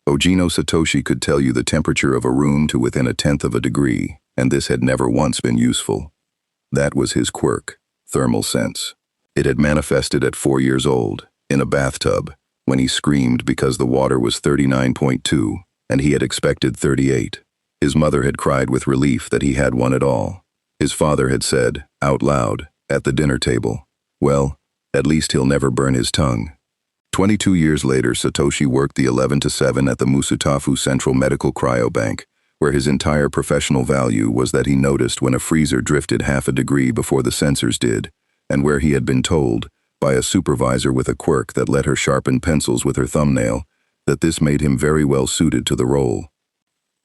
Ogino Satoshi could tell you the temperature of a room to within 1/10 of a degree, and this had never once been useful. That was his quirk, thermal sense. It had manifested at 4 years old, in a bathtub, when he screamed because the water was 39.2, and he had expected 38. His mother had cried with relief that he had one at all. His father had said, out loud, at the dinner table, well, at least he'll never burn his tongue. 22 years later, Satoshi worked the 11 to 7 at the Musutafu Central Medical Cryobank, where his entire professional value was that he noticed when a freezer drifted half a degree before the sensors did, and where he had been told, by a supervisor with a quirk that let her sharpen pencils with her thumbnail, that this made him very well suited to the role.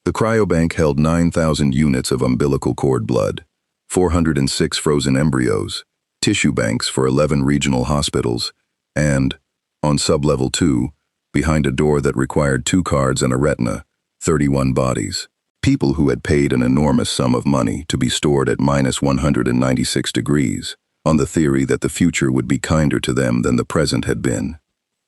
The cryobank held 9,000 units of umbilical cord blood, 406 frozen embryos, tissue banks for 11 regional hospitals, and, on sub-level 2, behind a door that required 2 cards and a retina, 31 bodies. People who had paid an enormous sum of money to be stored at -196 degrees, on the theory that the future would be kinder to them than the present had been.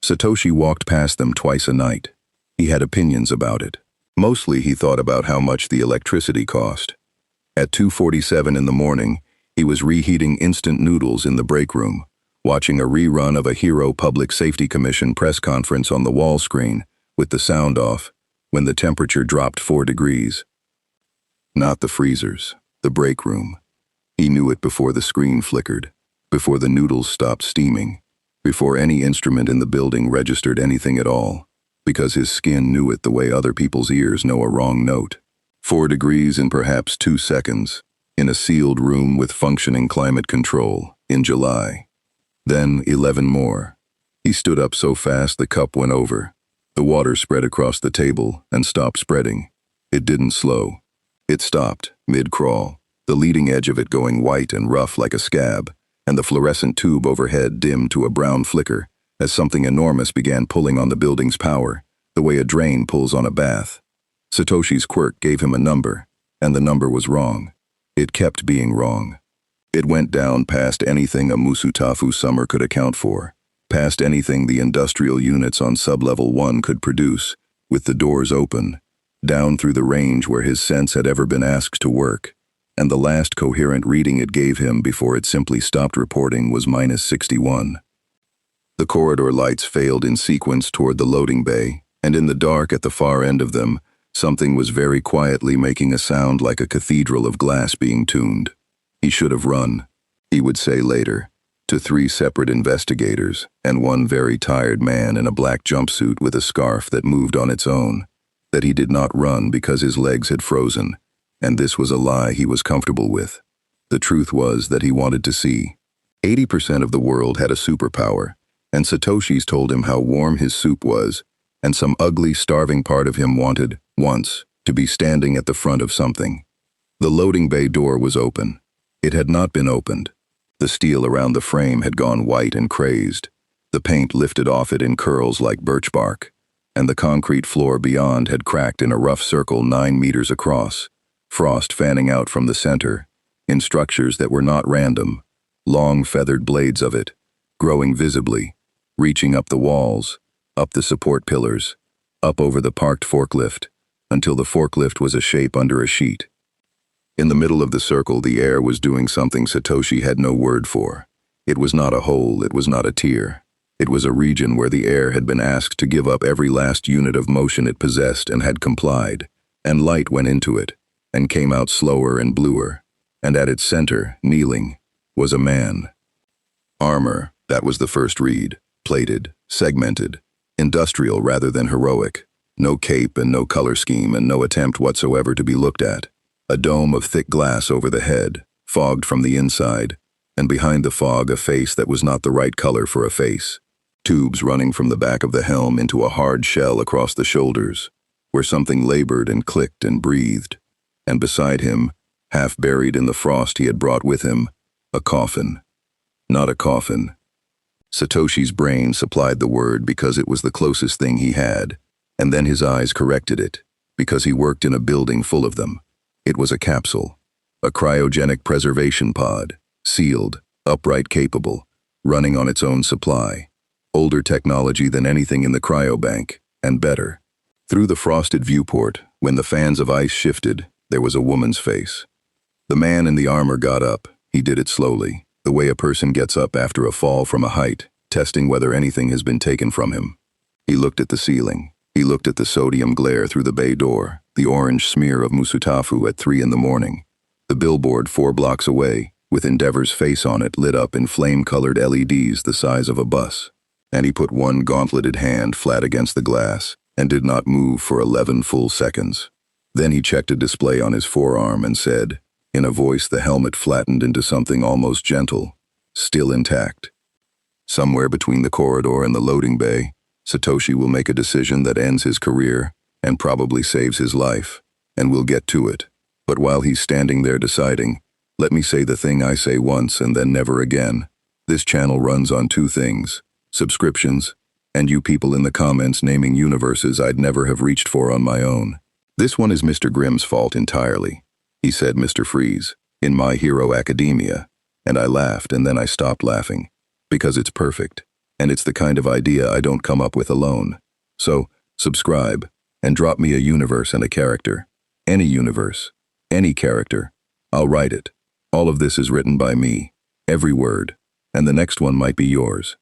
Satoshi walked past them twice a night. He had opinions about it. Mostly he thought about how much the electricity cost. At 2:47 in the morning, he was reheating instant noodles in the break room, watching a rerun of a Hero Public Safety Commission press conference on the wall screen, with the sound off, when the temperature dropped 4 degrees. Not the freezers, the break room. He knew it before the screen flickered, before the noodles stopped steaming, before any instrument in the building registered anything at all, because his skin knew it the way other people's ears know a wrong note. 4 degrees in perhaps 2 seconds, in a sealed room with functioning climate control, in July. Then 11 more. He stood up so fast the cup went over. The water spread across the table and stopped spreading. It didn't slow. It stopped, mid-crawl, the leading edge of it going white and rough like a scab, and the fluorescent tube overhead dimmed to a brown flicker as something enormous began pulling on the building's power, the way a drain pulls on a bath. Satoshi's quirk gave him a number, and the number was wrong. It kept being wrong. It went down past anything a Musutafu summer could account for, past anything the industrial units on sub-level 1 could produce, with the doors open, down through the range where his sense had ever been asked to work, and the last coherent reading it gave him before it simply stopped reporting was -61. The corridor lights failed in sequence toward the loading bay, and in the dark at the far end of them, something was very quietly making a sound like a cathedral of glass being tuned. He should have run, he would say later, to 3 separate investigators and one very tired man in a black jumpsuit with a scarf that moved on its own, that he did not run because his legs had frozen, and this was a lie he was comfortable with. The truth was that he wanted to see. 80% of the world had a superpower, and Satoshi's told him how warm his soup was, and some ugly, starving part of him wanted, once, to be standing at the front of something. The loading bay door was open. It had not been opened. The steel around the frame had gone white and crazed. The paint lifted off it in curls like birch bark, and the concrete floor beyond had cracked in a rough circle 9 meters across, frost fanning out from the center, in structures that were not random, long feathered blades of it, growing visibly, reaching up the walls, up the support pillars, up over the parked forklift, until the forklift was a shape under a sheet. In the middle of the circle, the air was doing something Satoshi had no word for. It was not a hole, it was not a tier. It was a region where the air had been asked to give up every last unit of motion it possessed and had complied, and light went into it, and came out slower and bluer, and at its center, kneeling, was a man. Armor, that was the first read, plated, segmented, industrial rather than heroic, no cape and no color scheme and no attempt whatsoever to be looked at. A dome of thick glass over the head, fogged from the inside, and behind the fog a face that was not the right color for a face. Tubes running from the back of the helm into a hard shell across the shoulders, where something labored and clicked and breathed. And beside him, half buried in the frost he had brought with him, a coffin. Not a coffin. Satoshi's brain supplied the word because it was the closest thing he had, and then his eyes corrected it, because he worked in a building full of them. It was a capsule, a cryogenic preservation pod, sealed, upright capable, running on its own supply. Older technology than anything in the cryobank, and better. Through the frosted viewport, when the fans of ice shifted, there was a woman's face. The man in the armor got up. He did it slowly, the way a person gets up after a fall from a height, testing whether anything has been taken from him. He looked at the ceiling. He looked at the sodium glare through the bay door, the orange smear of Musutafu at 3 a.m, the billboard 4 blocks away, with Endeavor's face on it lit up in flame-colored LEDs the size of a bus. And he put one gauntleted hand flat against the glass and did not move for 11 full seconds. Then he checked a display on his forearm and said, in a voice the helmet flattened into something almost gentle, still intact. Somewhere between the corridor and the loading bay, Satoshi will make a decision that ends his career and probably saves his life, and we'll get to it. But while he's standing there deciding, let me say the thing I say once and then never again. This channel runs on 2 things: subscriptions, and you people in the comments naming universes I'd never have reached for on my own. This one is Mr. Grimm's fault entirely. He said Mr. Freeze, in My Hero Academia, and I laughed and then I stopped laughing, because it's perfect, and it's the kind of idea I don't come up with alone. So, subscribe, and drop me a universe and a character. Any universe, any character. I'll write it. All of this is written by me, every word, and the next one might be yours.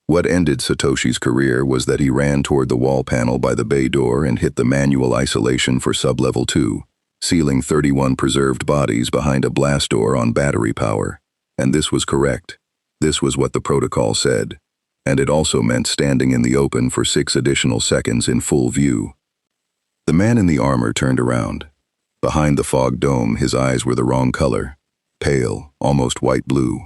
What ended Satoshi's career was that he ran toward the wall panel by the bay door and hit the manual isolation for sublevel 2, sealing 31 preserved bodies behind a blast door on battery power. And this was correct. This was what the protocol said. And it also meant standing in the open for 6 additional seconds in full view. The man in the armor turned around. Behind the fog dome, his eyes were the wrong color, pale, almost white-blue,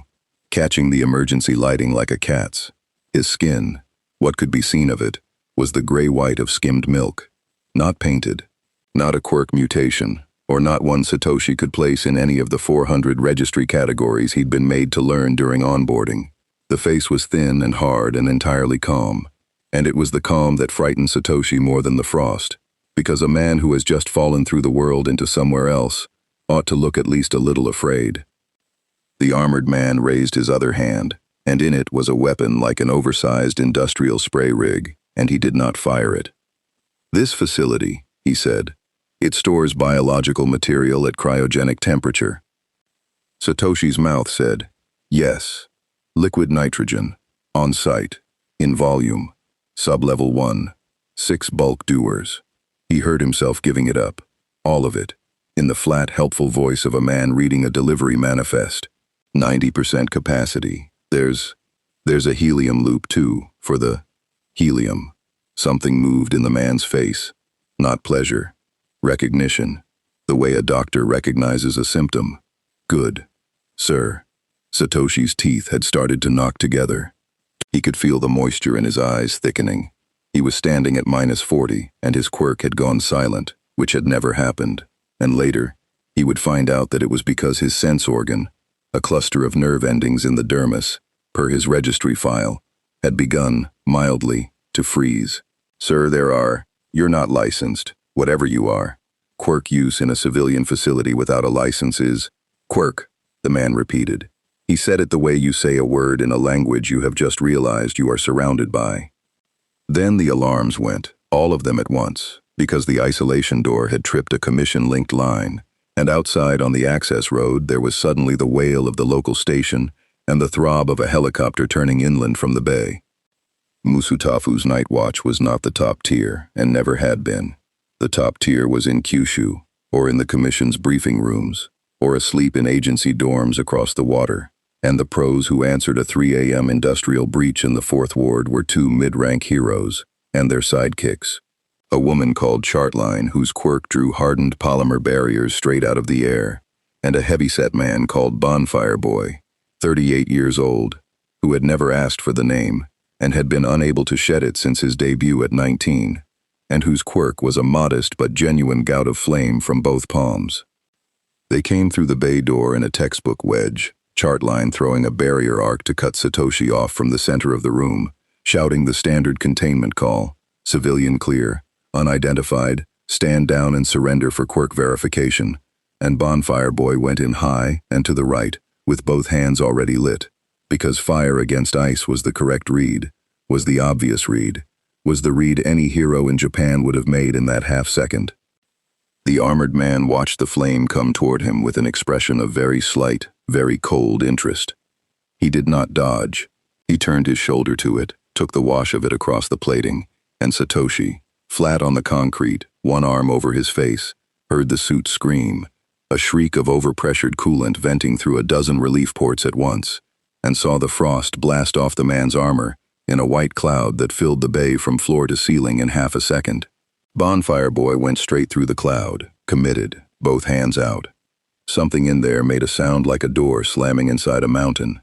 catching the emergency lighting like a cat's. His skin, what could be seen of it, was the gray-white of skimmed milk, not painted, not a quirk mutation, or not one Satoshi could place in any of the 400 registry categories he'd been made to learn during onboarding. The face was thin and hard and entirely calm, and it was the calm that frightened Satoshi more than the frost, because a man who has just fallen through the world into somewhere else ought to look at least a little afraid. The armored man raised his other hand, and in it was a weapon like an oversized industrial spray rig, and he did not fire it. This facility, he said, it stores biological material at cryogenic temperature. Satoshi's mouth said, yes, liquid nitrogen, on site, in volume, sublevel 1, 6 bulk dewars. He heard himself giving it up, all of it, in the flat, helpful voice of a man reading a delivery manifest. 90% capacity. There's a helium loop too, for the helium. Something moved in the man's face. Not pleasure. Recognition. The way a doctor recognizes a symptom. Good. Sir. Satoshi's teeth had started to knock together. He could feel the moisture in his eyes thickening. He was standing at -40, and his quirk had gone silent, which had never happened. And later, he would find out that it was because his sense organ, a cluster of nerve endings in the dermis, per his registry file, had begun, mildly, to freeze. Sir, you're not licensed, whatever you are. Quirk use in a civilian facility without a license is quirk, the man repeated. He said it the way you say a word in a language you have just realized you are surrounded by. Then the alarms went, all of them at once, because the isolation door had tripped a commission-linked line, and outside on the access road there was suddenly the wail of the local station and the throb of a helicopter turning inland from the bay. Musutafu's night watch was not the top tier, and never had been. The top tier was in Kyushu, or in the commission's briefing rooms, or asleep in agency dorms across the water, and the pros who answered a 3 a.m. industrial breach in the 4th Ward were 2 mid-rank heroes, and their sidekicks. A woman called Chartline, whose quirk drew hardened polymer barriers straight out of the air, and a heavyset man called Bonfire Boy, 38 years old, who had never asked for the name, and had been unable to shed it since his debut at 19, and whose quirk was a modest but genuine gout of flame from both palms. They came through the bay door in a textbook wedge, Chartline throwing a barrier arc to cut Satoshi off from the center of the room, shouting the standard containment call, civilian clear, unidentified, stand down and surrender for quirk verification, and Bonfire Boy went in high and to the right, with both hands already lit, because fire against ice was the correct read, was the obvious read, was the read any hero in Japan would have made in that half-second. The armored man watched the flame come toward him with an expression of very slight, very cold interest. He did not dodge. He turned his shoulder to it, took the wash of it across the plating, and Satoshi, flat on the concrete, one arm over his face, heard the suit scream, a shriek of overpressured coolant venting through a dozen relief ports at once, and saw the frost blast off the man's armor in a white cloud that filled the bay from floor to ceiling in half a second. Bonfire Boy went straight through the cloud, committed, both hands out. Something in there made a sound like a door slamming inside a mountain.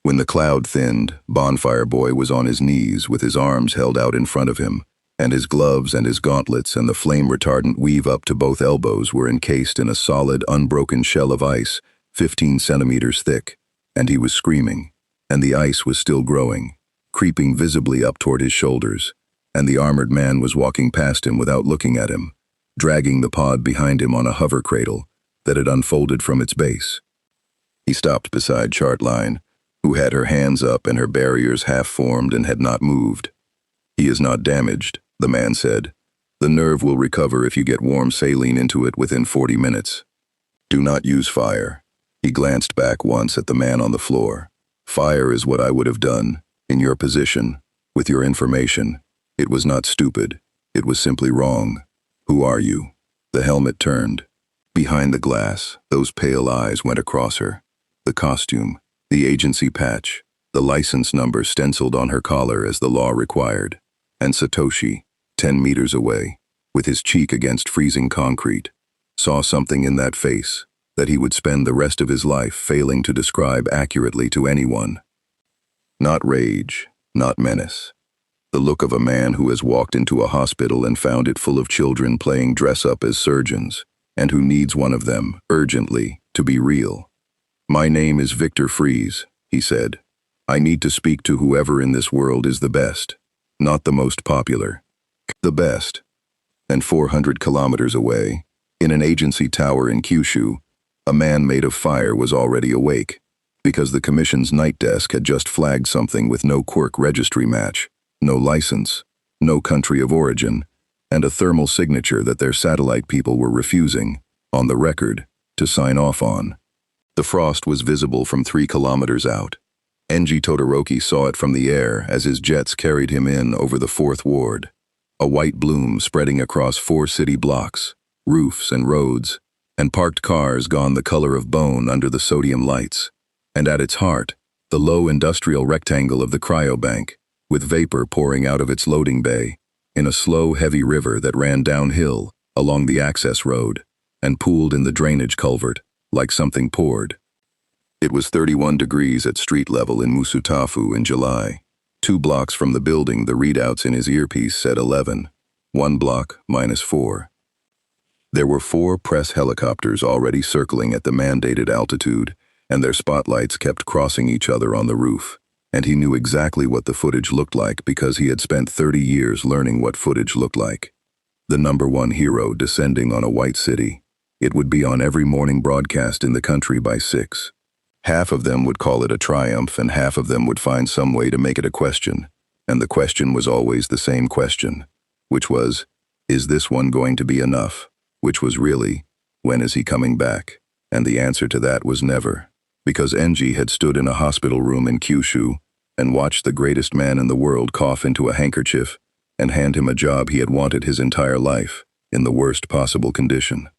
When the cloud thinned, Bonfire Boy was on his knees with his arms held out in front of him, and his gloves and his gauntlets and the flame-retardant weave up to both elbows were encased in a solid, unbroken shell of ice, 15 centimeters thick, and he was screaming, and the ice was still growing, creeping visibly up toward his shoulders, and the armored man was walking past him without looking at him, dragging the pod behind him on a hover cradle that had unfolded from its base. He stopped beside Chartline, who had her hands up and her barriers half-formed and had not moved. "He is not damaged," the man said. "The nerve will recover if you get warm saline into it within 40 minutes. Do not use fire." He glanced back once at the man on the floor. "Fire is what I would have done, in your position, with your information. It was not stupid. It was simply wrong. Who are you?" The helmet turned. Behind the glass, those pale eyes went across her. The costume, the agency patch, the license number stenciled on her collar as the law required, and Satoshi, 10 meters away, with his cheek against freezing concrete, saw something in that face that he would spend the rest of his life failing to describe accurately to anyone. Not rage, not menace. The look of a man who has walked into a hospital and found it full of children playing dress-up as surgeons, and who needs one of them, urgently, to be real. "My name is Victor Fries," he said. "I need to speak to whoever in this world is the best, not the most popular. The best." And 400 kilometers away, in an agency tower in Kyushu, a man made of fire was already awake, because the commission's night desk had just flagged something with no quirk registry match, no license, no country of origin, and a thermal signature that their satellite people were refusing, on the record, to sign off on. The frost was visible from 3 kilometers out. Enji Todoroki saw it from the air as his jets carried him in over the 4th Ward. A white bloom spreading across 4 city blocks, roofs and roads, and parked cars gone the color of bone under the sodium lights. And at its heart, the low industrial rectangle of the cryobank, with vapor pouring out of its loading bay, in a slow, heavy river that ran downhill along the access road and pooled in the drainage culvert, like something poured. It was 31 degrees at street level in Musutafu in July. 2 blocks from the building, the readouts in his earpiece said 11. 1 block, -4. There were 4 press helicopters already circling at the mandated altitude, and their spotlights kept crossing each other on the roof, and he knew exactly what the footage looked like because he had spent 30 years learning what footage looked like. The #1 hero descending on a white city. It would be on every morning broadcast in the country by 6. Half of them would call it a triumph, and half of them would find some way to make it a question. And the question was always the same question, which was, is this one going to be enough? Which was really, when is he coming back? And the answer to that was never, because Enji had stood in a hospital room in Kyushu and watched the greatest man in the world cough into a handkerchief and hand him a job he had wanted his entire life, in the worst possible condition.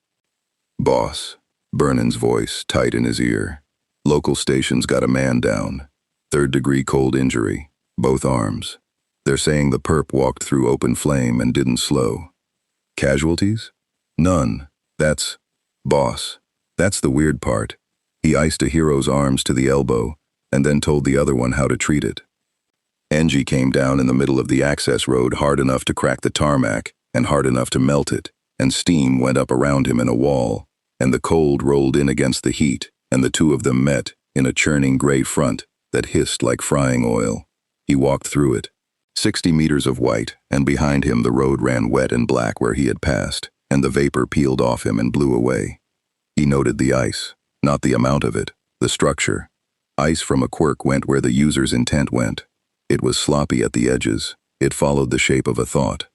"Boss," Burnham's voice tight in his ear. "Local station's got a man down. 3rd-degree cold injury, both arms. They're saying the perp walked through open flame and didn't slow. Casualties? None. That's... Boss. That's the weird part. He iced a hero's arms to the elbow and then told the other one how to treat it. Enji came down in the middle of the access road hard enough to crack the tarmac and hard enough to melt it, and steam went up around him in a wall, and the cold rolled in against the heat, and the 2 of them met in a churning gray front that hissed like frying oil. He walked through it. 60 meters of white, and behind him the road ran wet and black where he had passed, and the vapor peeled off him and blew away. He noted the ice, not the amount of it, the structure. Ice from a quirk went where the user's intent went. It was sloppy at the edges, It followed the shape of a thought.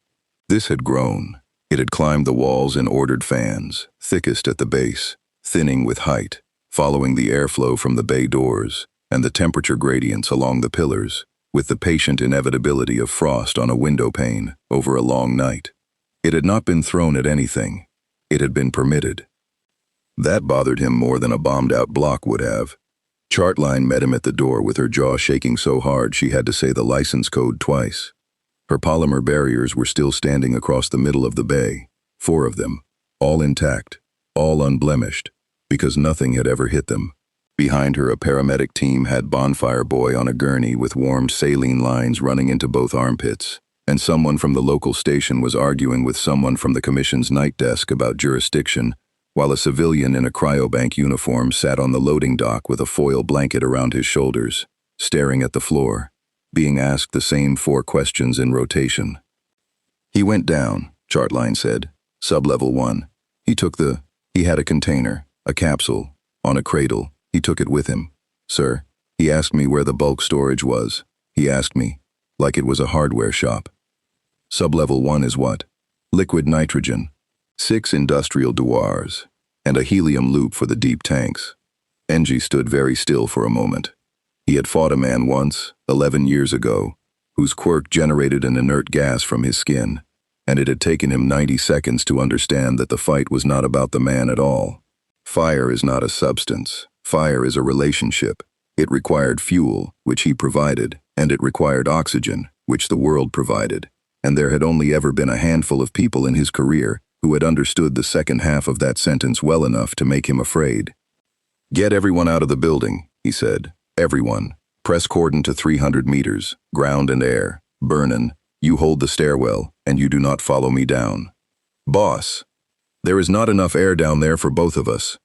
This had grown. It had climbed the walls in ordered fans, thickest at the base, thinning with height, following the airflow from the bay doors and the temperature gradients along the pillars, with the patient inevitability of frost on a window pane over a long night. It had not been thrown at anything. It had been permitted. That bothered him more than a bombed-out block would have. Chartline met him at the door with her jaw shaking so hard she had to say the license code twice. Her polymer barriers were still standing across the middle of the bay, 4 of them, all intact, all unblemished, because nothing had ever hit them. Behind her, a paramedic team had Bonfire Boy on a gurney with warmed saline lines running into both armpits, and someone from the local station was arguing with someone from the commission's night desk about jurisdiction, while a civilian in a cryobank uniform sat on the loading dock with a foil blanket around his shoulders, staring at the floor, being asked the same 4 questions in rotation. He went down, Chartline said, sub-level 1. He had a container, a capsule, on a cradle. He took it with him. Sir, he asked me where the bulk storage was. He asked me, like it was a hardware shop. Sub-level 1 is what? Liquid nitrogen, 6 industrial dewars, and a helium loop for the deep tanks. Engie stood very still for a moment. He had fought a man once, 11 years ago, whose quirk generated an inert gas from his skin, and it had taken him 90 seconds to understand that the fight was not about the man at all. Fire is not a substance. Fire is a relationship. It required fuel, which he provided, and it required oxygen, which the world provided, and there had only ever been a handful of people in his career who had understood the second half of that sentence well enough to make him afraid. Get everyone out of the building, he said. Everyone. Press cordon to 300 meters, ground and air. Burnin, you hold the stairwell, and you do not follow me down. Boss, there is not enough air down there for both of us.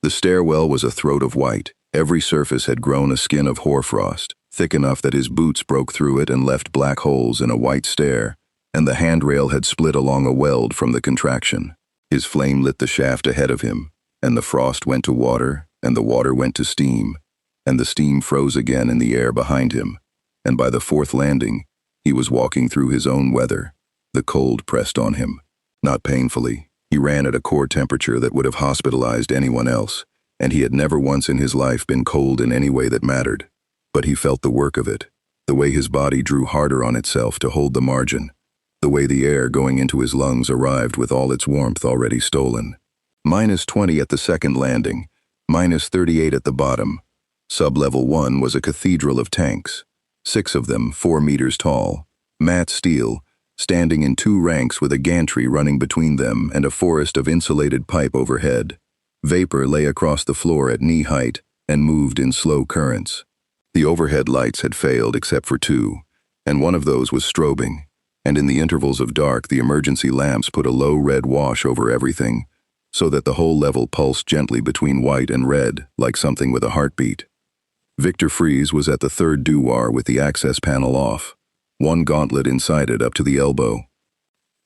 The stairwell was a throat of white. Every surface had grown a skin of hoarfrost, thick enough that his boots broke through it and left black holes in a white stair, and the handrail had split along a weld from the contraction. His flame lit the shaft ahead of him, and the frost went to water, and the water went to steam, and the steam froze again in the air behind him, and by the 4th landing, he was walking through his own weather. The cold pressed on him. Not painfully. He ran at a core temperature that would have hospitalized anyone else, and he had never once in his life been cold in any way that mattered. But he felt the work of it, the way his body drew harder on itself to hold the margin, the way the air going into his lungs arrived with all its warmth already stolen. -20 at the 2nd landing, -38 at the bottom. Sub-level 1 was a cathedral of tanks, 6 of them 4 meters tall, matte steel, standing in 2 ranks with a gantry running between them and a forest of insulated pipe overhead. Vapor lay across the floor at knee height and moved in slow currents. The overhead lights had failed except for 2, and one of those was strobing, and in the intervals of dark the emergency lamps put a low red wash over everything, so that the whole level pulsed gently between white and red, like something with a heartbeat. Victor Fries was at the 3rd dewar with the access panel off, 1 gauntlet inside it up to the elbow.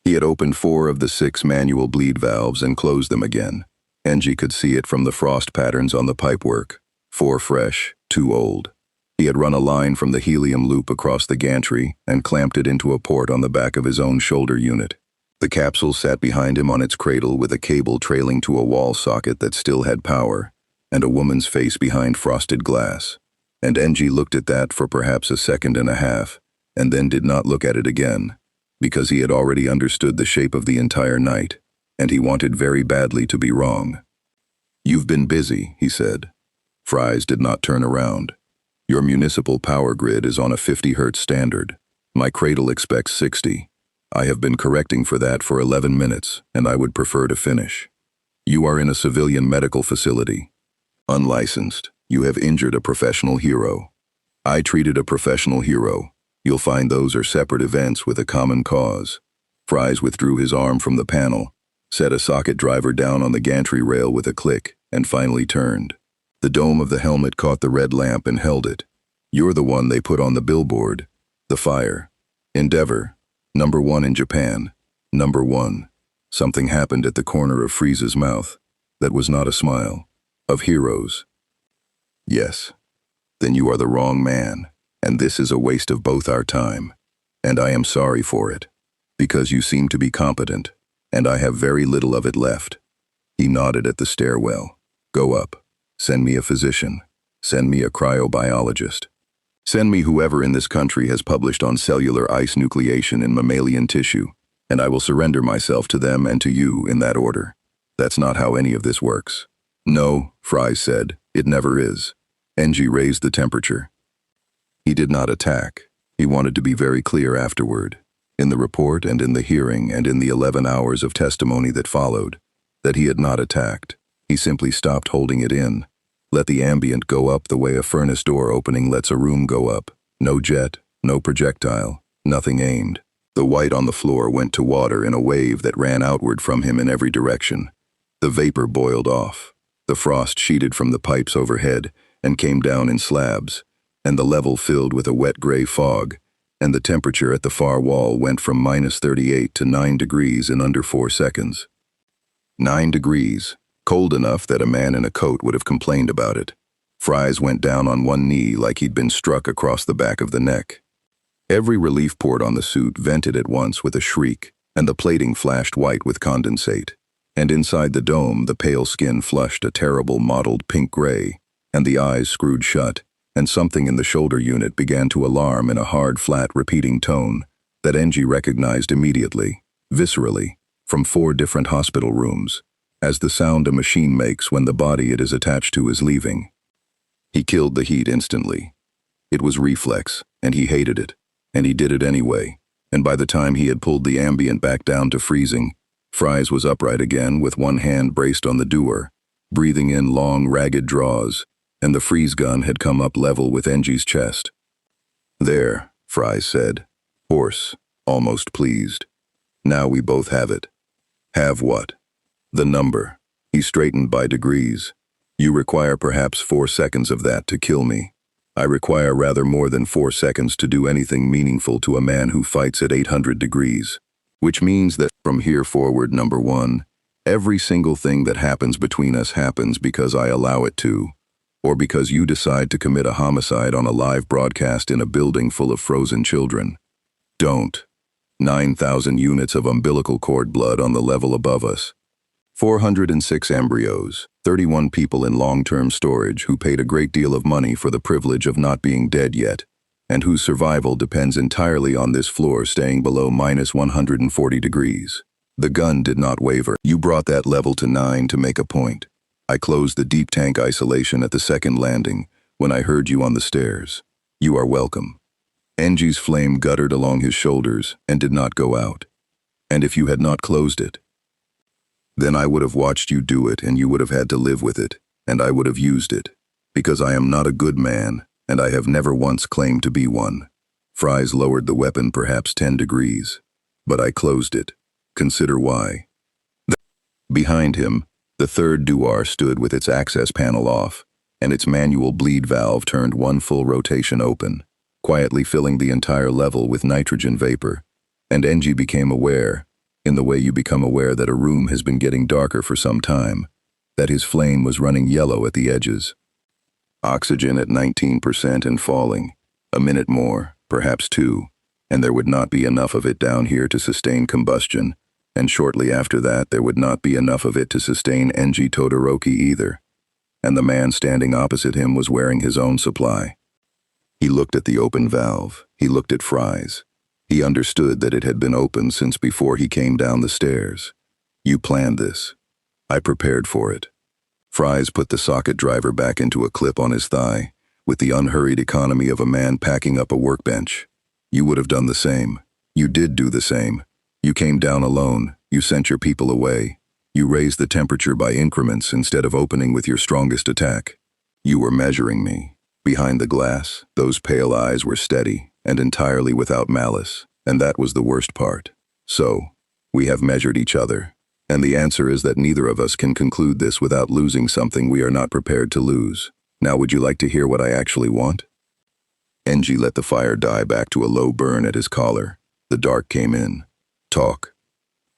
He had opened 4 of the 6 manual bleed valves and closed them again. Engie could see it from the frost patterns on the pipework, 4 fresh, 2 old. He had run a line from the helium loop across the gantry and clamped it into a port on the back of his own shoulder unit. The capsule sat behind him on its cradle with a cable trailing to a wall socket that still had power, and a woman's face behind frosted glass. And Engie looked at that for perhaps a second and a half, and then did not look at it again, because he had already understood the shape of the entire night, and he wanted very badly to be wrong. You've been busy, he said. Fries did not turn around. Your municipal power grid is on a 50 Hz standard. My cradle expects 60. I have been correcting for that for 11 minutes, and I would prefer to finish. You are in a civilian medical facility. Unlicensed. You have injured a professional hero. I treated a professional hero. You'll find those are separate events with a common cause. Fries withdrew his arm from the panel, set a socket driver down on the gantry rail with a click, and finally turned. The dome of the helmet caught the red lamp and held it. You're the one they put on the billboard. The fire. Endeavor. Number 1 in Japan. Number 1. Something happened at the corner of Fries's mouth. That was not a smile. Of heroes. Yes. Then you are the wrong man, and this is a waste of both our time. And I am sorry for it. Because you seem to be competent, and I have very little of it left. He nodded at the stairwell. Go up. Send me a physician. Send me a cryobiologist. Send me whoever in this country has published on cellular ice nucleation in mammalian tissue, and I will surrender myself to them and to you in that order. That's not how any of this works. No, Fries said, it never is. Engie raised the temperature. He did not attack. He wanted to be very clear afterward, in the report and in the hearing and in the 11 hours of testimony that followed, that he had not attacked. He simply stopped holding it in. Let the ambient go up the way a furnace door opening lets a room go up. No jet, no projectile, nothing aimed. The white on the floor went to water in a wave that ran outward from him in every direction. The vapor boiled off. The frost sheeted from the pipes overhead and came down in slabs, and the level filled with a wet gray fog, and the temperature at the far wall went from -38 to 9 degrees in under 4 seconds. 9 degrees, cold enough that a man in a coat would have complained about it. Fries went down on one knee like he'd been struck across the back of the neck. Every relief port on the suit vented at once with a shriek, and the plating flashed white with condensate. And inside the dome, the pale skin flushed a terrible mottled pink-gray, and the eyes screwed shut, and something in the shoulder unit began to alarm in a hard, flat, repeating tone that Engie recognized immediately, viscerally, from 4 different hospital rooms, as the sound a machine makes when the body it is attached to is leaving. He killed the heat instantly. It was reflex, and he hated it, and he did it anyway, and by the time he had pulled the ambient back down to freezing, Fries was upright again with one hand braced on the door, breathing in long, ragged draws, and the freeze gun had come up level with Engie's chest. There, Fries said, hoarse, almost pleased. Now we both have it. Have what? The number. He straightened by degrees. You require perhaps 4 seconds of that to kill me. I require rather more than 4 seconds to do anything meaningful to a man who fights at 800 degrees. Which means that from here forward, number 1, every single thing that happens between us happens because I allow it to, or because you decide to commit a homicide on a live broadcast in a building full of frozen children. Don't. 9,000 units of umbilical cord blood on the level above us. 406 embryos, 31 people in long-term storage who paid a great deal of money for the privilege of not being dead yet, and whose survival depends entirely on this floor staying below -140 degrees. The gun did not waver. You brought that level to 9 to make a point. I closed the deep tank isolation at the second landing when I heard you on the stairs. You are welcome. Engie's flame guttered along his shoulders and did not go out. And if you had not closed it, then I would have watched you do it and you would have had to live with it, and I would have used it, because I am not a good man, and I have never once claimed to be one. Fries lowered the weapon perhaps 10 degrees. But I closed it. Consider why. Behind him, the third Duar stood with its access panel off, and its manual bleed valve turned 1 full rotation open, quietly filling the entire level with nitrogen vapor, and Engie became aware, in the way you become aware that a room has been getting darker for some time, that his flame was running yellow at the edges. Oxygen at 19% and falling. A minute more, perhaps 2, and there would not be enough of it down here to sustain combustion, and shortly after that there would not be enough of it to sustain Engie Todoroki either. And the man standing opposite him was wearing his own supply. He looked at the open valve. He looked at Fries. He understood that it had been open since before he came down the stairs. You planned this. I prepared for it. Fries put the socket driver back into a clip on his thigh, with the unhurried economy of a man packing up a workbench. You would have done the same. You did do the same. You came down alone. You sent your people away. You raised the temperature by increments instead of opening with your strongest attack. You were measuring me. Behind the glass, those pale eyes were steady and entirely without malice, and that was the worst part. So, we have measured each other, and the answer is that neither of us can conclude this without losing something we are not prepared to lose. Now would you like to hear what I actually want? Engie let the fire die back to a low burn at his collar. The dark came in. Talk.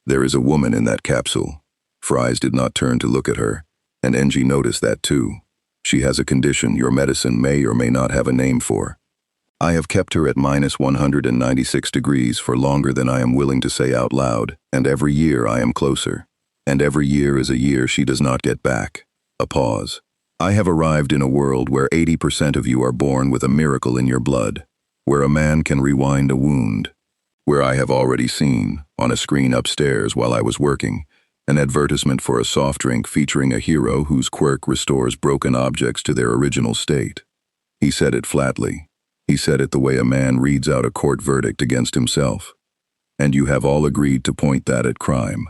There is a woman in that capsule. Fries did not turn to look at her, and Engie noticed that too. She has a condition your medicine may or may not have a name for. I have kept her at minus 196 degrees for longer than I am willing to say out loud, and every year I am closer. And every year is a year she does not get back. A pause. I have arrived in a world where 80% of you are born with a miracle in your blood, where a man can rewind a wound, where I have already seen, on a screen upstairs while I was working, an advertisement for a soft drink featuring a hero whose quirk restores broken objects to their original state. He said it flatly. He said it the way a man reads out a court verdict against himself. And you have all agreed to point that at crime.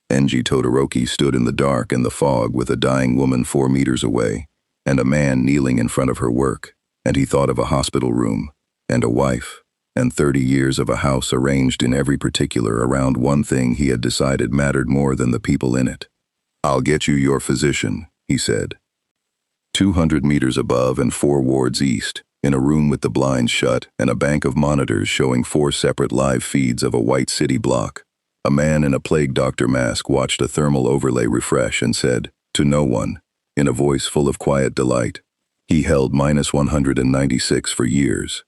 Enji Todoroki stood in the dark and the fog with a dying woman 4 meters away, and a man kneeling in front of her work, and he thought of a hospital room, and a wife, and 30 years of a house arranged in every particular around one thing he had decided mattered more than the people in it. "I'll get you your physician," he said. 200 meters above and 4 wards east, in a room with the blinds shut and a bank of monitors showing 4 separate live feeds of a white city block, a man in a plague doctor mask watched a thermal overlay refresh and said, to no one, in a voice full of quiet delight, he held minus 196 for years.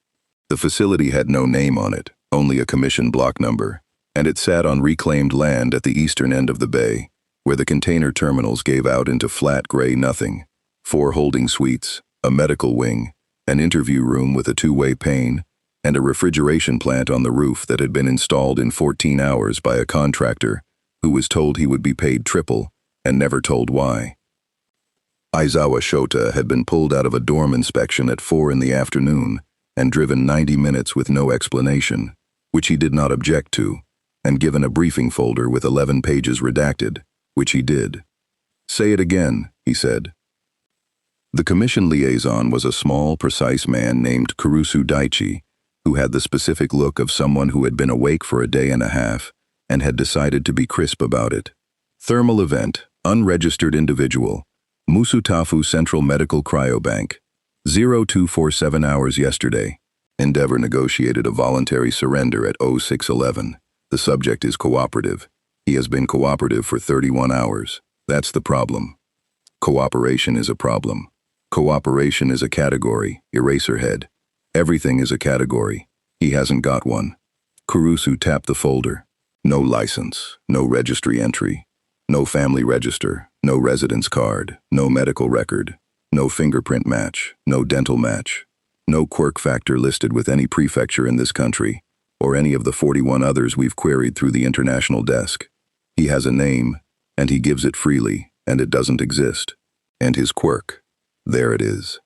The facility had no name on it, only a commission block number, and it sat on reclaimed land at the eastern end of the bay, where the container terminals gave out into flat gray nothing, 4 holding suites, a medical wing, an interview room with a 2-way pane, and a refrigeration plant on the roof that had been installed in 14 hours by a contractor who was told he would be paid triple and never told why. Aizawa Shota had been pulled out of a dorm inspection at 4 in the afternoon and driven 90 minutes with no explanation, which he did not object to, and given a briefing folder with 11 pages redacted, which he did. "Say it again," he said. The commission liaison was a small, precise man named Kurusu Daichi, who had the specific look of someone who had been awake for a day and a half and had decided to be crisp about it. Thermal event, unregistered individual, Musutafu Central Medical Cryobank, 0247 hours yesterday. Endeavor negotiated a voluntary surrender at 0611. The subject is cooperative. He has been cooperative for 31 hours. That's the problem. Cooperation is a problem. Cooperation is a category, Eraserhead. Everything is a category. He hasn't got one. Kurusu tapped the folder. No license, no registry entry, no family register, no residence card, no medical record, no fingerprint match, no dental match, no quirk factor listed with any prefecture in this country, or any of the 41 others we've queried through the international desk. He has a name, and he gives it freely, and it doesn't exist. And his quirk. There it is.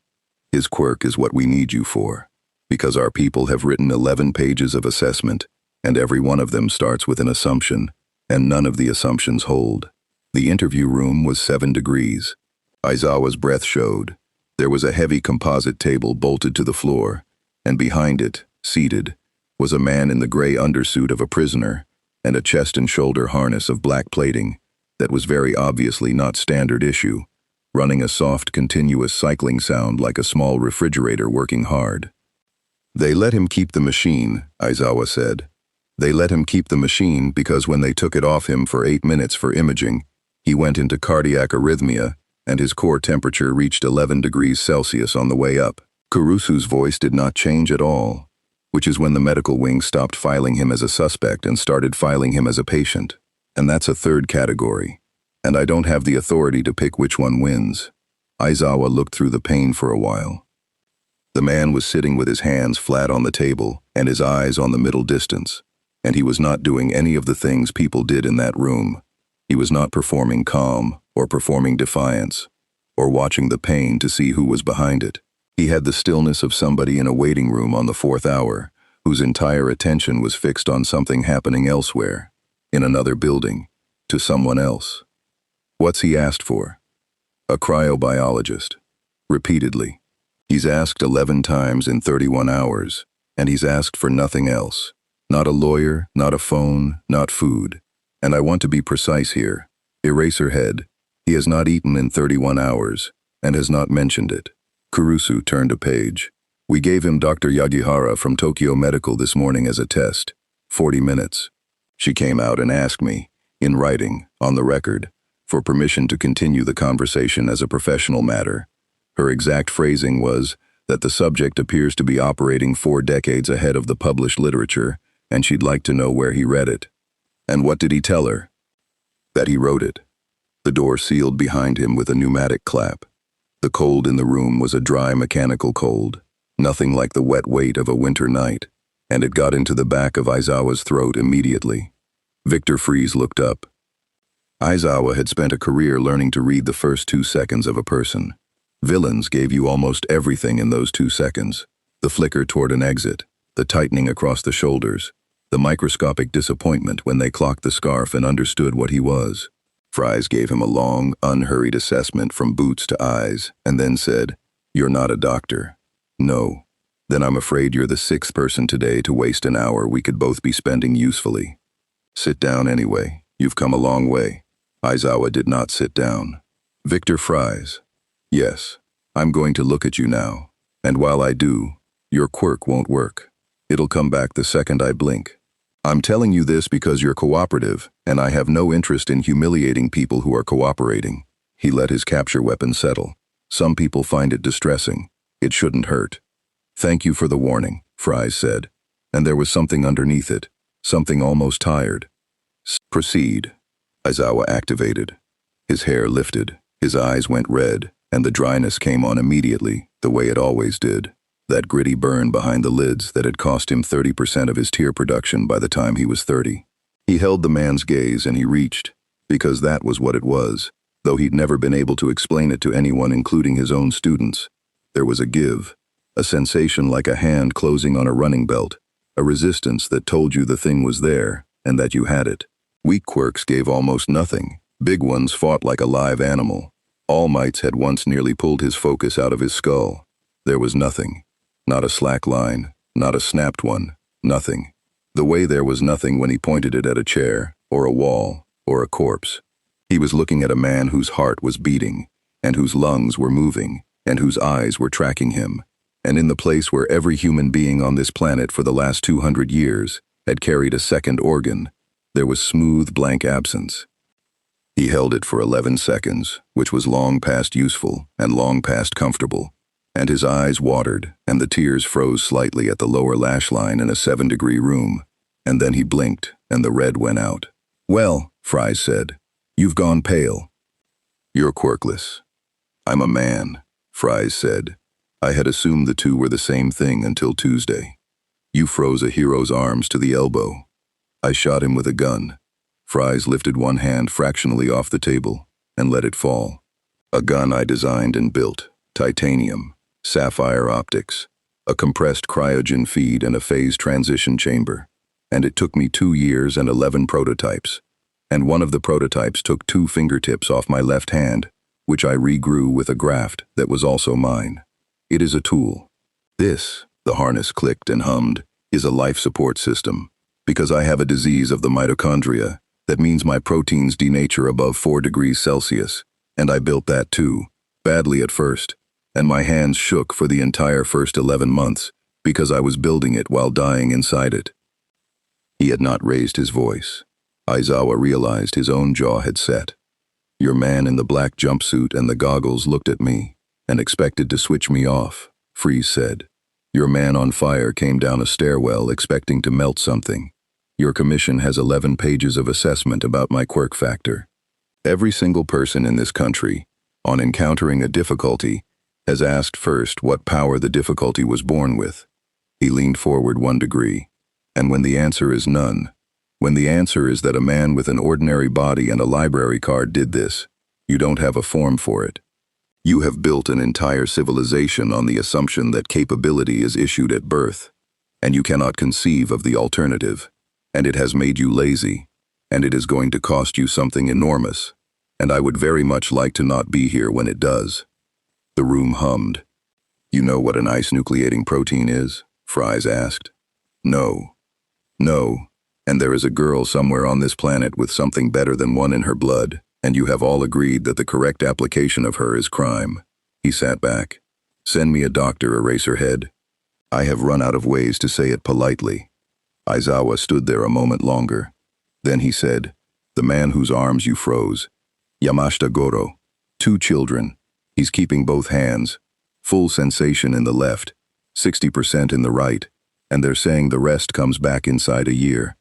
His quirk is what we need you for, because our people have written 11 pages of assessment, and every one of them starts with an assumption, and none of the assumptions hold. The interview room was 7 degrees. Aizawa's breath showed. There was a heavy composite table bolted to the floor, and behind it, seated, was a man in the gray undersuit of a prisoner and a chest and shoulder harness of black plating that was very obviously not standard issue, running a soft, continuous cycling sound like a small refrigerator working hard. "They let him keep the machine," Aizawa said. "They let him keep the machine because when they took it off him for 8 minutes for imaging, he went into cardiac arrhythmia and his core temperature reached 11 degrees Celsius on the way up." Kurusu's voice did not change at all, which is when the medical wing stopped filing him as a suspect and started filing him as a patient. And that's a 3rd category. And I don't have the authority to pick which one wins. Aizawa looked through the pane for a while. The man was sitting with his hands flat on the table and his eyes on the middle distance, and he was not doing any of the things people did in that room. He was not performing calm or performing defiance or watching the pain to see who was behind it. He had the stillness of somebody in a waiting room on the 4th hour, whose entire attention was fixed on something happening elsewhere, in another building, to someone else. What's he asked for? A cryobiologist. Repeatedly. He's asked 11 times in 31 hours, and he's asked for nothing else. Not a lawyer, not a phone, not food. And I want to be precise here. Eraserhead. He has not eaten in 31 hours, and has not mentioned it. Kurusu turned a page. "We gave him Dr. Yagihara from Tokyo Medical this morning as a test. 40 minutes. She came out and asked me, in writing, on the record, for permission to continue the conversation as a professional matter. Her exact phrasing was that the subject appears to be operating 4 decades ahead of the published literature, and she'd like to know where he read it. And what did he tell her? That he wrote it. The door sealed behind him with a pneumatic clap. The cold in the room was a dry mechanical cold, nothing like the wet weight of a winter night, and it got into the back of Aizawa's throat immediately. Victor Fries looked up. Aizawa had spent a career learning to read the first 2 seconds of a person. Villains gave you almost everything in those 2 seconds. The flicker toward an exit, the tightening across the shoulders, the microscopic disappointment when they clocked the scarf and understood what he was. Fries gave him a long, unhurried assessment from boots to eyes, and then said, "You're not a doctor." "No. Then I'm afraid you're the 6th person today to waste an hour we could both be spending usefully. Sit down anyway. You've come a long way." Aizawa did not sit down. "Victor Fries." "Yes. I'm going to look at you now. And while I do, your quirk won't work. It'll come back the second I blink. I'm telling you this because you're cooperative, and I have no interest in humiliating people who are cooperating." He let his capture weapon settle. "Some people find it distressing. It shouldn't hurt." "Thank you for the warning," Fries said. And there was something underneath it, something almost tired. "Proceed." Aizawa activated. His hair lifted, his eyes went red, and the dryness came on immediately, the way it always did. That gritty burn behind the lids that had cost him 30% of his tear production by the time he was 30. He held the man's gaze and he reached, because that was what it was, though he'd never been able to explain it to anyone including his own students. There was a give, a sensation like a hand closing on a running belt, a resistance that told you the thing was there and that you had it. Weak quirks gave almost nothing. Big ones fought like a live animal. All Mights had once nearly pulled his focus out of his skull. There was nothing. Not a slack line, not a snapped one, nothing. The way there was nothing when he pointed it at a chair, or a wall, or a corpse. He was looking at a man whose heart was beating, and whose lungs were moving, and whose eyes were tracking him. And in the place where every human being on this planet for the last 200 years had carried a second organ, there was smooth blank absence. He held it for 11 seconds, which was long past useful and long past comfortable. And his eyes watered, and the tears froze slightly at the lower lash line in a 7-degree room. And then he blinked, and the red went out. "Well," Fries said, "you've gone pale." "You're quirkless." "I'm a man," Fries said. "I had assumed the two were the same thing until Tuesday. You froze a hero's arms to the elbow. I shot him with a gun." Fries lifted one hand fractionally off the table and let it fall. "A gun I designed and built, titanium. Sapphire optics, a compressed cryogen feed and a phase transition chamber. And it took me 2 years and 11 prototypes. And one of the prototypes took 2 fingertips off my left hand, which I regrew with a graft that was also mine. It is a tool. This," the harness clicked and hummed, "is a life support system. Because I have a disease of the mitochondria, that means my proteins denature above 4 degrees Celsius. And I built that too, badly at first. And my hands shook for the entire first 11 months, because I was building it while dying inside it." He had not raised his voice. Aizawa realized his own jaw had set. "Your man in the black jumpsuit and the goggles looked at me, and expected to switch me off," Fries said. "Your man on fire came down a stairwell expecting to melt something. Your commission has 11 pages of assessment about my quirk factor. Every single person in this country, on encountering a difficulty, has asked first what power the difficulty was born with." He leaned forward 1 degree. "And when the answer is none, when the answer is that a man with an ordinary body and a library card did this, you don't have a form for it. You have built an entire civilization on the assumption that capability is issued at birth, and you cannot conceive of the alternative, and it has made you lazy, and it is going to cost you something enormous, and I would very much like to not be here when it does." The room hummed. "You know what an ice-nucleating protein is?" Fries asked. "No. No, and there is a girl somewhere on this planet with something better than one in her blood, and you have all agreed that the correct application of her is crime." He sat back. "Send me a doctor, Eraserhead. I have run out of ways to say it politely." Aizawa stood there a moment longer. Then he said, "The man whose arms you froze, Yamashita Goro, 2 children. He's keeping both hands. Full sensation in the left, 60% in the right, and they're saying the rest comes back inside a year.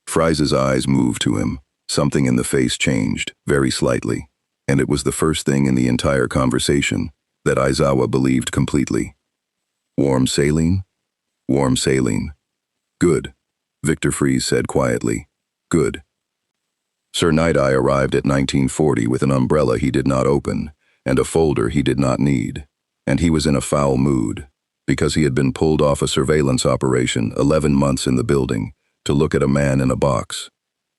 Fry's eyes moved to him. Something in the face changed, very slightly, and it was the first thing in the entire conversation that Aizawa believed completely. Warm saline? Warm saline. Good, Victor Fries said quietly. Good. Sir Night-Eye arrived at 1940 with an umbrella he did not open and a folder he did not need, and he was in a foul mood because he had been pulled off a surveillance operation 11 months in the building to look at a man in a box.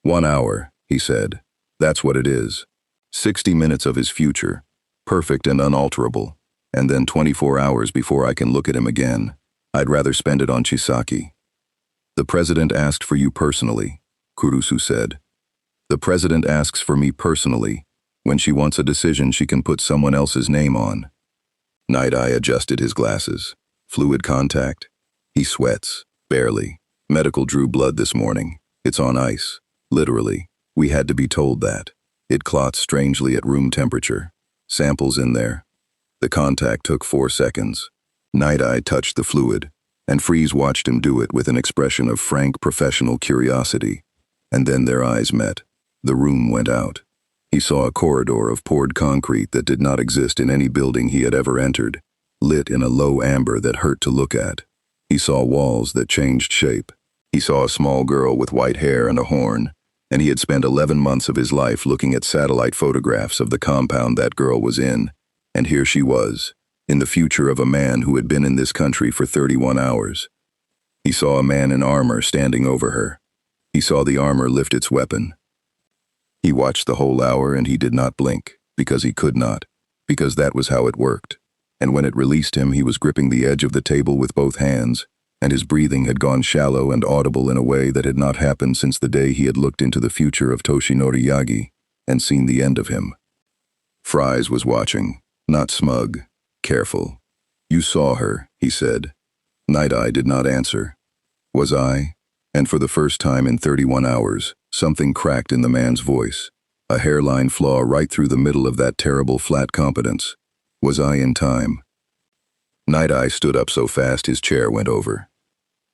1 hour, he said. That's what it is. 60 minutes of his future, perfect and unalterable, and then 24 hours before I can look at him again. I'd rather spend it on Chisaki. The president asked for you personally, Kurusu said. The president asks for me personally. When she wants a decision she can put someone else's name on. Night-Eye adjusted his glasses. Fluid contact? He sweats. Barely. Medical drew blood this morning. It's on ice. Literally. We had to be told that. It clots strangely at room temperature. Samples in there. The contact took 4 seconds. Night-Eye touched the fluid, and Fries watched him do it with an expression of frank professional curiosity. And then their eyes met. The room went out. He saw a corridor of poured concrete that did not exist in any building he had ever entered, lit in a low amber that hurt to look at. He saw walls that changed shape. He saw a small girl with white hair and a horn, and he had spent 11 months of his life looking at satellite photographs of the compound that girl was in, and here she was, in the future of a man who had been in this country for 31 hours. He saw a man in armor standing over her. He saw the armor lift its weapon. He watched the whole hour and he did not blink, because he could not, because that was how it worked. And when it released him, he was gripping the edge of the table with both hands, and his breathing had gone shallow and audible in a way that had not happened since the day he had looked into the future of Toshinori Yagi and seen the end of him. Fries was watching, not smug, careful. You saw her, he said. Night-Eye did not answer. Was I? And for the first time in 31 hours, something cracked in the man's voice. A hairline flaw right through the middle of that terrible flat competence. Was I in time? Night-Eye stood up so fast his chair went over.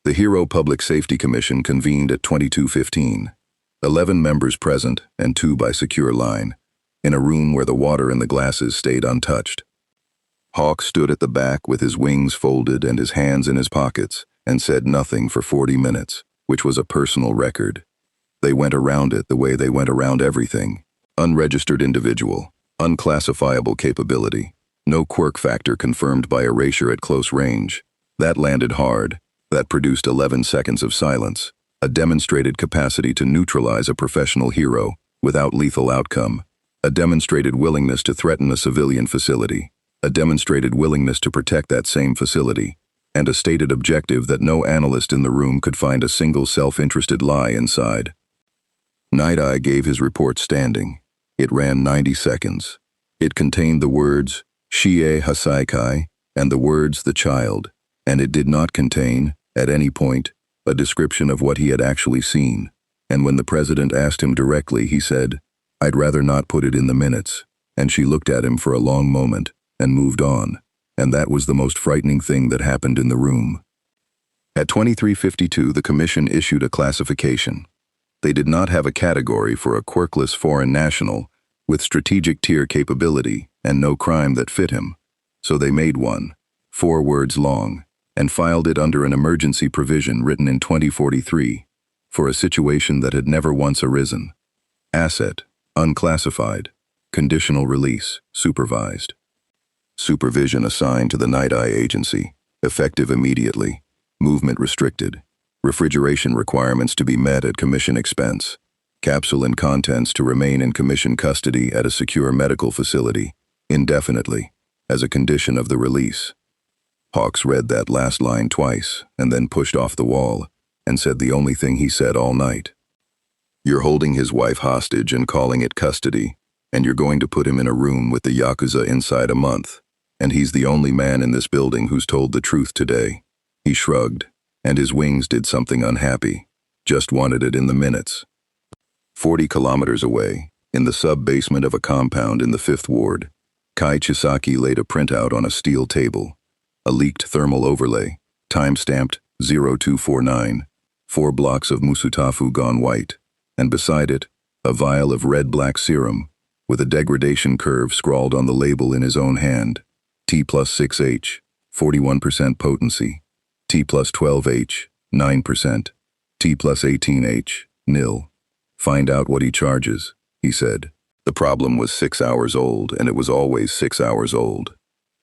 The Hero Public Safety Commission convened at 22:15. 11 members present and 2 by secure line, in a room where the water in the glasses stayed untouched. Hawk stood at the back with his wings folded and his hands in his pockets and said nothing for 40 minutes, which was a personal record. They went around it the way they went around everything. Unregistered individual, unclassifiable capability, no quirk factor confirmed by erasure at close range. That landed hard. That produced 11 seconds of silence, a demonstrated capacity to neutralize a professional hero without lethal outcome, a demonstrated willingness to threaten a civilian facility, a demonstrated willingness to protect that same facility, and a stated objective that no analyst in the room could find a single self-interested lie inside. Night-Eye gave his report standing. It ran 90 seconds. It contained the words, Shie Hasaikai, and the words, the child, and it did not contain, at any point, a description of what he had actually seen. And when the president asked him directly, he said, I'd rather not put it in the minutes. And she looked at him for a long moment and moved on. And that was the most frightening thing that happened in the room. At 23:52, the commission issued a classification. They did not have a category for a quirkless foreign national with strategic tier capability and no crime that fit him. So they made one, 4 words long, and filed it under an emergency provision written in 2043 for a situation that had never once arisen. Asset, unclassified, conditional release, supervised. Supervision assigned to the Night-Eye Agency, effective immediately, movement restricted, refrigeration requirements to be met at commission expense, capsule and contents to remain in commission custody at a secure medical facility, indefinitely, as a condition of the release. Hawks read that last line twice and then pushed off the wall and said the only thing he said all night. You're holding his wife hostage and calling it custody, and you're going to put him in a room with the Yakuza inside a month, and he's the only man in this building who's told the truth today. He shrugged, and his wings did something unhappy, just wanted it in the minutes. 40 kilometers away, in the sub-basement of a compound in the 5th Ward, Kai Chisaki laid a printout on a steel table. A leaked thermal overlay, time-stamped 0249, 4 blocks of Musutafu gone white, and beside it, a vial of red-black serum, with a degradation curve scrawled on the label in his own hand. T plus 6H, 41% potency. T plus 12H, 9%. T plus 18H, nil. Find out what he charges, he said. The problem was 6 hours old, and it was always 6 hours old.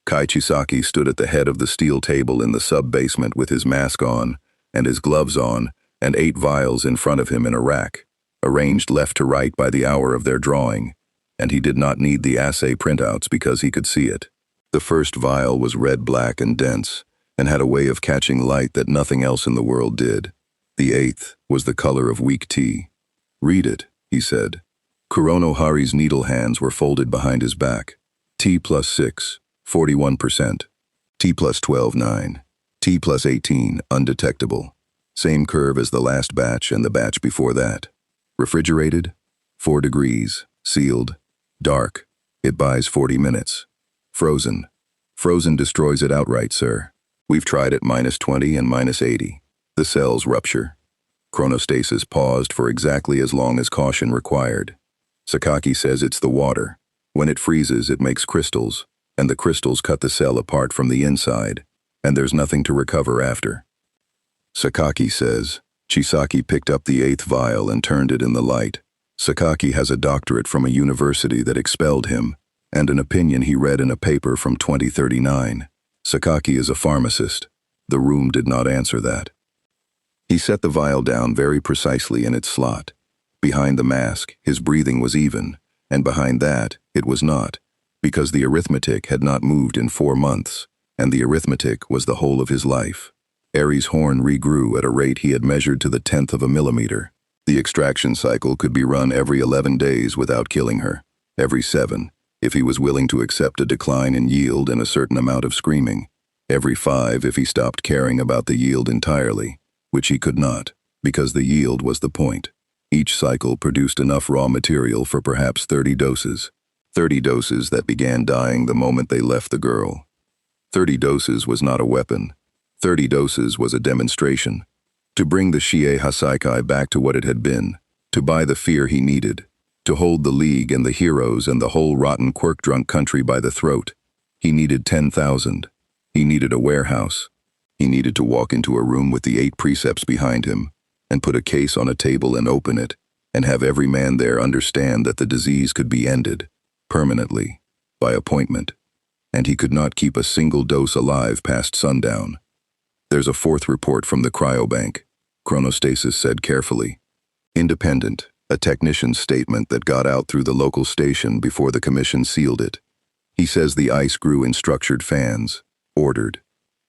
Kai Chisaki stood at the head of the steel table in the sub-basement with his mask on, and his gloves on, and 8 vials in front of him in a rack, arranged left to right by the hour of their drawing, and he did not need the assay printouts because he could see it. The first vial was red-black and dense, and had a way of catching light that nothing else in the world did. The 8th was the color of weak tea. Read it, he said. Kuronohari's needle hands were folded behind his back. T plus 6, 41%. T plus 12, 9. T plus 18, undetectable. Same curve as the last batch and the batch before that. Refrigerated, 4 degrees, sealed, dark. It buys 40 minutes. Frozen. Frozen destroys it outright, sir. We've tried it -20 and -80. The cells rupture. Chronostasis paused for exactly as long as caution required. Sakaki says it's the water. When it freezes, it makes crystals, and the crystals cut the cell apart from the inside, and there's nothing to recover after. Sakaki says, Chisaki picked up the 8th vial and turned it in the light. Sakaki has a doctorate from a university that expelled him, and an opinion he read in a paper from 2039. Sakaki is a pharmacist. The room did not answer that. He set the vial down very precisely in its slot. Behind the mask, his breathing was even, and behind that, it was not, because the arithmetic had not moved in 4 months, and the arithmetic was the whole of his life. Ares' horn regrew at a rate he had measured to the 10th of a millimeter. The extraction cycle could be run every 11 days without killing her, every 7, if he was willing to accept a decline in yield and a certain amount of screaming, every 5 if he stopped caring about the yield entirely, which he could not, because the yield was the point. Each cycle produced enough raw material for perhaps 30 doses. 30 doses that began dying the moment they left the girl. 30 doses was not a weapon. 30 doses was a demonstration. To bring the Shie Hasaikai back to what it had been. To buy the fear he needed. To hold the League and the heroes and the whole rotten quirk-drunk country by the throat. He needed 10,000. He needed a warehouse. He needed to walk into a room with the 8 precepts behind him, and put a case on a table and open it, and have every man there understand that the disease could be ended, permanently, by appointment, and he could not keep a single dose alive past sundown. There's a 4th report from the cryobank, Chronostasis said carefully. Independent, a technician's statement that got out through the local station before the commission sealed it. He says the ice grew in structured fans, ordered.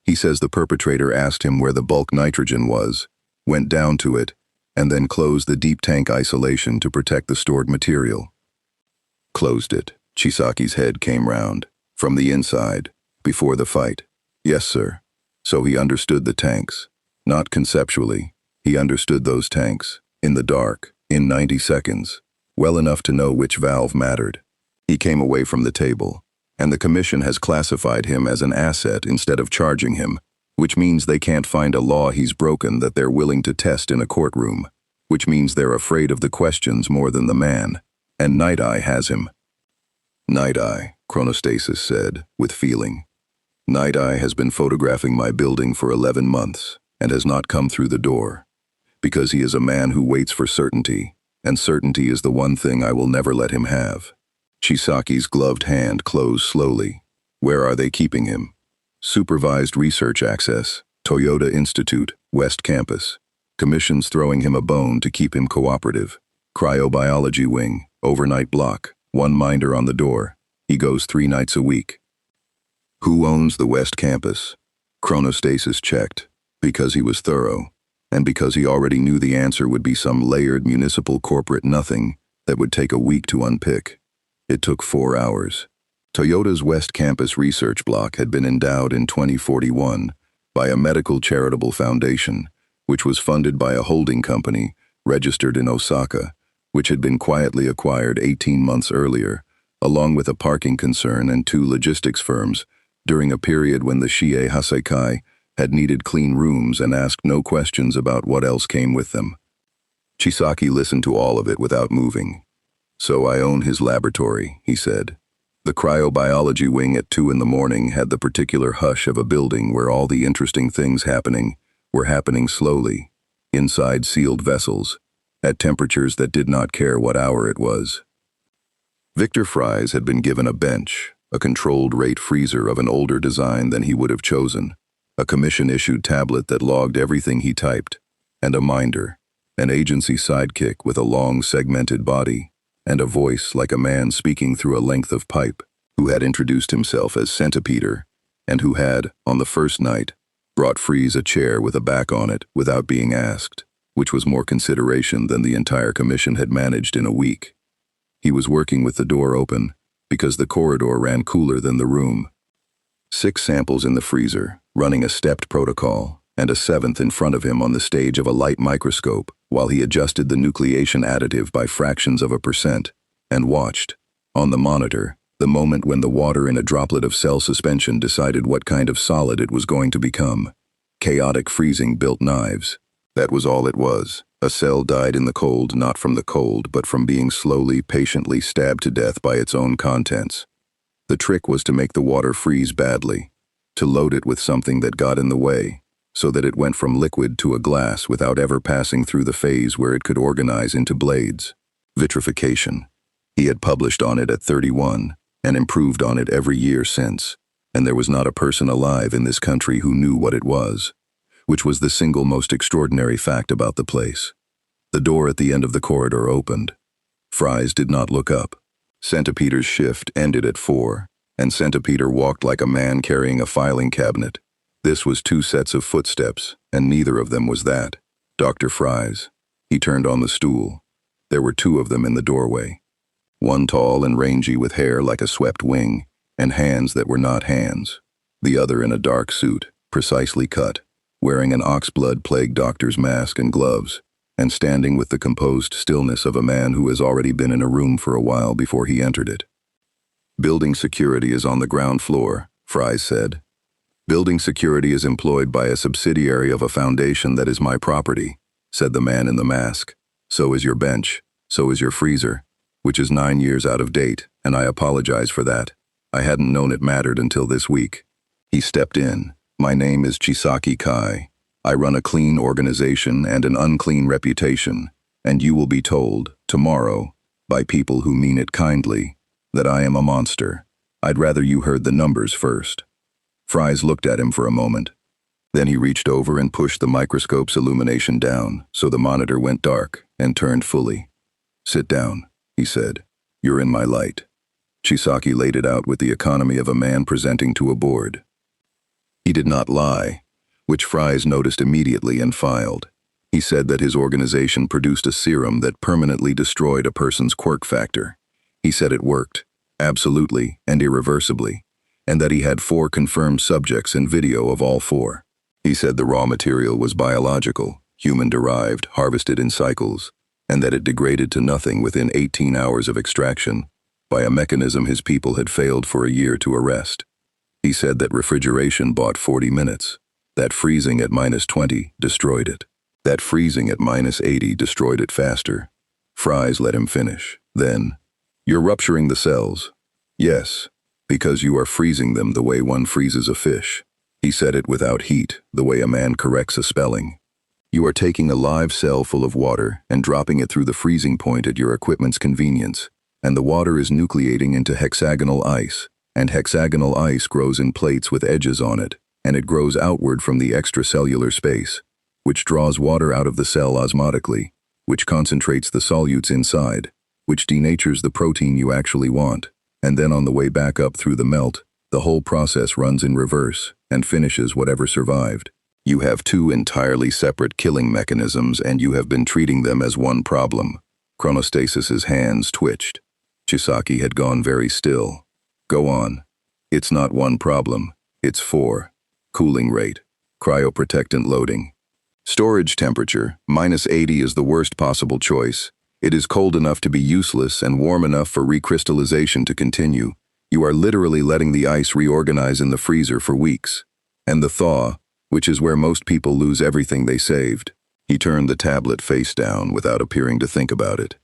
He says the perpetrator asked him where the bulk nitrogen was, went down to it, and then closed the deep tank isolation to protect the stored material. Closed it. Chisaki's head came round. From the inside, before the fight. Yes, sir. So he understood the tanks. Not conceptually. He understood those tanks, in the dark, in 90 seconds, well enough to know which valve mattered. He came away from the table, and the commission has classified him as an asset instead of charging him, which means they can't find a law he's broken that they're willing to test in a courtroom, which means they're afraid of the questions more than the man, and Night Eye has him. Night Eye, Chronostasis said, with feeling. Night Eye has been photographing my building for 11 months, and has not come through the door, because he is a man who waits for certainty, and certainty is the one thing I will never let him have. Chisaki's gloved hand closed slowly. Where are they keeping him? Supervised research access, Toyota Institute, West Campus. Commission's throwing him a bone to keep him cooperative. Cryobiology wing, overnight block, 1 minder on the door. He goes 3 nights a week. Who owns the West Campus? Chronostasis checked, because he was thorough, and because he already knew the answer would be some layered municipal corporate nothing that would take a week to unpick. It took 4 hours. Toyota's West Campus research block had been endowed in 2041 by a medical charitable foundation, which was funded by a holding company registered in Osaka, which had been quietly acquired 18 months earlier along with a parking concern and 2 logistics firms, during a period when the Shie Hasekai had needed clean rooms and asked no questions about what else came with them. Chisaki listened to all of it without moving. "So I own his laboratory," he said. The cryobiology wing at 2 in the morning had the particular hush of a building where all the interesting things were happening slowly, inside sealed vessels, at temperatures that did not care what hour it was. Victor Fries had been given a bench, a controlled-rate freezer of an older design than he would have chosen, a commission-issued tablet that logged everything he typed, and a minder, an agency sidekick with a long, segmented body, and a voice like a man speaking through a length of pipe, who had introduced himself as Centipeder, and who had, on the first night, brought Freeze a chair with a back on it without being asked, which was more consideration than the entire commission had managed in a week. He was working with the door open, because the corridor ran cooler than the room. 6 samples in the freezer, running a stepped protocol, and a 7th in front of him on the stage of a light microscope, while he adjusted the nucleation additive by fractions of a percent, and watched, on the monitor, the moment when the water in a droplet of cell suspension decided what kind of solid it was going to become. Chaotic freezing built knives. That was all it was. A cell died in the cold, not from the cold, but from being slowly, patiently stabbed to death by its own contents. The trick was to make the water freeze badly, to load it with something that got in the way, so that it went from liquid to a glass without ever passing through the phase where it could organize into blades. Vitrification. He had published on it at 31, and improved on it every year since, and there was not a person alive in this country who knew what it was, which was the single most extraordinary fact about the place. The door at the end of the corridor opened. Fries did not look up. Centipeder's shift ended at 4, and Centipeder walked like a man carrying a filing cabinet. This was 2 sets of footsteps, and neither of them was that. Dr. Fries. He turned on the stool. There were 2 of them in the doorway. One tall and rangy with hair like a swept wing, and hands that were not hands. The other in a dark suit, precisely cut, wearing an oxblood-plagued doctor's mask and gloves, and standing with the composed stillness of a man who has already been in a room for a while before he entered it. "Building security is on the ground floor," Fries said. "Building security is employed by a subsidiary of a foundation that is my property," said the man in the mask. "So is your bench, so is your freezer, which is 9 years out of date, and I apologize for that. I hadn't known it mattered until this week." He stepped in. "My name is Chisaki Kai. I run a clean organization and an unclean reputation, and you will be told, tomorrow, by people who mean it kindly, that I am a monster. I'd rather you heard the numbers first." Fries looked at him for a moment. Then he reached over and pushed the microscope's illumination down, so the monitor went dark and turned fully. "Sit down," he said. "You're in my light." Chisaki laid it out with the economy of a man presenting to a board. He did not lie, which Fries noticed immediately and filed. He said that his organization produced a serum that permanently destroyed a person's quirk factor. He said it worked, absolutely and irreversibly, and that he had 4 confirmed subjects and video of all 4. He said the raw material was biological, human-derived, harvested in cycles, and that it degraded to nothing within 18 hours of extraction, by a mechanism his people had failed for a year to arrest. He said that refrigeration bought 40 minutes, that freezing at -20 destroyed it, that freezing at -80 destroyed it faster. Fries let him finish. Then, "You're rupturing the cells." "Yes, because you are freezing them the way one freezes a fish." He said it without heat, the way a man corrects a spelling. "You are taking a live cell full of water and dropping it through the freezing point at your equipment's convenience, and the water is nucleating into hexagonal ice, and hexagonal ice grows in plates with edges on it, and it grows outward from the extracellular space, which draws water out of the cell osmotically, which concentrates the solutes inside, which denatures the protein you actually want, and then on the way back up through the melt, the whole process runs in reverse and finishes whatever survived. You have 2 entirely separate killing mechanisms, and you have been treating them as one problem." Chronostasis's hands twitched. Chisaki had gone very still. "Go on. It's not 1 problem, it's 4. Cooling rate. Cryoprotectant loading. Storage temperature, -80 is the worst possible choice. It is cold enough to be useless and warm enough for recrystallization to continue. You are literally letting the ice reorganize in the freezer for weeks. And the thaw, which is where most people lose everything they saved. He turned the tablet face down without appearing to think about it.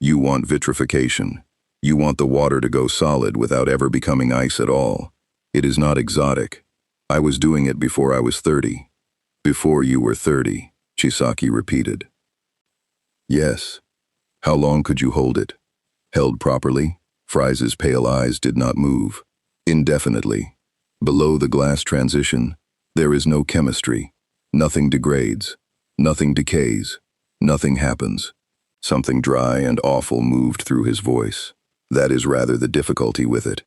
You want vitrification. You want the water to go solid without ever becoming ice at all. It is not exotic. I was doing it before I was 30. Before you were 30, Chisaki repeated. Yes. How long could you hold it? Held properly? Fries' pale eyes did not move. Indefinitely. Below the glass transition, there is no chemistry. Nothing degrades. Nothing decays. Nothing happens. Something dry and awful moved through his voice. That is rather the difficulty with it.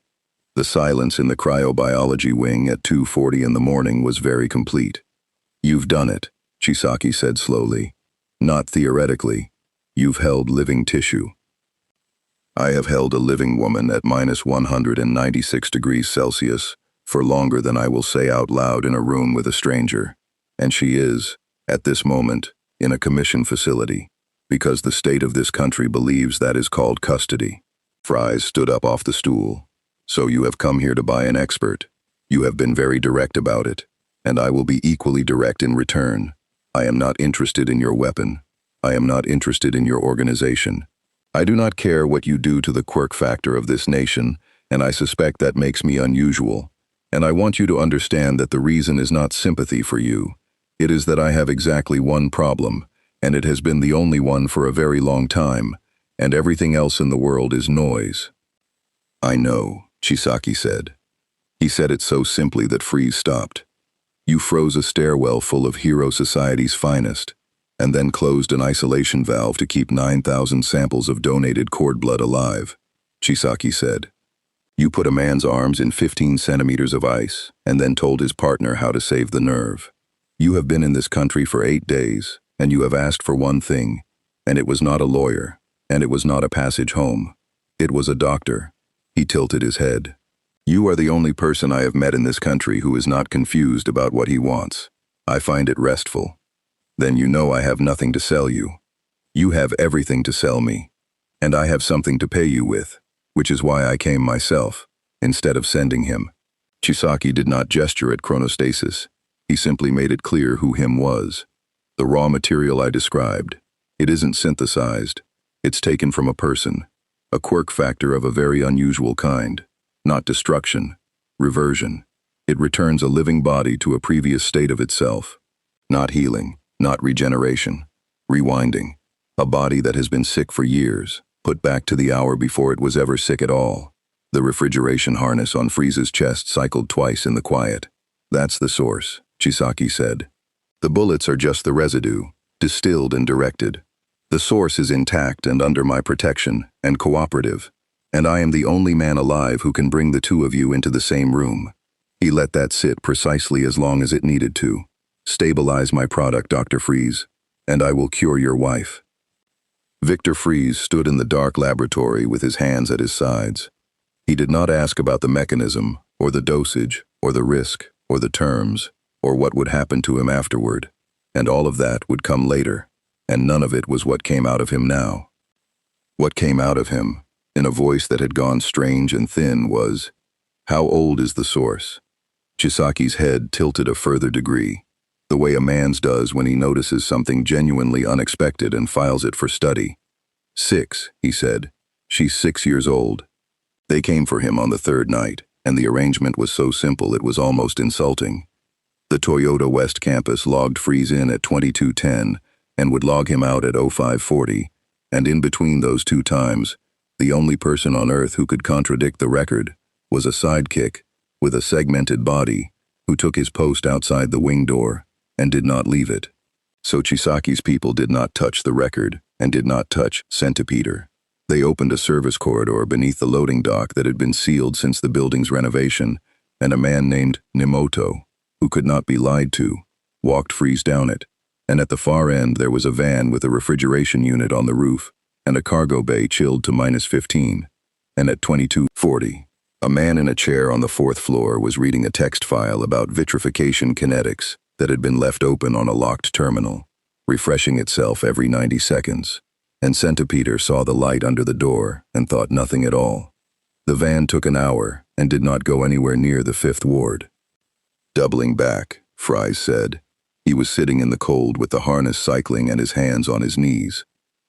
The silence in the cryobiology wing at 2:40 in the morning was very complete. You've done it, Chisaki said slowly. Not theoretically. You've held living tissue. I have held a living woman at -196 degrees Celsius for longer than I will say out loud in a room with a stranger. And she is, at this moment, in a commission facility, because the state of this country believes that is called custody. Fries stood up off the stool. So you have come here to buy an expert. You have been very direct about it, and I will be equally direct in return. I am not interested in your weapon. I am not interested in your organization. I do not care what you do to the quirk factor of this nation, and I suspect that makes me unusual. And I want you to understand that the reason is not sympathy for you. It is that I have exactly one problem, and it has been the only one for a very long time, and everything else in the world is noise. I know, Chisaki said. He said it so simply that Freeze stopped. You froze a stairwell full of Hero Society's finest, and then closed an isolation valve to keep 9,000 samples of donated cord blood alive, Chisaki said. You put a man's arms in 15 centimeters of ice, and then told his partner how to save the nerve. You have been in this country for 8 days, and you have asked for one thing, and it was not a lawyer, and it was not a passage home. It was a doctor. He tilted his head. You are the only person I have met in this country who is not confused about what he wants. I find it restful. Then you know I have nothing to sell you. You have everything to sell me, and I have something to pay you with, which is why I came myself, instead of sending him. Chisaki did not gesture at chronostasis. He simply made it clear who him was. The raw material I described. It isn't synthesized. It's taken from a person. A quirk factor of a very unusual kind. Not destruction. Reversion. It returns a living body to a previous state of itself. Not healing. Not regeneration. Rewinding. A body that has been sick for years, put back to the hour before it was ever sick at all. The refrigeration harness on Freeze's chest cycled twice in the quiet. That's the source, Chisaki said. The bullets are just the residue, distilled and directed. The source is intact and under my protection, and cooperative, and I am the only man alive who can bring the two of you into the same room. He let that sit precisely as long as it needed to. Stabilize my product, Dr. Freeze, and I will cure your wife. Victor Freeze stood in the dark laboratory with his hands at his sides. He did not ask about the mechanism, or the dosage, or the risk, or the terms, or what would happen to him afterward, and all of that would come later. And none of it was what came out of him now. What came out of him, in a voice that had gone strange and thin, was, how old is the source? Chisaki's head tilted a further degree, the way a man's does when he notices something genuinely unexpected and files it for study. 6, he said. She's 6 years old. They came for him on the 3rd night, and the arrangement was so simple it was almost insulting. The Toyota West campus logged Freeze in at 22:10, and would log him out at 05:40, and in between those 2 times, the only person on Earth who could contradict the record was a sidekick with a segmented body who took his post outside the wing door and did not leave it. So Chisaki's people did not touch the record and did not touch Centipeder. They opened a service corridor beneath the loading dock that had been sealed since the building's renovation, and a man named Nimoto, who could not be lied to, walked Freeze down it. And at the far end there was a van with a refrigeration unit on the roof and a cargo bay chilled to -15. And at 22:40, a man in a chair on the 4th floor was reading a text file about vitrification kinetics that had been left open on a locked terminal, refreshing itself every 90 seconds. and Centipeder saw the light under the door and thought nothing at all. The van took an hour and did not go anywhere near the Fifth Ward. Doubling back, Fries said. He was sitting in the cold with the harness cycling and his hands on his knees.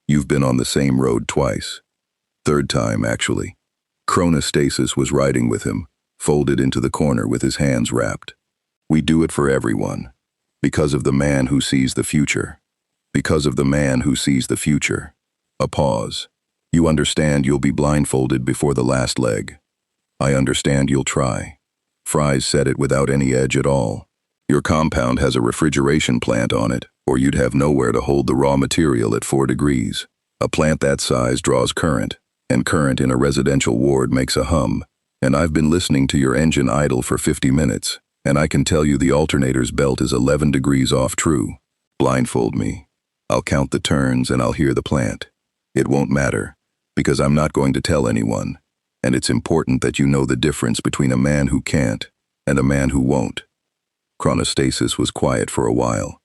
You've been on the same road twice. Third time, actually. Chronostasis was riding with him, folded into the corner with his hands wrapped. We do it for everyone. Because of the man who sees the future. Because of the man who sees the future. A pause. You understand you'll be blindfolded before the last leg. I understand you'll try. Fries said it without any edge at all. Your compound has a refrigeration plant on it, or you'd have nowhere to hold the raw material at 4 degrees. A plant that size draws current, and current in a residential ward makes a hum. And I've been listening to your engine idle for 50 minutes, and I can tell you the alternator's belt is 11 degrees off true. Blindfold me. I'll count the turns and I'll hear the plant. It won't matter, because I'm not going to tell anyone, and it's important that you know the difference between a man who can't and a man who won't. Chronostasis was quiet for a while.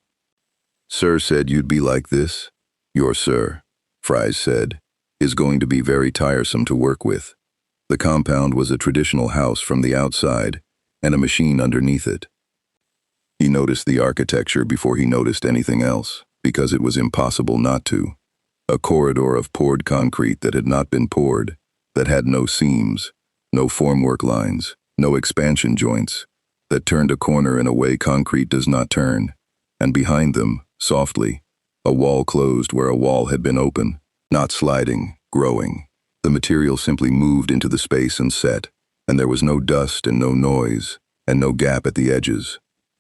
Sir said you'd be like this. Your sir, Fries said, is going to be very tiresome to work with. The compound was a traditional house from the outside, and a machine underneath it. He noticed the architecture before he noticed anything else, because it was impossible not to. A corridor of poured concrete that had not been poured, that had no seams, no formwork lines, no expansion joints, that turned a corner in a way concrete does not turn, and behind them, softly, a wall closed where a wall had been open, not sliding, growing. The material simply moved into the space and set, and there was no dust and no noise, and no gap at the edges.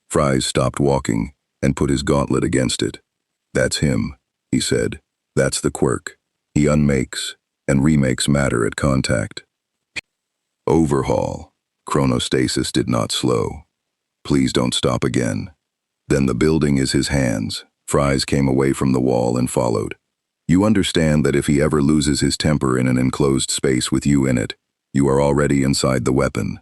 Fries stopped walking and put his gauntlet against it. That's him, he said. That's the quirk. He unmakes and remakes matter at contact. Overhaul. Chronostasis did not slow. Please don't stop again. Then the building is his hands. Fries came away from the wall and followed. You understand that if he ever loses his temper in an enclosed space with you in it, you are already inside the weapon.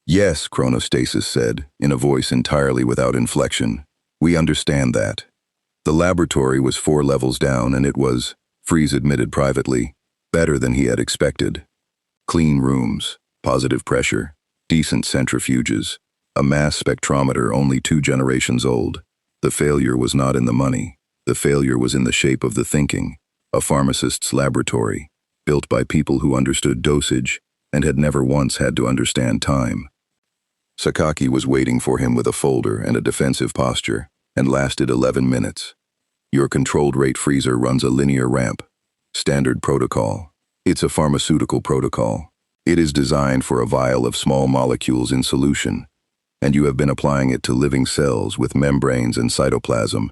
Yes, Chronostasis said, in a voice entirely without inflection. We understand that. The laboratory was 4 levels down, and it was, Fries admitted privately, better than he had expected. Clean rooms, positive pressure, decent centrifuges, a mass spectrometer only 2 generations old. The failure was not in the money. The failure was in the shape of the thinking, a pharmacist's laboratory, built by people who understood dosage and had never once had to understand time. Sakaki was waiting for him with a folder and a defensive posture, and lasted 11 minutes. Your controlled rate freezer runs a linear ramp. Standard protocol. It's a pharmaceutical protocol. It is designed for a vial of small molecules in solution, and you have been applying it to living cells with membranes and cytoplasm,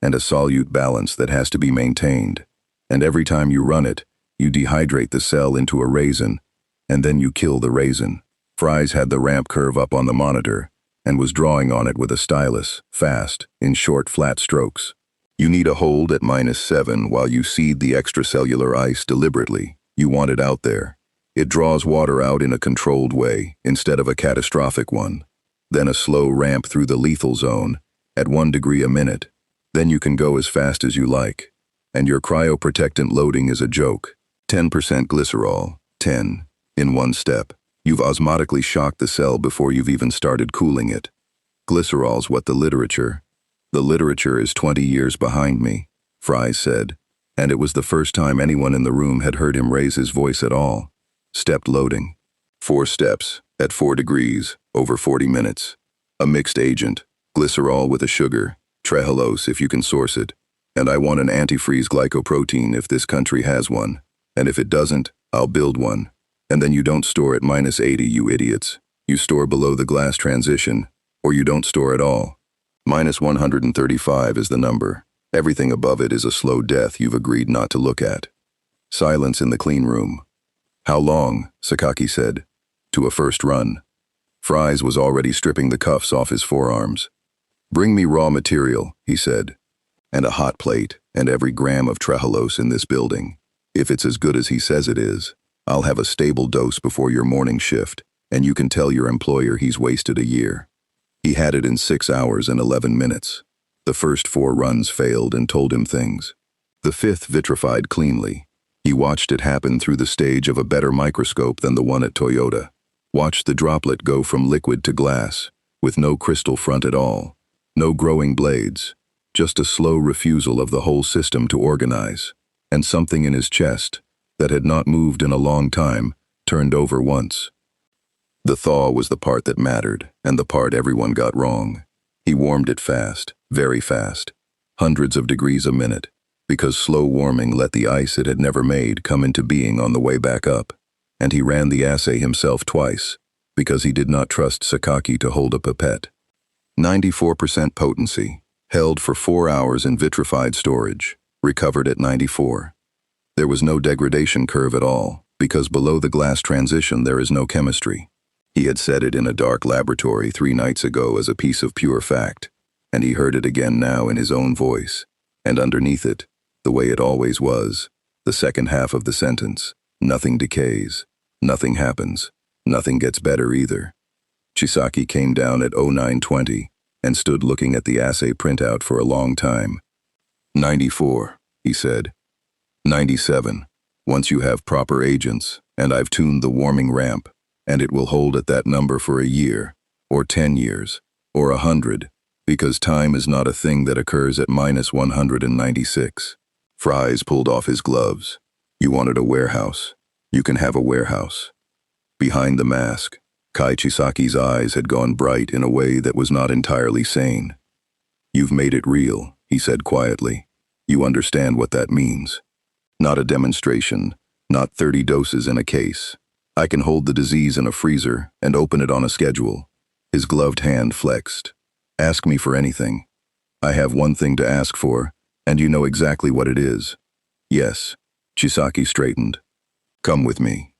and a solute balance that has to be maintained. And every time you run it, you dehydrate the cell into a raisin, and then you kill the raisin. Fries had the ramp curve up on the monitor, and was drawing on it with a stylus, fast, in short, flat strokes. You need a hold at -7 while you seed the extracellular ice deliberately. You want it out there. It draws water out in a controlled way, instead of a catastrophic one. Then a slow ramp through the lethal zone, at 1 degree a minute. Then you can go as fast as you like. And your cryoprotectant loading is a joke. 10% glycerol, 10, in 1 step. You've osmotically shocked the cell before you've even started cooling it. Glycerol's what the literature is 20 years behind me, Fries said, and it was the first time anyone in the room had heard him raise his voice at all. Stepped loading. 4 steps, at 4 degrees, over 40 minutes. A mixed agent, glycerol with a sugar, trehalose if you can source it, and I want an antifreeze glycoprotein if this country has one, and if it doesn't, I'll build one. And then you don't store at -80, you idiots. You store below the glass transition, or you don't store at all. -135 is the number. Everything above it is a slow death you've agreed not to look at. Silence in the clean room. How long, Sakaki said. To a first run. Fries was already stripping the cuffs off his forearms. Bring me raw material, he said. And a hot plate, and every gram of trehalose in this building. If it's as good as he says it is, I'll have a stable dose before your morning shift, and you can tell your employer he's wasted a year. He had it in 6 hours and 11 minutes. The first 4 runs failed and told him things. The fifth vitrified cleanly. He watched it happen through the stage of a better microscope than the one at Toyota. Watched the droplet go from liquid to glass, with no crystal front at all, no growing blades, just a slow refusal of the whole system to organize, and something in his chest, that had not moved in a long time, turned over once. The thaw was the part that mattered, and the part everyone got wrong. He warmed it fast, very fast, hundreds of degrees a minute, because slow warming let the ice it had never made come into being on the way back up, and he ran the assay himself twice, because he did not trust Sakaki to hold a pipette. 94% potency, held for 4 hours in vitrified storage, recovered at 94. There was no degradation curve at all, because below the glass transition there is no chemistry. He had said it in a dark laboratory 3 nights ago as a piece of pure fact, and he heard it again now in his own voice, and underneath it, the way it always was, the second half of the sentence, nothing decays, nothing happens, nothing gets better either. Chisaki came down at 0920 and stood looking at the assay printout for a long time. 94, he said. 97, once you have proper agents, and I've tuned the warming ramp, and it will hold at that number for a year, or 10 years, or 100, because time is not a thing that occurs at -196. Fries pulled off his gloves. You wanted a warehouse. You can have a warehouse. Behind the mask, Kai Chisaki's eyes had gone bright in a way that was not entirely sane. You've made it real, he said quietly. You understand what that means. Not a demonstration, not 30 doses in a case. I can hold the disease in a freezer and open it on a schedule. His gloved hand flexed. Ask me for anything. I have one thing to ask for, and you know exactly what it is. Yes. Chisaki straightened. Come with me.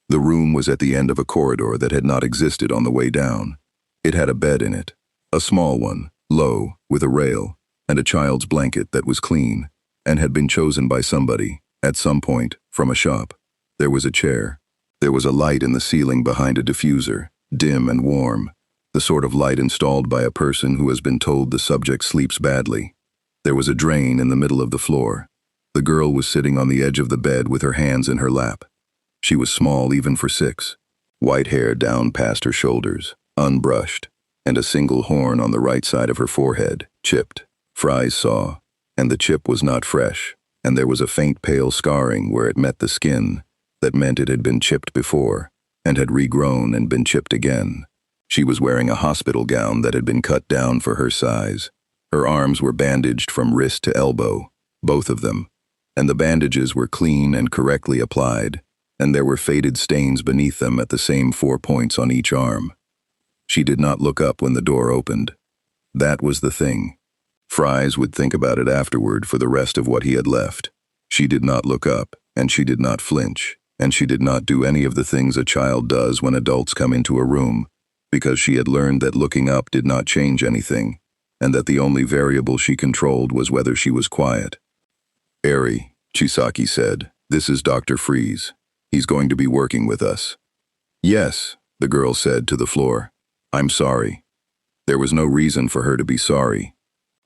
The room was at the end of a corridor that had not existed on the way down. It had a bed in it, a small one, low, with a rail, and a child's blanket that was clean, and had been chosen by somebody, at some point, from a shop. There was a chair. There was a light in the ceiling behind a diffuser, dim and warm, the sort of light installed by a person who has been told the subject sleeps badly. There was a drain in the middle of the floor. The girl was sitting on the edge of the bed with her hands in her lap. She was small even for 6, white hair down past her shoulders, unbrushed, and a single horn on the right side of her forehead, chipped. Fries saw, and the chip was not fresh, and there was a faint pale scarring where it met the skin, that meant it had been chipped before, and had regrown and been chipped again. She was wearing a hospital gown that had been cut down for her size. Her arms were bandaged from wrist to elbow, both of them, and the bandages were clean and correctly applied, and there were faded stains beneath them at the same 4 points on each arm. She did not look up when the door opened. That was the thing. Fries would think about it afterward for the rest of what he had left. She did not look up, and she did not flinch, and she did not do any of the things a child does when adults come into a room, because she had learned that looking up did not change anything, and that the only variable she controlled was whether she was quiet. Eri, Chisaki said, this is Dr. Freeze. He's going to be working with us. Yes, the girl said to the floor. I'm sorry. There was no reason for her to be sorry.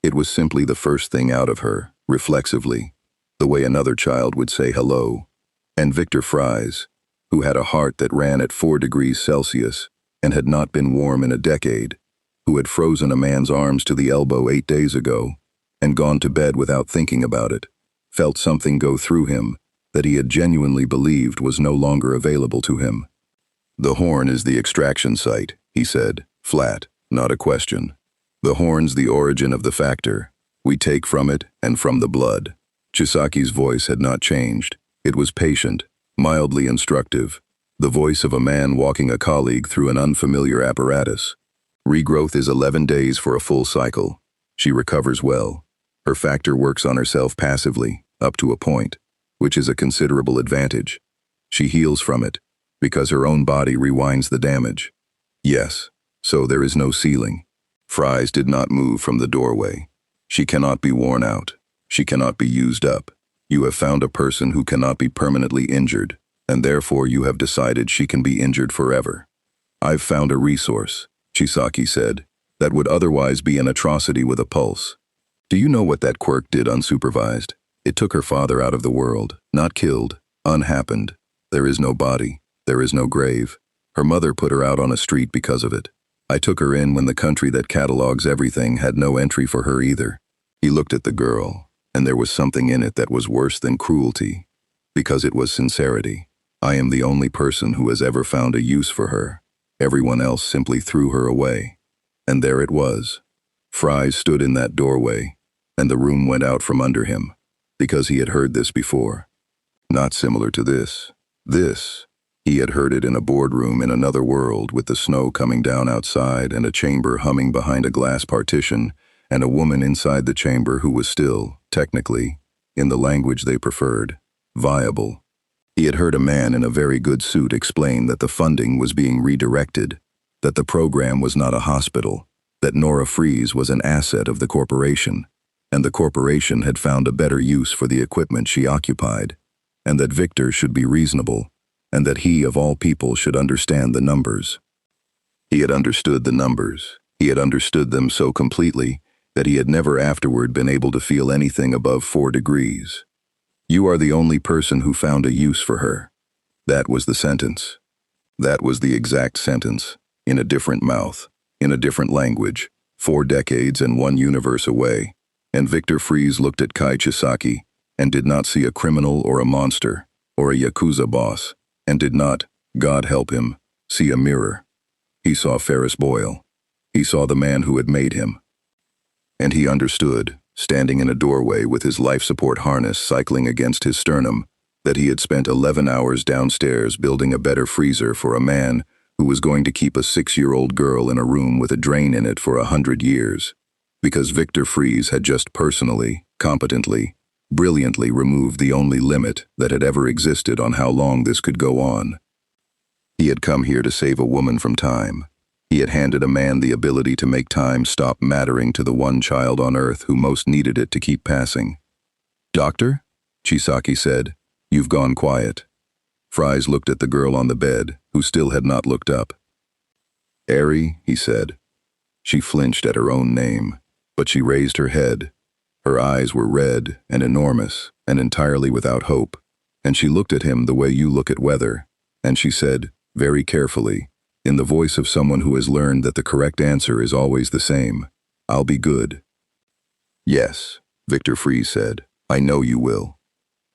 It was simply the first thing out of her, reflexively, the way another child would say hello. And Victor Fries, who had a heart that ran at 4 degrees Celsius and had not been warm in a decade, who had frozen a man's arms to the elbow 8 days ago and gone to bed without thinking about it, felt something go through him that he had genuinely believed was no longer available to him. The horn is the extraction site, he said, flat, not a question. The horn's the origin of the factor. We take from it and from the blood. Chisaki's voice had not changed. It was patient, mildly instructive, the voice of a man walking a colleague through an unfamiliar apparatus. Regrowth is 11 days for a full cycle. She recovers well. Her factor works on herself passively, up to a point, which is a considerable advantage. She heals from it, because her own body rewinds the damage. Yes, so there is no ceiling. Fries did not move from the doorway. She cannot be worn out. She cannot be used up. You have found a person who cannot be permanently injured, and therefore you have decided she can be injured forever. I've found a resource, Chisaki said, that would otherwise be an atrocity with a pulse. Do you know what that quirk did unsupervised? It took her father out of the world, not killed, unhappened. There is no body, there is no grave. Her mother put her out on a street because of it. I took her in when the country that catalogs everything had no entry for her either. He looked at the girl, and there was something in it that was worse than cruelty, because it was sincerity. I am the only person who has ever found a use for her. Everyone else simply threw her away. And there it was. Fries stood in that doorway, and the room went out from under him, because he had heard this before. Not similar to this. This. He had heard it in a boardroom in another world, with the snow coming down outside and a chamber humming behind a glass partition, and a woman inside the chamber who was still, technically, in the language they preferred, viable. He had heard a man in a very good suit explain that the funding was being redirected, that the program was not a hospital, that Nora Fries was an asset of the corporation, and the corporation had found a better use for the equipment she occupied, and that Victor should be reasonable, and that he, of all people, should understand the numbers. He had understood the numbers. He had understood them so completely that he had never afterward been able to feel anything above 4 degrees. You are the only person who found a use for her. That was the sentence. That was the exact sentence, in a different mouth, in a different language, 4 decades and 1 universe away, and Victor Fries looked at Kai Chisaki and did not see a criminal or a monster or a Yakuza boss, and did not, God help him, see a mirror. He saw Ferris Boyle. He saw the man who had made him. And he understood, standing in a doorway with his life support harness cycling against his sternum, that he had spent 11 hours downstairs building a better freezer for a man who was going to keep a 6-year-old girl in a room with a drain in it for 100 years, because Victor Fries had just personally, competently, brilliantly removed the only limit that had ever existed on how long this could go on. He had come here to save a woman from time. He had handed a man the ability to make time stop mattering to the one child on Earth who most needed it to keep passing. "Doctor?" Chisaki said. "You've gone quiet." Fries looked at the girl on the bed, who still had not looked up. "Eri," he said. She flinched at her own name, but she raised her head. Her eyes were red and enormous and entirely without hope, and she looked at him the way you look at weather, and she said, very carefully, in the voice of someone who has learned that the correct answer is always the same, "I'll be good." "Yes," Victor Fries said, "I know you will."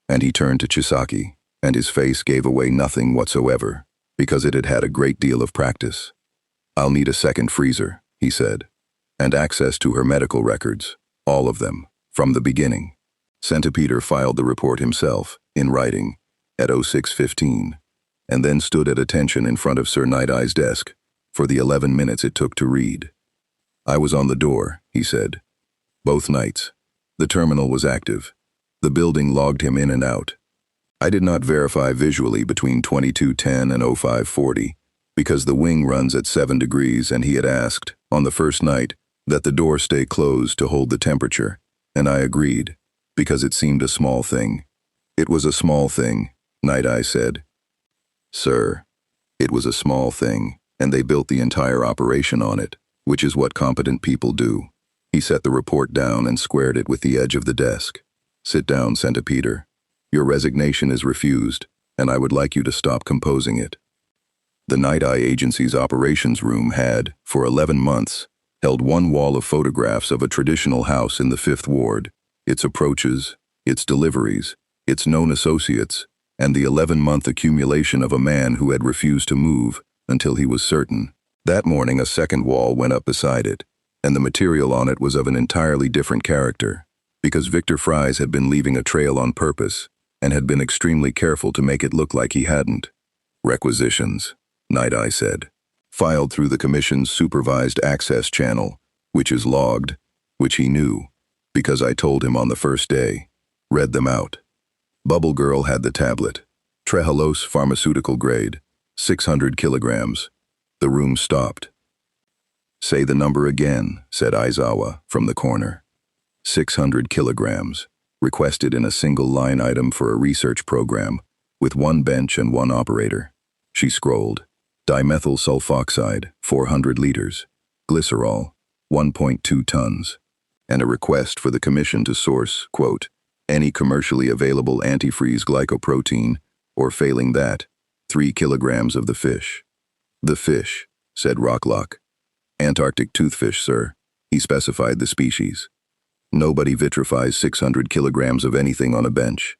And he turned to Chisaki, and his face gave away nothing whatsoever, because it had had a great deal of practice. "I'll need a second freezer," he said, "and access to her medical records, all of them, from the beginning." Centipeder filed the report himself, in writing, at 06:15, and then stood at attention in front of Sir Night Eye's desk, for the 11 minutes it took to read. "I was on the door," he said. "Both nights. The terminal was active. The building logged him in and out. I did not verify visually between 22:10 and 05:40, because the wing runs at 7 degrees and he had asked, on the first night, that the door stay closed to hold the temperature, and I agreed, because it seemed a small thing. It was a small thing, Night Eye said. Sir, it was a small thing, and they built the entire operation on it, which is what competent people do. He set the report down and squared it with the edge of the desk. Sit down, Centipeder. Your resignation is refused, and I would like you to stop composing it. The Night Eye Agency's operations room had, for 11 months, held one wall of photographs of a traditional house in the 5th Ward, its approaches, its deliveries, its known associates, and the 11-month accumulation of a man who had refused to move until he was certain. That morning a second wall went up beside it, and the material on it was of an entirely different character, because Victor Fries had been leaving a trail on purpose and had been extremely careful to make it look like he hadn't. Requisitions, Night Eye said, filed through the Commission's supervised access channel, which is logged, which he knew, because I told him on the first day, read them out. Bubble Girl had the tablet, Trehalose pharmaceutical grade, 600 kilograms. The room stopped. Say the number again, said Aizawa from the corner. 600 kilograms, requested in a single line item for a research program, with 1 bench and 1 operator. She scrolled. Dimethyl sulfoxide, 400 liters. Glycerol, 1.2 tons. And a request for the Commission to source, quote, any commercially available antifreeze glycoprotein, or failing that, 3 kilograms of the fish. The fish, said Rocklock. Antarctic toothfish, sir. He specified the species. Nobody vitrifies 600 kilograms of anything on a bench.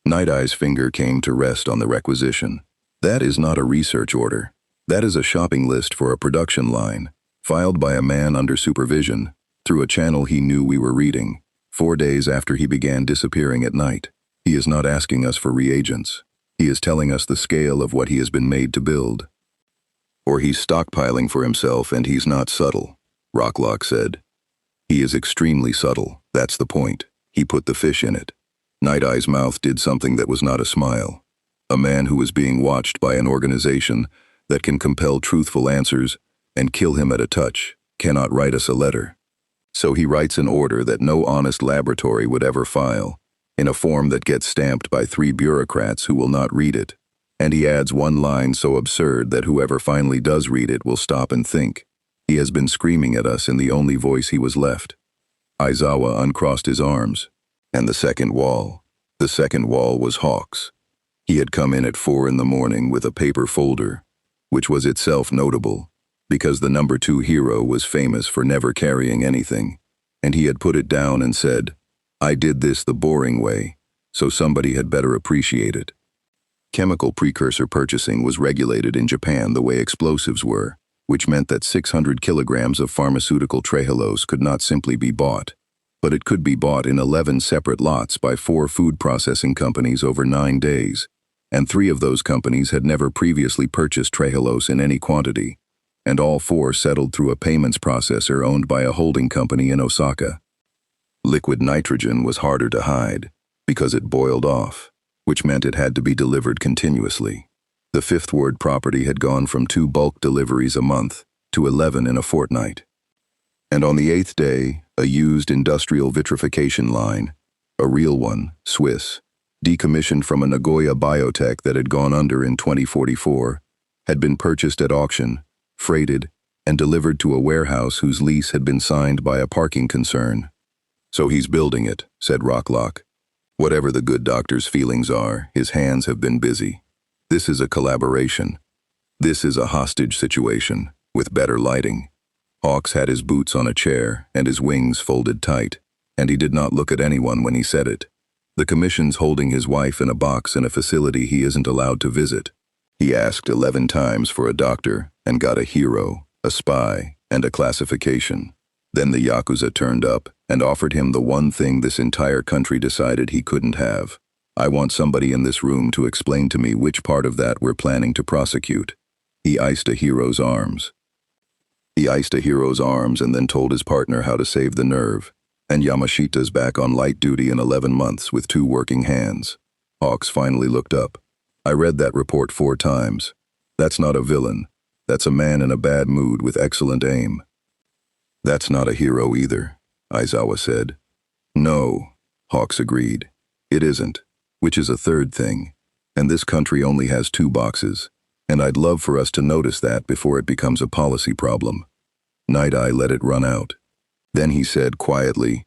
Night Eye's finger came to rest on the requisition. That is not a research order. That is a shopping list for a production line, filed by a man under supervision, through a channel he knew we were reading, 4 days after he began disappearing at night. He is not asking us for reagents. He is telling us the scale of what he has been made to build. Or he's stockpiling for himself and he's not subtle, Rocklock said. He is extremely subtle, that's the point. He put the fish in it. Night Eye's mouth did something that was not a smile. A man who is being watched by an organization that can compel truthful answers and kill him at a touch cannot write us a letter. So he writes an order that no honest laboratory would ever file, in a form that gets stamped by 3 bureaucrats who will not read it. And he adds one line so absurd that whoever finally does read it will stop and think. He has been screaming at us in the only voice he was left. Aizawa uncrossed his arms. And the second wall. The second wall was Hawks. He had come in at 4 in the morning with a paper folder, which was itself notable, because the number 2 hero was famous for never carrying anything, and he had put it down and said, "I did this the boring way, so somebody had better appreciate it." Chemical precursor purchasing was regulated in Japan the way explosives were, which meant that 600 kilograms of pharmaceutical trehalose could not simply be bought, but it could be bought in 11 separate lots by 4 food processing companies over 9 days, and 3 of those companies had never previously purchased trehalose in any quantity, and all 4 settled through a payments processor owned by a holding company in Osaka. Liquid nitrogen was harder to hide, because it boiled off, which meant it had to be delivered continuously. The Fifth Ward property had gone from 2 bulk deliveries a month to 11 in a fortnight. And on the 8th day, a used industrial vitrification line, a real one, Swiss, decommissioned from a Nagoya biotech that had gone under in 2044, had been purchased at auction, freighted, and delivered to a warehouse whose lease had been signed by a parking concern. "So he's building it," said Rocklock. "Whatever the good doctor's feelings are, his hands have been busy. This is a collaboration. This is a hostage situation, with better lighting." Hawks had his boots on a chair and his wings folded tight, and he did not look at anyone when he said it. The commission's holding his wife in a box in a facility he isn't allowed to visit. He asked 11 times for a doctor and got a hero, a spy, and a classification. Then the Yakuza turned up and offered him the one thing this entire country decided he couldn't have. "I want somebody in this room to explain to me which part of that we're planning to prosecute." He iced a hero's arms. He iced a hero's arms and then told his partner how to save the nerve, and Yamashita's back on light duty in 11 months with 2 working hands. Hawks finally looked up. "I read that report 4 times. That's not a villain. That's a man in a bad mood with excellent aim." "That's not a hero either," Aizawa said. "No," Hawks agreed. "It isn't, which is a third thing. And this country only has 2 boxes. And I'd love for us to notice that before it becomes a policy problem." Night Eye let it run out. Then he said quietly,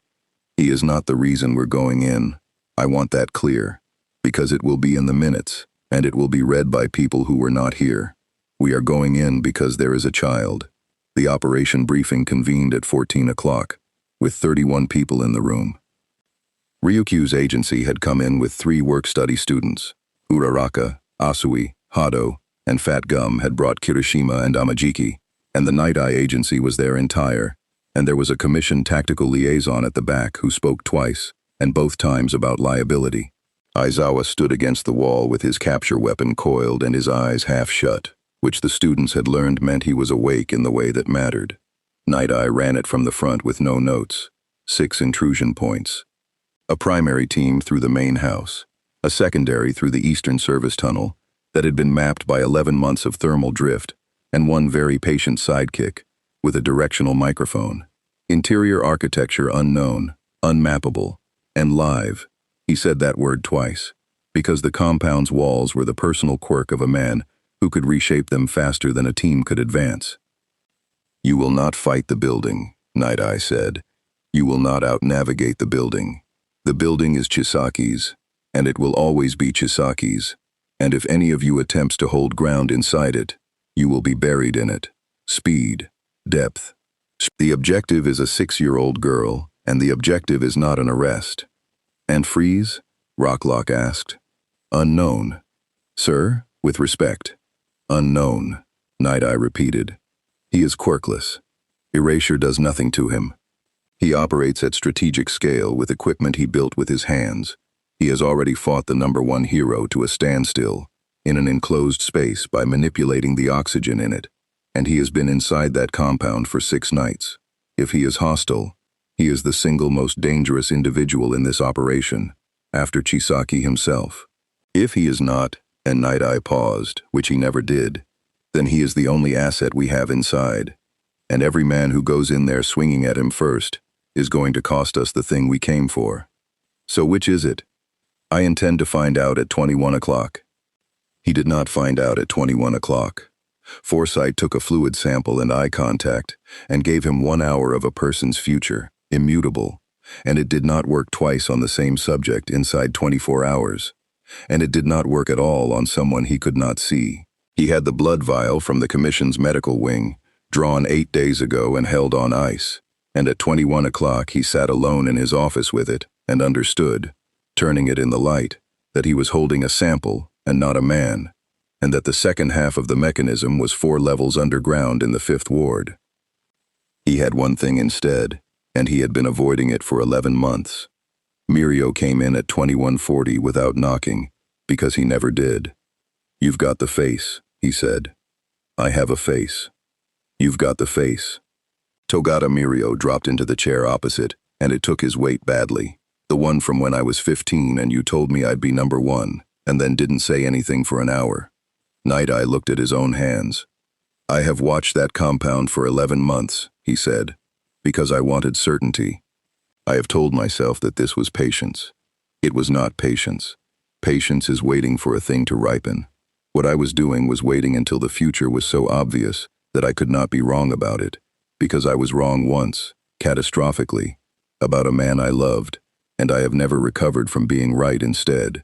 "He is not the reason we're going in. I want that clear, because it will be in the minutes, and it will be read by people who were not here. We are going in because there is a child." The operation briefing convened at 14 o'clock, with 31 people in the room. Ryukyu's agency had come in with 3 work-study students. Uraraka, Asui, Hado, and Fat Gum had brought Kirishima and Amajiki, and the Night Eye agency was there entire, and there was a commissioned tactical liaison at the back who spoke twice, and both times about liability. Aizawa stood against the wall with his capture weapon coiled and his eyes half shut, which the students had learned meant he was awake in the way that mattered. Night Eye ran it from the front with no notes. 6 intrusion points. A primary team through the main house, a secondary through the Eastern Service Tunnel that had been mapped by 11 months of thermal drift, and 1 very patient sidekick with a directional microphone. Interior architecture unknown, unmappable, and live. He said that word twice, because the compound's walls were the personal quirk of a man who could reshape them faster than a team could advance. "You will not fight the building," Night Eye said. "You will not out-navigate the building. The building is Chisaki's, and it will always be Chisaki's, and if any of you attempts to hold ground inside it, you will be buried in it. Speed. Depth. The objective is a 6-year-old girl, and the objective is not an arrest. And freeze? Rocklock asked. Unknown. Sir, with respect. Unknown, Night Eye repeated. He is quirkless. Erasure does nothing to him. He operates at strategic scale with equipment he built with his hands. He has already fought the #1 hero to a standstill in an enclosed space by manipulating the oxygen in it, and he has been inside that compound for 6 nights. If he is hostile, he is the single most dangerous individual in this operation, after Chisaki himself. If he is not, and Night Eye paused, which he never did, then he is the only asset we have inside, and every man who goes in there swinging at him first is going to cost us the thing we came for. So which is it? I intend to find out at 21 o'clock. He did not find out at 21 o'clock. Foresight took a fluid sample and eye contact and gave him 1 hour of a person's future, immutable, and it did not work twice on the same subject inside 24 hours, and it did not work at all on someone he could not see. He had the blood vial from the Commission's medical wing, drawn 8 days ago and held on ice, and at 21 o'clock he sat alone in his office with it and understood, turning it in the light, that he was holding a sample and not a man, and that the second half of the mechanism was 4 levels underground in the 5th ward. He had one thing instead, and he had been avoiding it for 11 months. Mirio came in at 21:40 without knocking, because he never did. You've got the face, he said. I have a face. You've got the face. Togata Mirio dropped into the chair opposite, and it took his weight badly. The one from when I was 15 and you told me I'd be #1, and then didn't say anything for an hour. Night Eye looked at his own hands. I have watched that compound for 11 months, he said, because I wanted certainty. I have told myself that this was patience. It was not patience. Patience is waiting for a thing to ripen. What I was doing was waiting until the future was so obvious that I could not be wrong about it, because I was wrong once, catastrophically, about a man I loved, and I have never recovered from being right instead.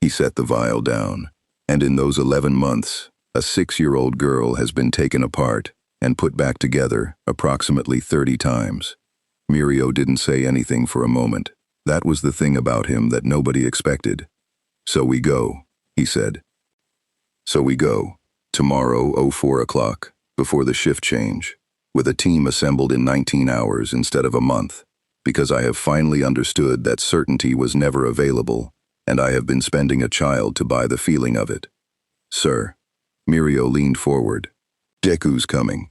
He set the vial down, and in those 11 months, a 6-year-old girl has been taken apart and put back together approximately 30 times. Mirio didn't say anything for a moment. That was the thing about him that nobody expected. So we go, he said. So we go, tomorrow 04 o'clock, before the shift change, with a team assembled in 19 hours instead of a month, because I have finally understood that certainty was never available, and I have been spending a child to buy the feeling of it. Sir. Mirio leaned forward. Deku's coming.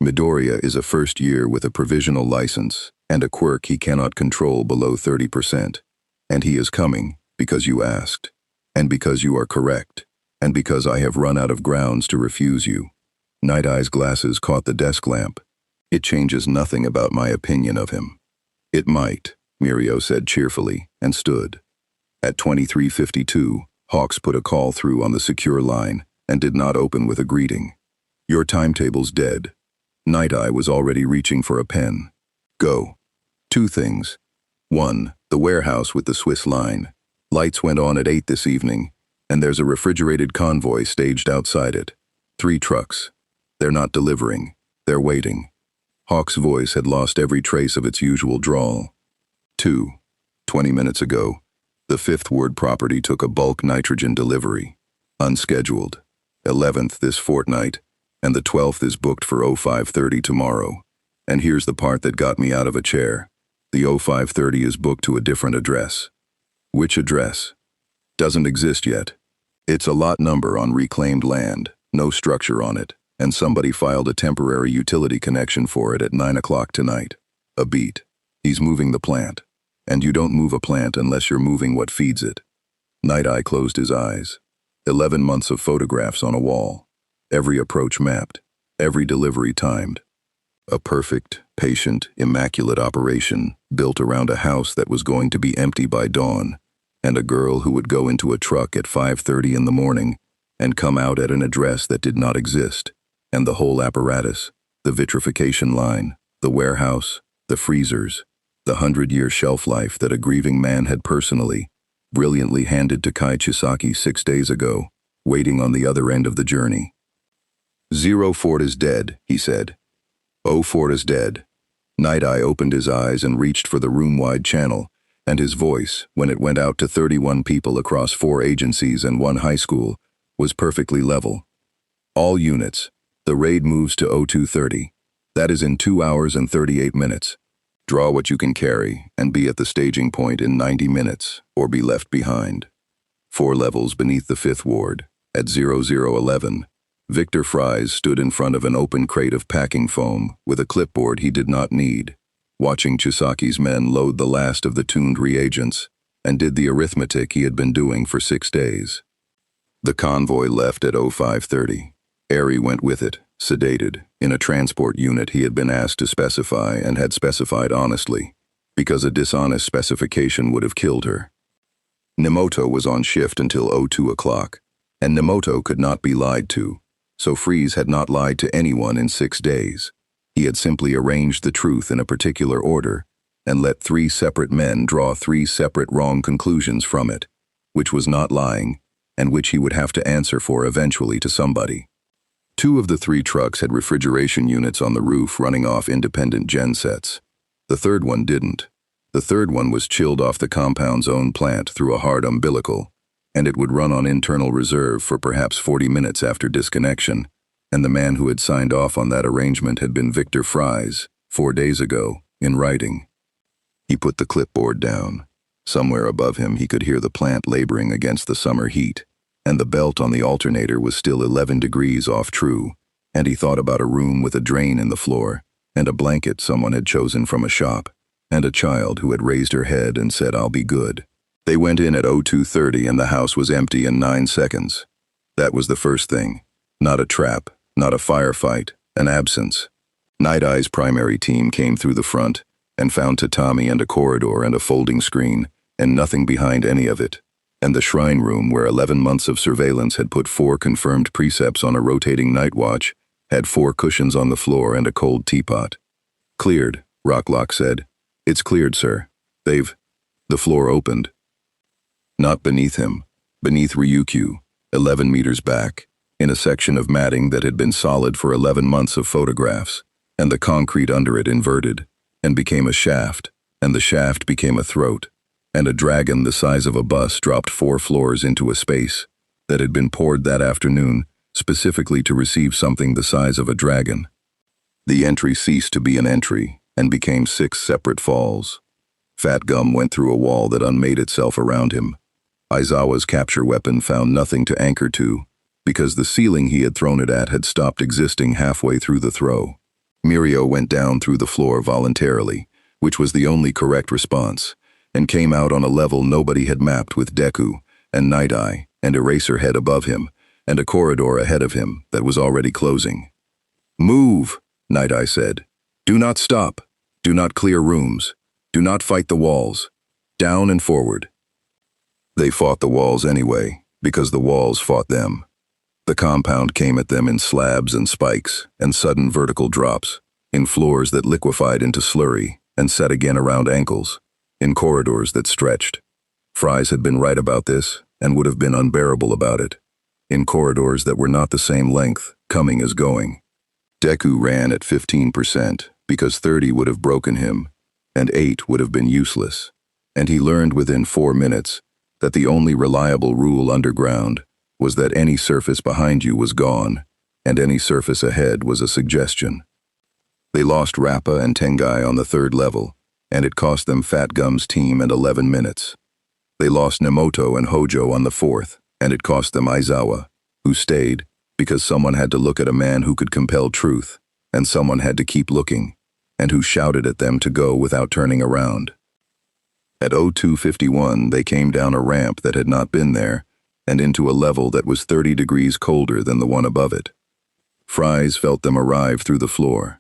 Midoriya is a first year with a provisional license and a quirk he cannot control below 30%. And he is coming because you asked, and because you are correct, and because I have run out of grounds to refuse you. Night Eye's glasses caught the desk lamp. It changes nothing about my opinion of him. It might, Mirio said cheerfully, and stood. At 23:52, Hawks put a call through on the secure line and did not open with a greeting. Your timetable's dead. Night Eye was already reaching for a pen. Go. 2 things. 1, the warehouse with the Swiss line. Lights went on at 8 this evening, and there's a refrigerated convoy staged outside it. 3 trucks. They're not delivering. They're waiting. Hawk's voice had lost every trace of its usual drawl. 2, 20 minutes ago, the 5th ward property took a bulk nitrogen delivery. Unscheduled. 11th this fortnight, and the 12th is booked for 05:30 tomorrow. And here's the part that got me out of a chair. The 05:30 is booked to a different address. Which address? Doesn't exist yet. It's a lot number on reclaimed land, no structure on it, and somebody filed a temporary utility connection for it at 9 o'clock tonight. A beat. He's moving the plant. And you don't move a plant unless you're moving what feeds it. Night Eye closed his eyes. 11 months of photographs on a wall. Every approach mapped. Every delivery timed. A perfect, patient, immaculate operation built around a house that was going to be empty by dawn, and a girl who would go into a truck at 5:30 in the morning and come out at an address that did not exist, and the whole apparatus, the vitrification line, the warehouse, the freezers, the 100-year shelf life that a grieving man had personally, brilliantly handed to Kai Chisaki 6 days ago, waiting on the other end of the journey. "Zero Fort is dead," he said. "Oh, Fort is dead." Night Eye opened his eyes and reached for the room-wide channel, and his voice, when it went out to 31 people across 4 agencies and 1 high school, was perfectly level. "All units, the raid moves to 0230. That is in 2 hours and 38 minutes. Draw what you can carry and be at the staging point in 90 minutes, or be left behind." 4 levels beneath the 5th ward, at 0011, Victor Fries stood in front of an open crate of packing foam with a clipboard he did not need, watching Chisaki's men load the last of the tuned reagents, and did the arithmetic he had been doing for 6 days. The convoy left at 0530. Eri went with it, sedated, in a transport unit he had been asked to specify and had specified honestly, because a dishonest specification would have killed her. Nemoto was on shift until 02 o'clock, and Nemoto could not be lied to, so Freeze had not lied to anyone in 6 days. He had simply arranged the truth in a particular order and let 3 separate men draw 3 separate wrong conclusions from it, which was not lying, and which he would have to answer for eventually to somebody. 2 of the 3 trucks had refrigeration units on the roof running off independent gensets. The 3rd one didn't. The 3rd one was chilled off the compound's own plant through a hard umbilical, and it would run on internal reserve for perhaps 40 minutes after disconnection, and the man who had signed off on that arrangement had been Victor Fries, 4 days ago, in writing. He put the clipboard down. Somewhere above him he could hear the plant laboring against the summer heat, and the belt on the alternator was still 11 degrees off true, and he thought about a room with a drain in the floor, and a blanket someone had chosen from a shop, and a child who had raised her head and said, "I'll be good." They went in at 0230 and the house was empty in 9 seconds. That was the first thing. Not a trap, not a firefight, an absence. Night Eye's primary team came through the front and found tatami and a corridor and a folding screen, and nothing behind any of it, and the shrine room where 11 months of surveillance had put 4 confirmed precepts on a rotating night watch, had 4 cushions on the floor and a cold teapot. "Cleared," Rocklock said. "It's cleared, sir. They've—" The floor opened. Not beneath him, beneath Ryukyu, 11 meters back, in a section of matting that had been solid for 11 months of photographs, and the concrete under it inverted, and became a shaft, and the shaft became a throat, and a dragon the size of a bus dropped 4 floors into a space that had been poured that afternoon specifically to receive something the size of a dragon. The entry ceased to be an entry and became 6 separate falls. Fat Gum went through a wall that unmade itself around him. Aizawa's capture weapon found nothing to anchor to, because the ceiling he had thrown it at had stopped existing halfway through the throw. Mirio went down through the floor voluntarily, which was the only correct response, and came out on a level nobody had mapped with Deku, and Night Eye, and Eraserhead above him, and a corridor ahead of him that was already closing. "Move," Night Eye said. "Do not stop. Do not clear rooms. Do not fight the walls. Down and forward." They fought the walls anyway, because the walls fought them. The compound came at them in slabs and spikes, and sudden vertical drops, in floors that liquefied into slurry and set again around ankles, in corridors that stretched. Fries had been right about this, and would have been unbearable about it. In corridors that were not the same length, coming as going. Deku ran at 15%, because 30 would have broken him, and 8 would have been useless, and he learned within 4 minutes that the only reliable rule underground was that any surface behind you was gone, and any surface ahead was a suggestion. They lost Rappa and Tengai on the 3rd level, and it cost them Fat Gum's team and 11 minutes. They lost Nemoto and Hojo on the 4th, and it cost them Aizawa, who stayed because someone had to look at a man who could compel truth, and someone had to keep looking, and who shouted at them to go without turning around. At 0251, they came down a ramp that had not been there, and into a level that was 30 degrees colder than the one above it. Fries felt them arrive through the floor.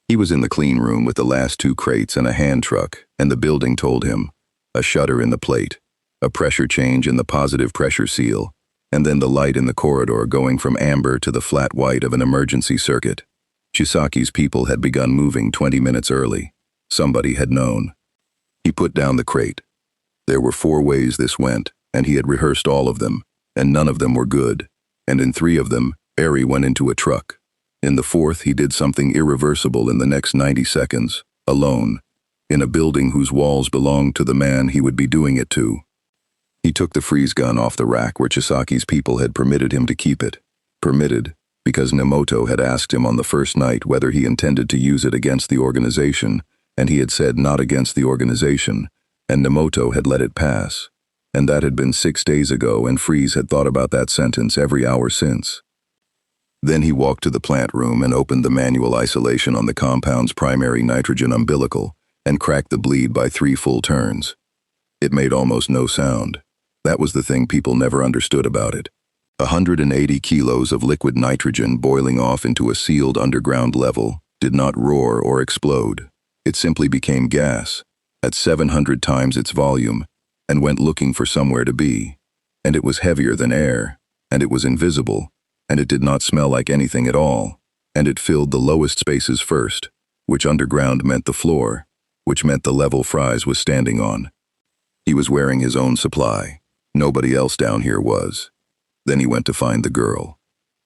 He was in the clean room with the last 2 crates and a hand truck, and the building told him, a shutter in the plate, a pressure change in the positive pressure seal, and then the light in the corridor going from amber to the flat white of an emergency circuit. Chisaki's people had begun moving 20 minutes early. Somebody had known. He put down the crate. There were 4 ways this went, and he had rehearsed all of them, and none of them were good. And in 3 of them, Ari went into a truck. In the 4th, he did something irreversible in the next 90 seconds, alone, in a building whose walls belonged to the man he would be doing it to. He took the freeze gun off the rack where Chisaki's people had permitted him to keep it. Permitted, because Nemoto had asked him on the first night whether he intended to use it against the organization, and he had said not against the organization, and Nemoto had let it pass. And that had been 6 days ago, and Freeze had thought about that sentence every hour since. Then he walked to the plant room and opened the manual isolation on the compound's primary nitrogen umbilical and cracked the bleed by 3 full turns. It made almost no sound. That was the thing people never understood about it. 180 kilos of liquid nitrogen boiling off into a sealed underground level did not roar or explode. It simply became gas, at 700 times its volume, and went looking for somewhere to be. And it was heavier than air, and it was invisible, and it did not smell like anything at all, and it filled the lowest spaces first, which underground meant the floor, which meant the level Fries was standing on. He was wearing his own supply. Nobody else down here was. Then he went to find the girl.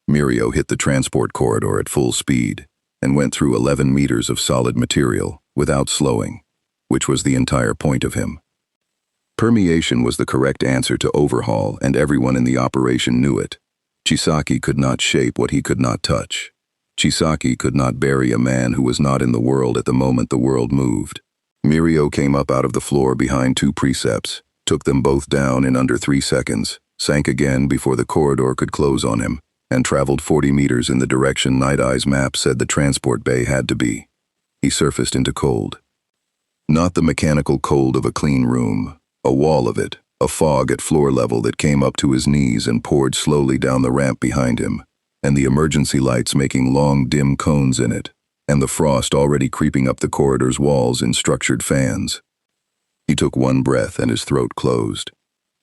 Mirio hit the transport corridor at full speed and went through 11 meters of solid material without slowing, which was the entire point of him. Permeation was the correct answer to overhaul, and everyone in the operation knew it. Chisaki could not shape what he could not touch. Chisaki could not bury a man who was not in the world at the moment the world moved. Mirio came up out of the floor behind 2 precepts, took them both down in under 3 seconds, sank again before the corridor could close on him, and traveled 40 meters in the direction Night Eye's map said the transport bay had to be. He surfaced into cold. Not the mechanical cold of a clean room, a wall of it, a fog at floor level that came up to his knees and poured slowly down the ramp behind him, and the emergency lights making long, dim cones in it, and the frost already creeping up the corridor's walls in structured fans. He took one breath and his throat closed.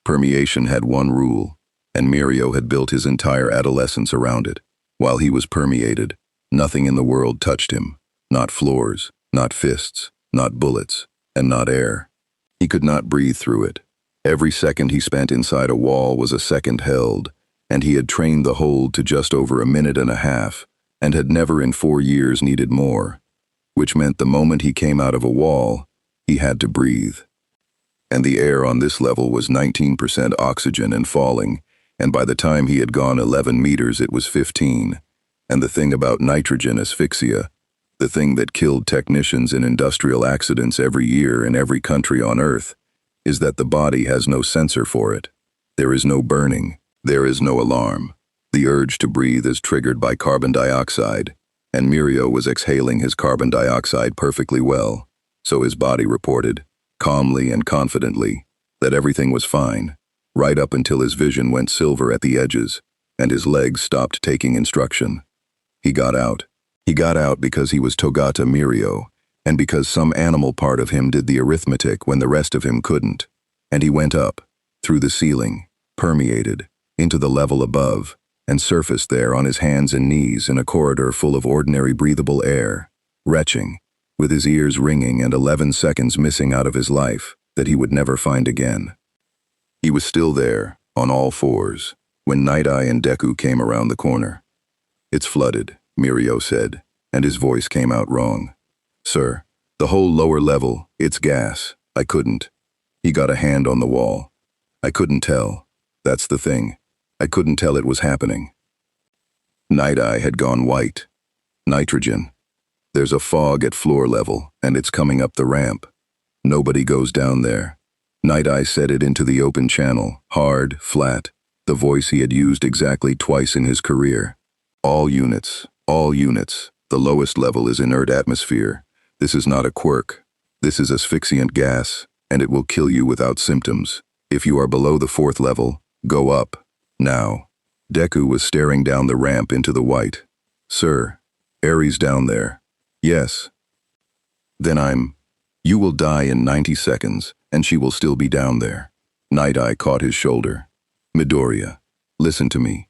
Permeation had one rule, and Mirio had built his entire adolescence around it. While he was permeated, nothing in the world touched him. Not floors, not fists, not bullets, and not air. He could not breathe through it. Every second he spent inside a wall was a second held, and he had trained the hold to just over a minute and a half, and had never in 4 years needed more, which meant the moment he came out of a wall, he had to breathe. And the air on this level was 19% oxygen and falling, and by the time he had gone 11 meters it was 15. And the thing about nitrogen asphyxia, the thing that killed technicians in industrial accidents every year in every country on Earth, is that the body has no sensor for it. There is no burning. There is no alarm. The urge to breathe is triggered by carbon dioxide, and Mirio was exhaling his carbon dioxide perfectly well, so his body reported, calmly and confidently, that everything was fine, right up until his vision went silver at the edges, and his legs stopped taking instruction. He got out. He got out because he was Togata Mirio, and because some animal part of him did the arithmetic when the rest of him couldn't. And he went up, through the ceiling, permeated, into the level above, and surfaced there on his hands and knees in a corridor full of ordinary breathable air, retching, with his ears ringing and 11 seconds missing out of his life that he would never find again. He was still there, on all fours, when Night Eye and Deku came around the corner. "It's flooded," Mirio said, and his voice came out wrong. "Sir, the whole lower level, it's gas. I couldn't." He got a hand on the wall. "I couldn't tell. That's the thing. I couldn't tell it was happening." Night Eye had gone white. Nitrogen. There's a fog at floor level, and it's coming up the ramp. Nobody goes down there. Night Eye said it into the open channel, hard, flat, the voice he had used exactly twice in his career. All units, the lowest level is inert atmosphere. This is not a quirk. This is asphyxiant gas, and it will kill you without symptoms. If you are below the 4th level, go up. Now." Deku was staring down the ramp into the white. "Sir, Ari's down there." "Yes." "Then you will die in 90 seconds, and she will still be down there." Night Eye caught his shoulder. "Midoriya, listen to me.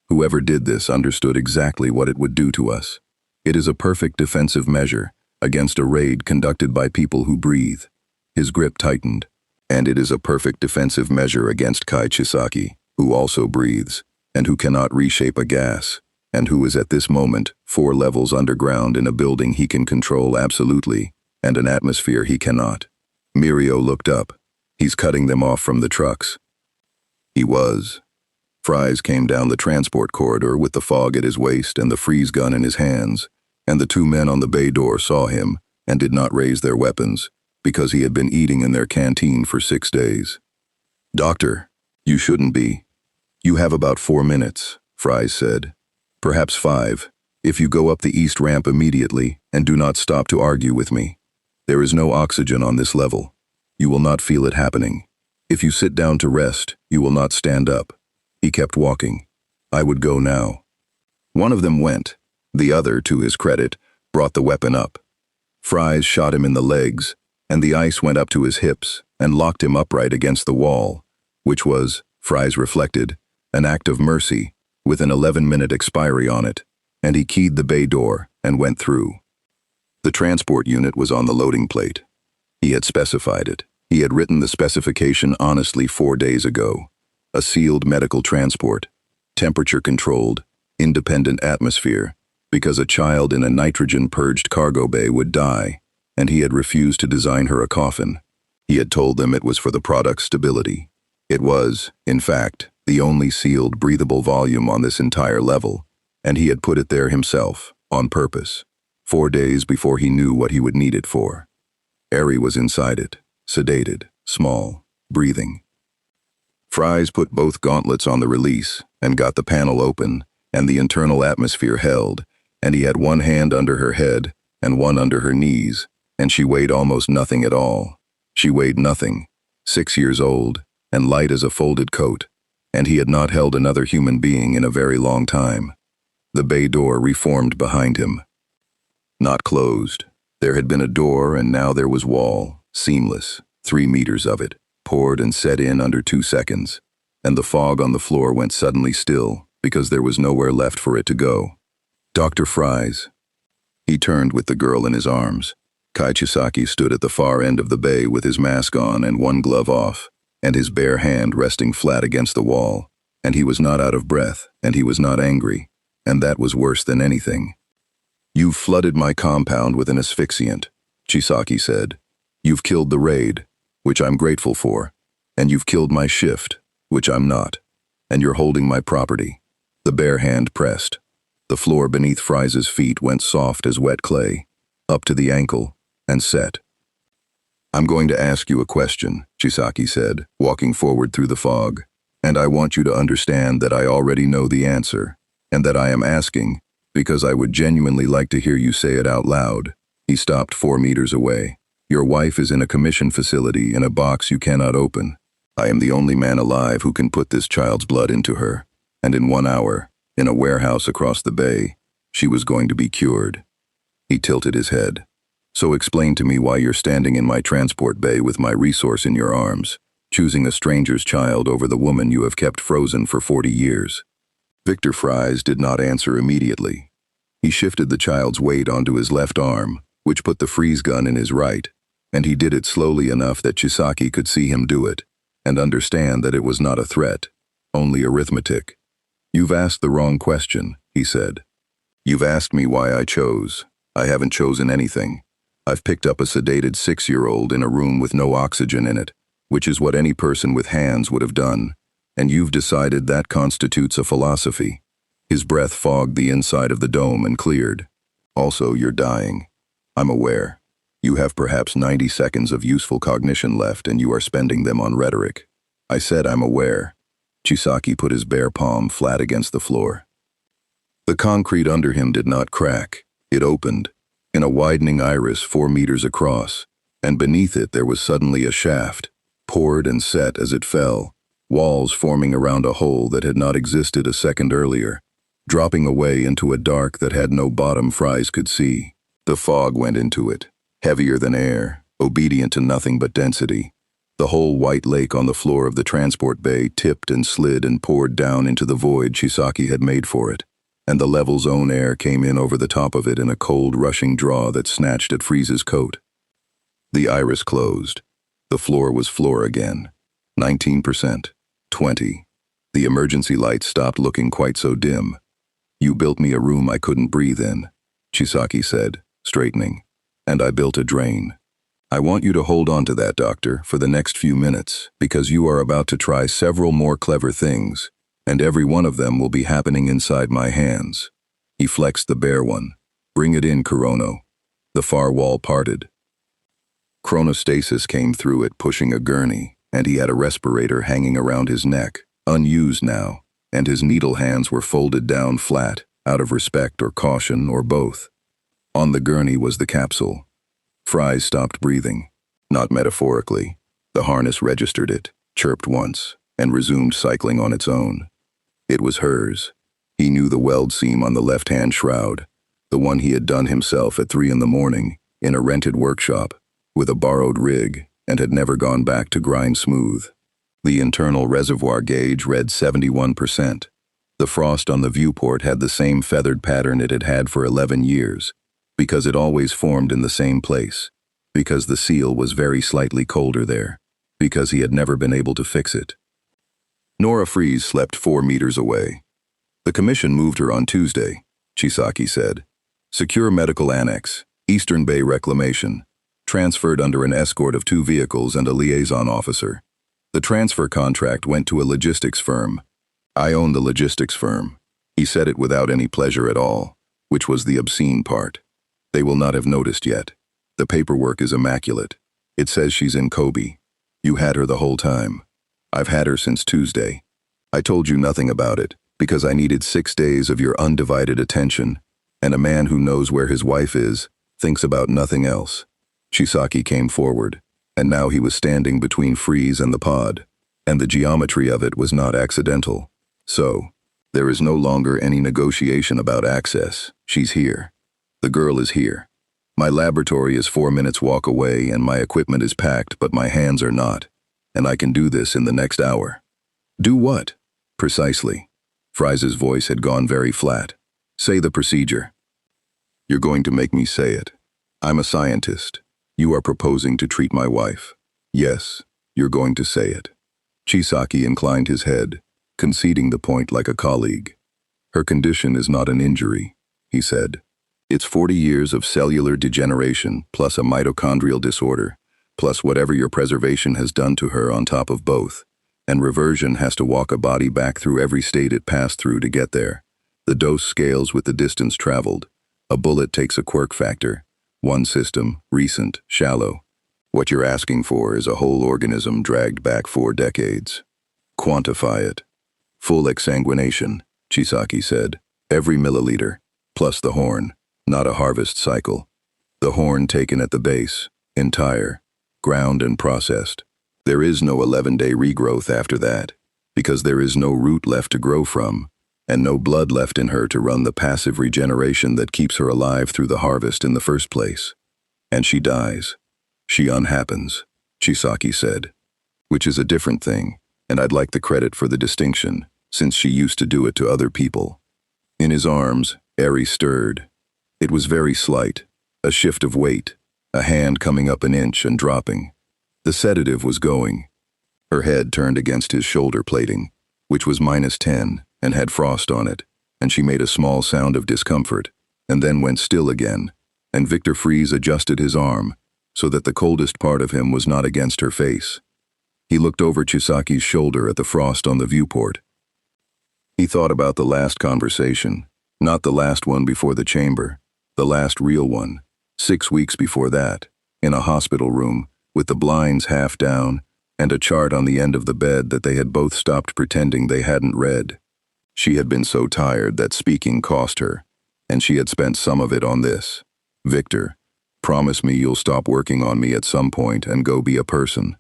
Whoever did this understood exactly what it would do to us. It is a perfect defensive measure against a raid conducted by people who breathe. His grip tightened. And it is a perfect defensive measure against Kai Chisaki, who also breathes, and who cannot reshape a gas, and who is at this moment 4 levels underground in a building he can control absolutely, and an atmosphere he cannot. Mirio looked up. He's cutting them off from the trucks. He was. Fries came down the transport corridor with the fog at his waist and the freeze gun in his hands, and the 2 men on the bay door saw him and did not raise their weapons, because he had been eating in their canteen for 6 days. "Doctor, you shouldn't be. You have about 4 minutes, Fries said. Perhaps 5, if you go up the east ramp immediately and do not stop to argue with me. There is no oxygen on this level. You will not feel it happening. If you sit down to rest, you will not stand up." He kept walking. "I would go now." One of them went. The other, to his credit, brought the weapon up. Fries shot him in the legs, and the ice went up to his hips and locked him upright against the wall, which was, Fries reflected, an act of mercy, with an 11-minute expiry on it, and he keyed the bay door and went through. The transport unit was on the loading plate. He had specified it. He had written the specification honestly 4 days ago. A sealed medical transport, temperature-controlled, independent atmosphere, because a child in a nitrogen-purged cargo bay would die, and he had refused to design her a coffin. He had told them it was for the product's stability. It was, in fact, the only sealed, breathable volume on this entire level, and he had put it there himself, on purpose, 4 days before he knew what he would need it for. Eri was inside it, sedated, small, breathing. Fries put both gauntlets on the release and got the panel open, and the internal atmosphere held, and he had one hand under her head and one under her knees, and she weighed almost nothing at all. She weighed nothing, 6 years old, and light as a folded coat, and he had not held another human being in a very long time. The bay door reformed behind him. Not closed. There had been a door, and now there was wall, seamless, 3 meters of it, poured and set in under 2 seconds, and the fog on the floor went suddenly still, because there was nowhere left for it to go. "Dr. Fries." He turned with the girl in his arms. Kai Chisaki stood at the far end of the bay with his mask on and one glove off, and his bare hand resting flat against the wall, and he was not out of breath, and he was not angry, and that was worse than anything. "You've flooded my compound with an asphyxiant," Chisaki said. "You've killed the raid, which I'm grateful for, and you've killed my shift, which I'm not, and you're holding my property." The bare hand pressed. The floor beneath Fries's feet went soft as wet clay, up to the ankle, and set. "I'm going to ask you a question," Chisaki said, walking forward through the fog, "and I want you to understand that I already know the answer, and that I am asking because I would genuinely like to hear you say it out loud." He stopped 4 meters away. "Your wife is in a commission facility in a box you cannot open. I am the only man alive who can put this child's blood into her, and in 1 hour, in a warehouse across the bay, she was going to be cured." He tilted his head. "So explain to me why you're standing in my transport bay with my resource in your arms, choosing a stranger's child over the woman you have kept frozen for 40 years. Victor Fries did not answer immediately. He shifted the child's weight onto his left arm, which put the freeze gun in his right, and he did it slowly enough that Chisaki could see him do it, and understand that it was not a threat, only arithmetic. "You've asked the wrong question," he said. "You've asked me why I chose. I haven't chosen anything. I've picked up a sedated 6-year-old in a room with no oxygen in it, which is what any person with hands would have done, and you've decided that constitutes a philosophy." His breath fogged the inside of the dome and cleared. "Also, you're dying. I'm aware. You have perhaps 90 seconds of useful cognition left, and you are spending them on rhetoric. I said I'm aware." Chisaki put his bare palm flat against the floor. The concrete under him did not crack. It opened, in a widening iris 4 meters across, and beneath it there was suddenly a shaft, poured and set as it fell, walls forming around a hole that had not existed a second earlier, dropping away into a dark that had no bottom Fries could see. The fog went into it, heavier than air, obedient to nothing but density. The whole white lake on the floor of the transport bay tipped and slid and poured down into the void Chisaki had made for it, and the level's own air came in over the top of it in a cold, rushing draw that snatched at Fries's coat. The iris closed. The floor was floor again. 19%. 20. The emergency lights stopped looking quite so dim. You built me a room I couldn't breathe in, Chisaki said, straightening. And I built a drain. I want you to hold on to that, doctor, for the next few minutes, because you are about to try several more clever things, and every one of them will be happening inside my hands. He flexed the bare one. Bring it in, Kurono. The far wall parted. Chronostasis came through it, pushing a gurney, and he had a respirator hanging around his neck, unused now, and his needle hands were folded down flat, out of respect or caution or both. On the gurney was the capsule. Fries stopped breathing. Not metaphorically. The harness registered it, chirped once, and resumed cycling on its own. It was hers. He knew the weld seam on the left-hand shroud, the one he had done himself at 3 a.m, in a rented workshop, with a borrowed rig, and had never gone back to grind smooth. The internal reservoir gauge read 71%. The frost on the viewport had the same feathered pattern it had had for 11 years, because it always formed in the same place, because the seal was very slightly colder there, because he had never been able to fix it. Nora Fries slept 4 meters away. The commission moved her on Tuesday, Chisaki said. Secure Medical Annex, Eastern Bay Reclamation. Transferred under an escort of 2 vehicles and a liaison officer. The transfer contract went to a logistics firm. I own the logistics firm. He said it without any pleasure at all, which was the obscene part. They will not have noticed yet. The paperwork is immaculate. It says she's in Kobe. You had her the whole time. I've had her since Tuesday. I told you nothing about it, because I needed 6 days of your undivided attention, and a man who knows where his wife is thinks about nothing else. Chisaki came forward, and now he was standing between Fries and the pod, and the geometry of it was not accidental. So, there is no longer any negotiation about access. She's here. The girl is here. My laboratory is 4 minutes walk away and my equipment is packed, but my hands are not, and I can do this in the next hour. Do what? Precisely. Fries's voice had gone very flat. Say the procedure. You're going to make me say it. I'm a scientist. You are proposing to treat my wife. Yes, you're going to say it. Chisaki inclined his head, conceding the point like a colleague. Her condition is not an injury, he said. It's 40 years of cellular degeneration, plus a mitochondrial disorder, plus whatever your preservation has done to her on top of both. And reversion has to walk a body back through every state it passed through to get there. The dose scales with the distance traveled. A bullet takes a quirk factor. One system, recent, shallow. What you're asking for is a whole organism dragged back 4 decades. Quantify it. Full exsanguination, Chisaki said. Every milliliter, plus the horn, not a harvest cycle. The horn taken at the base, entire, ground and processed. There is no 11-day regrowth after that, because there is no root left to grow from, and no blood left in her to run the passive regeneration that keeps her alive through the harvest in the first place. And she dies. She unhappens, Chisaki said. Which is a different thing, and I'd like the credit for the distinction, since she used to do it to other people. In his arms, Eri stirred. It was very slight, a shift of weight, a hand coming up an inch and dropping. The sedative was going. Her head turned against his shoulder plating, which was -10 and had frost on it, and she made a small sound of discomfort, and then went still again, and Victor Fries adjusted his arm, so that the coldest part of him was not against her face. He looked over Chisaki's shoulder at the frost on the viewport. He thought about the last conversation, not the last one before the chamber, the last real one, 6 weeks before that, in a hospital room, with the blinds half down, and a chart on the end of the bed that they had both stopped pretending they hadn't read. She had been so tired that speaking cost her, and she had spent some of it on this. Victor, promise me you'll stop working on me at some point and go be a person.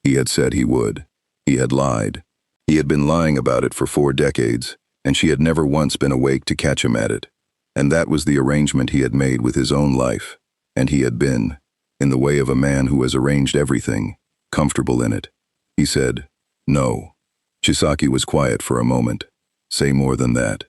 He had said he would. He had lied. He had been lying about it for 4 decades, and she had never once been awake to catch him at it. And that was the arrangement he had made with his own life, and he had been, in the way of a man who has arranged everything, comfortable in it. He said, no. Chisaki was quiet for a moment. Say more than that.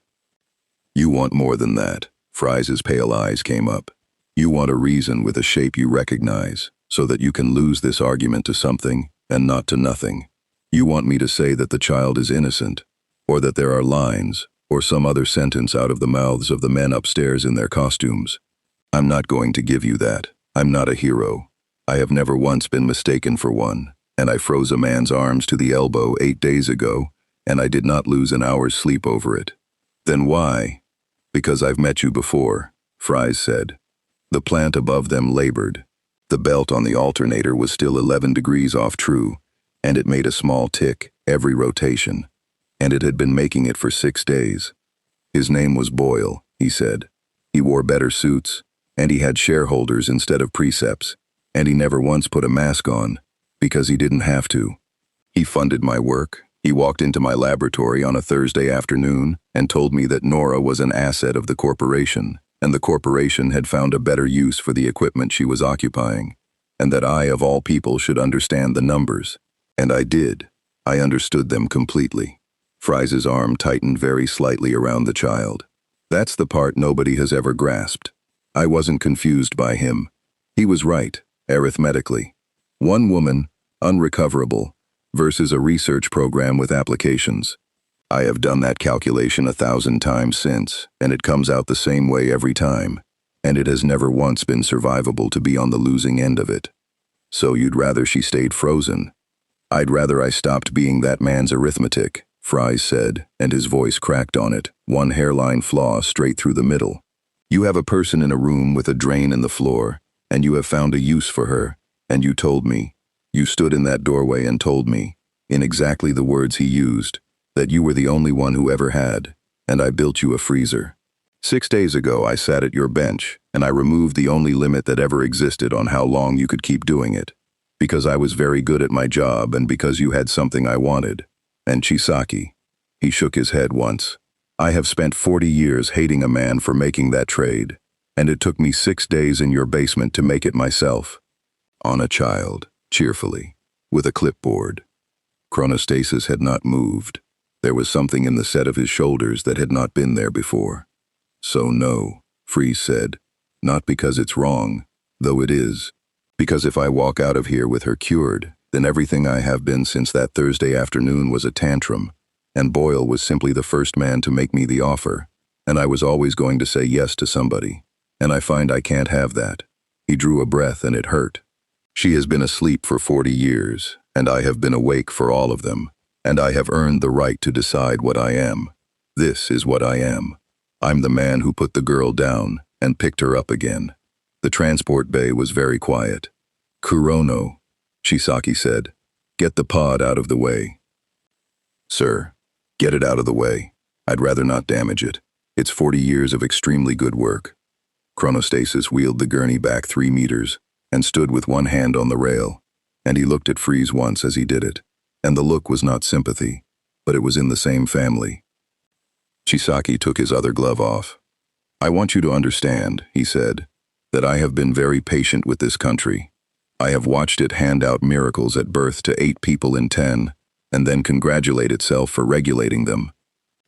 You want more than that. Fries's pale eyes came up. You want a reason with a shape you recognize, so that you can lose this argument to something and not to nothing. You want me to say that the child is innocent, or that there are lines, or some other sentence out of the mouths of the men upstairs in their costumes. I'm not going to give you that. I'm not a hero. I have never once been mistaken for one, and I froze a man's arms to the elbow 8 days ago, and I did not lose an hour's sleep over it. Then why? Because I've met you before, Fries said. The plant above them labored. The belt on the alternator was still 11 degrees off true, and it made a small tick every rotation, and it had been making it for 6 days. His name was Boyle, he said. He wore better suits, and he had shareholders instead of precepts, and he never once put a mask on, because he didn't have to. He funded my work. He walked into my laboratory on a Thursday afternoon and told me that Nora was an asset of the corporation, and the corporation had found a better use for the equipment she was occupying, and that I, of all people, should understand the numbers. And I did. I understood them completely. Fries's arm tightened very slightly around the child. That's the part nobody has ever grasped. I wasn't confused by him. He was right, arithmetically. One woman, unrecoverable, versus a research program with applications. I have done that calculation 1,000 times since, and it comes out the same way every time, and it has never once been survivable to be on the losing end of it. So you'd rather she stayed frozen? I'd rather I stopped being that man's arithmetic, Fries said, and his voice cracked on it, one hairline flaw straight through the middle. You have a person in a room with a drain in the floor, and you have found a use for her, and you told me. You stood in that doorway and told me, in exactly the words he used, that you were the only one who ever had, and I built you a freezer. 6 days ago I sat at your bench, and I removed the only limit that ever existed on how long you could keep doing it, because I was very good at my job and because you had something I wanted. And Chisaki, he shook his head once. I have spent 40 years hating a man for making that trade, and it took me 6 days in your basement to make it myself. On a child, cheerfully, with a clipboard. Chronostasis had not moved. There was something in the set of his shoulders that had not been there before. So no, Fries said, not because it's wrong, though it is. Because if I walk out of here with her cured, then everything I have been since that Thursday afternoon was a tantrum, and Boyle was simply the first man to make me the offer, and I was always going to say yes to somebody, and I find I can't have that. He drew a breath and it hurt. She has been asleep for 40 years, and I have been awake for all of them, and I have earned the right to decide what I am. This is what I am. I'm the man who put the girl down and picked her up again. The transport bay was very quiet. Kurono, Chisaki said, get the pod out of the way. Sir, get it out of the way. I'd rather not damage it. It's 40 years of extremely good work. Chronostasis wheeled the gurney back 3 meters and stood with one hand on the rail, and he looked at Fries once as he did it, and the look was not sympathy, but it was in the same family. Chisaki took his other glove off. I want you to understand, he said, that I have been very patient with this country. I have watched it hand out miracles at birth to 8 people in 10, and then congratulate itself for regulating them.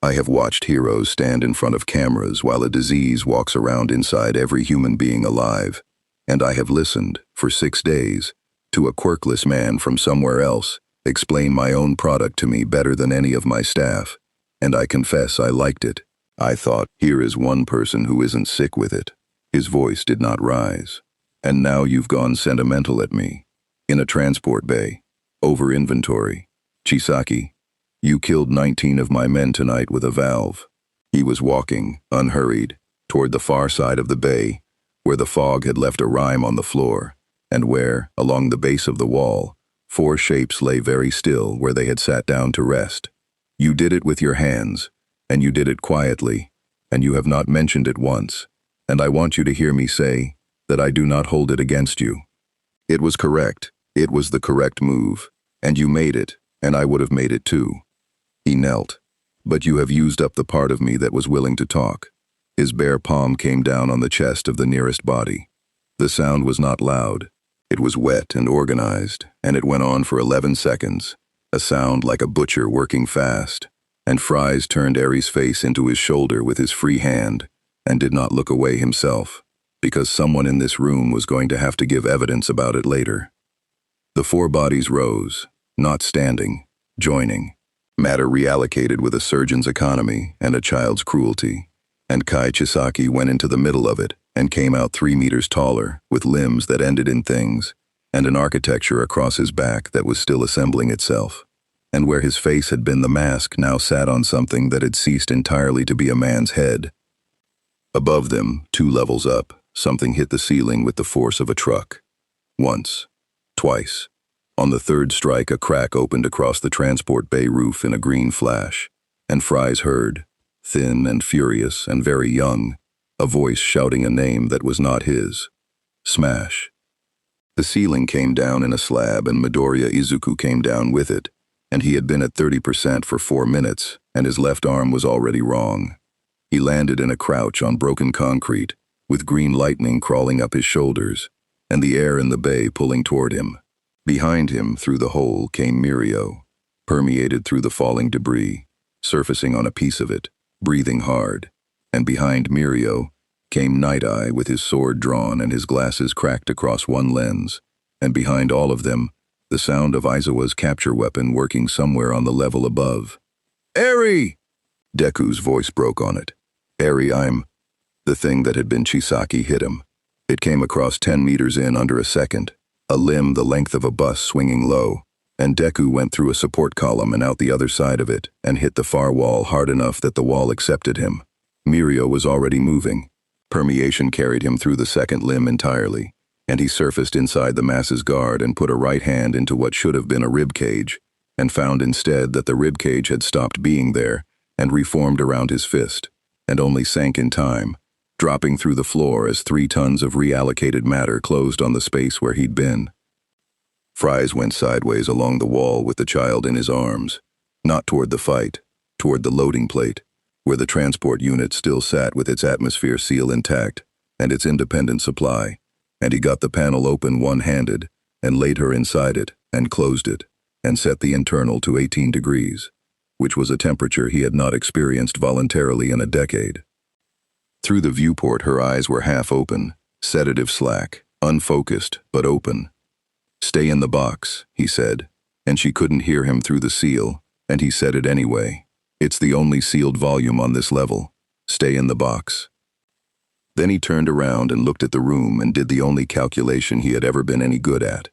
I have watched heroes stand in front of cameras while a disease walks around inside every human being alive, and I have listened, for 6 days, to a quirkless man from somewhere else explain my own product to me better than any of my staff, and I confess I liked it. I thought, here is one person who isn't sick with it. His voice did not rise. And now you've gone sentimental at me. In a transport bay. Over inventory. Chisaki, you killed 19 of my men tonight with a valve. He was walking, unhurried, toward the far side of the bay, where the fog had left a rime on the floor, and where, along the base of the wall, 4 shapes lay very still where they had sat down to rest. You did it with your hands, and you did it quietly, and you have not mentioned it once, and I want you to hear me say that I do not hold it against you. It was correct. It was the correct move, and you made it, and I would have made it too. He knelt. But you have used up the part of me that was willing to talk. His bare palm came down on the chest of the nearest body. The sound was not loud. It was wet and organized, and it went on for 11 seconds, a sound like a butcher working fast, and Fries turned Aries' face into his shoulder with his free hand and did not look away himself. because someone in this room was going to have to give evidence about it later. The four bodies rose, not standing, joining. Matter reallocated with a surgeon's economy and a child's cruelty, and Kai Chisaki went into the middle of it and came out 3 meters taller, with limbs that ended in things, and an architecture across his back that was still assembling itself. And where his face had been, the mask now sat on something that had ceased entirely to be a man's head. Above them, 2 levels up, something hit the ceiling with the force of a truck. Once. Twice. On the third strike, a crack opened across the transport bay roof in a green flash, and Fries heard, thin and furious and very young, a voice shouting a name that was not his. Smash. The ceiling came down in a slab and Midoriya Izuku came down with it, and he had been at 30% for 4 minutes, and his left arm was already wrong. He landed in a crouch on broken concrete, with green lightning crawling up his shoulders, and the air in the bay pulling toward him. Behind him, through the hole, came Mirio, permeated through the falling debris, surfacing on a piece of it, breathing hard. And behind Mirio came Night Eye with his sword drawn and his glasses cracked across one lens, and behind all of them, the sound of Aizawa's capture weapon working somewhere on the level above. "Eri!" Deku's voice broke on it. "Eri, I'm—" The thing that had been Chisaki hit him. It came across 10 meters in under a second, a limb the length of a bus swinging low, and Deku went through a support column and out the other side of it and hit the far wall hard enough that the wall accepted him. Mirio was already moving. Permeation carried him through the second limb entirely, and he surfaced inside the mass's guard and put a right hand into what should have been a rib cage, and found instead that the rib cage had stopped being there and reformed around his fist, and only sank in time, dropping through the floor as 3 tons of reallocated matter closed on the space where he'd been. Fries went sideways along the wall with the child in his arms, not toward the fight, toward the loading plate, where the transport unit still sat with its atmosphere seal intact and its independent supply, and he got the panel open one-handed and laid her inside it and closed it and set the internal to 18 degrees, which was a temperature he had not experienced voluntarily in a decade. Through the viewport, her eyes were half open, sedative slack, unfocused, but open. "Stay in the box," he said, and she couldn't hear him through the seal, and he said it anyway. "It's the only sealed volume on this level. Stay in the box." Then he turned around and looked at the room and did the only calculation he had ever been any good at.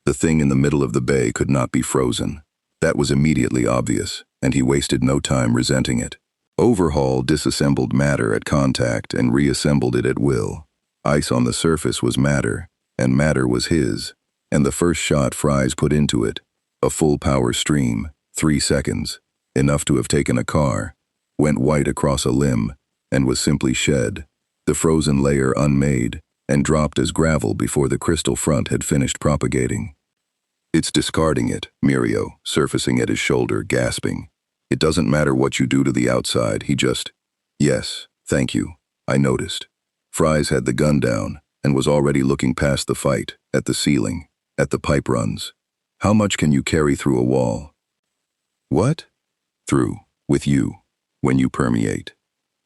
The thing in the middle of the bay could not be frozen. That was immediately obvious, and he wasted no time resenting it. Overhaul disassembled matter at contact and reassembled it at will. Ice on the surface was matter, and matter was his, and the first shot Fries put into it, a full power stream, 3 seconds, enough to have taken a car, went white across a limb, and was simply shed, the frozen layer unmade, and dropped as gravel before the crystal front had finished propagating. "It's discarding it," Mirio, surfacing at his shoulder, gasping. "It doesn't matter what you do to the outside, he just—" "Yes, thank you, I noticed." Fries had the gun down and was already looking past the fight, at the ceiling, at the pipe runs. "How much can you carry through a wall?" "What?" "Through, with you, when you permeate."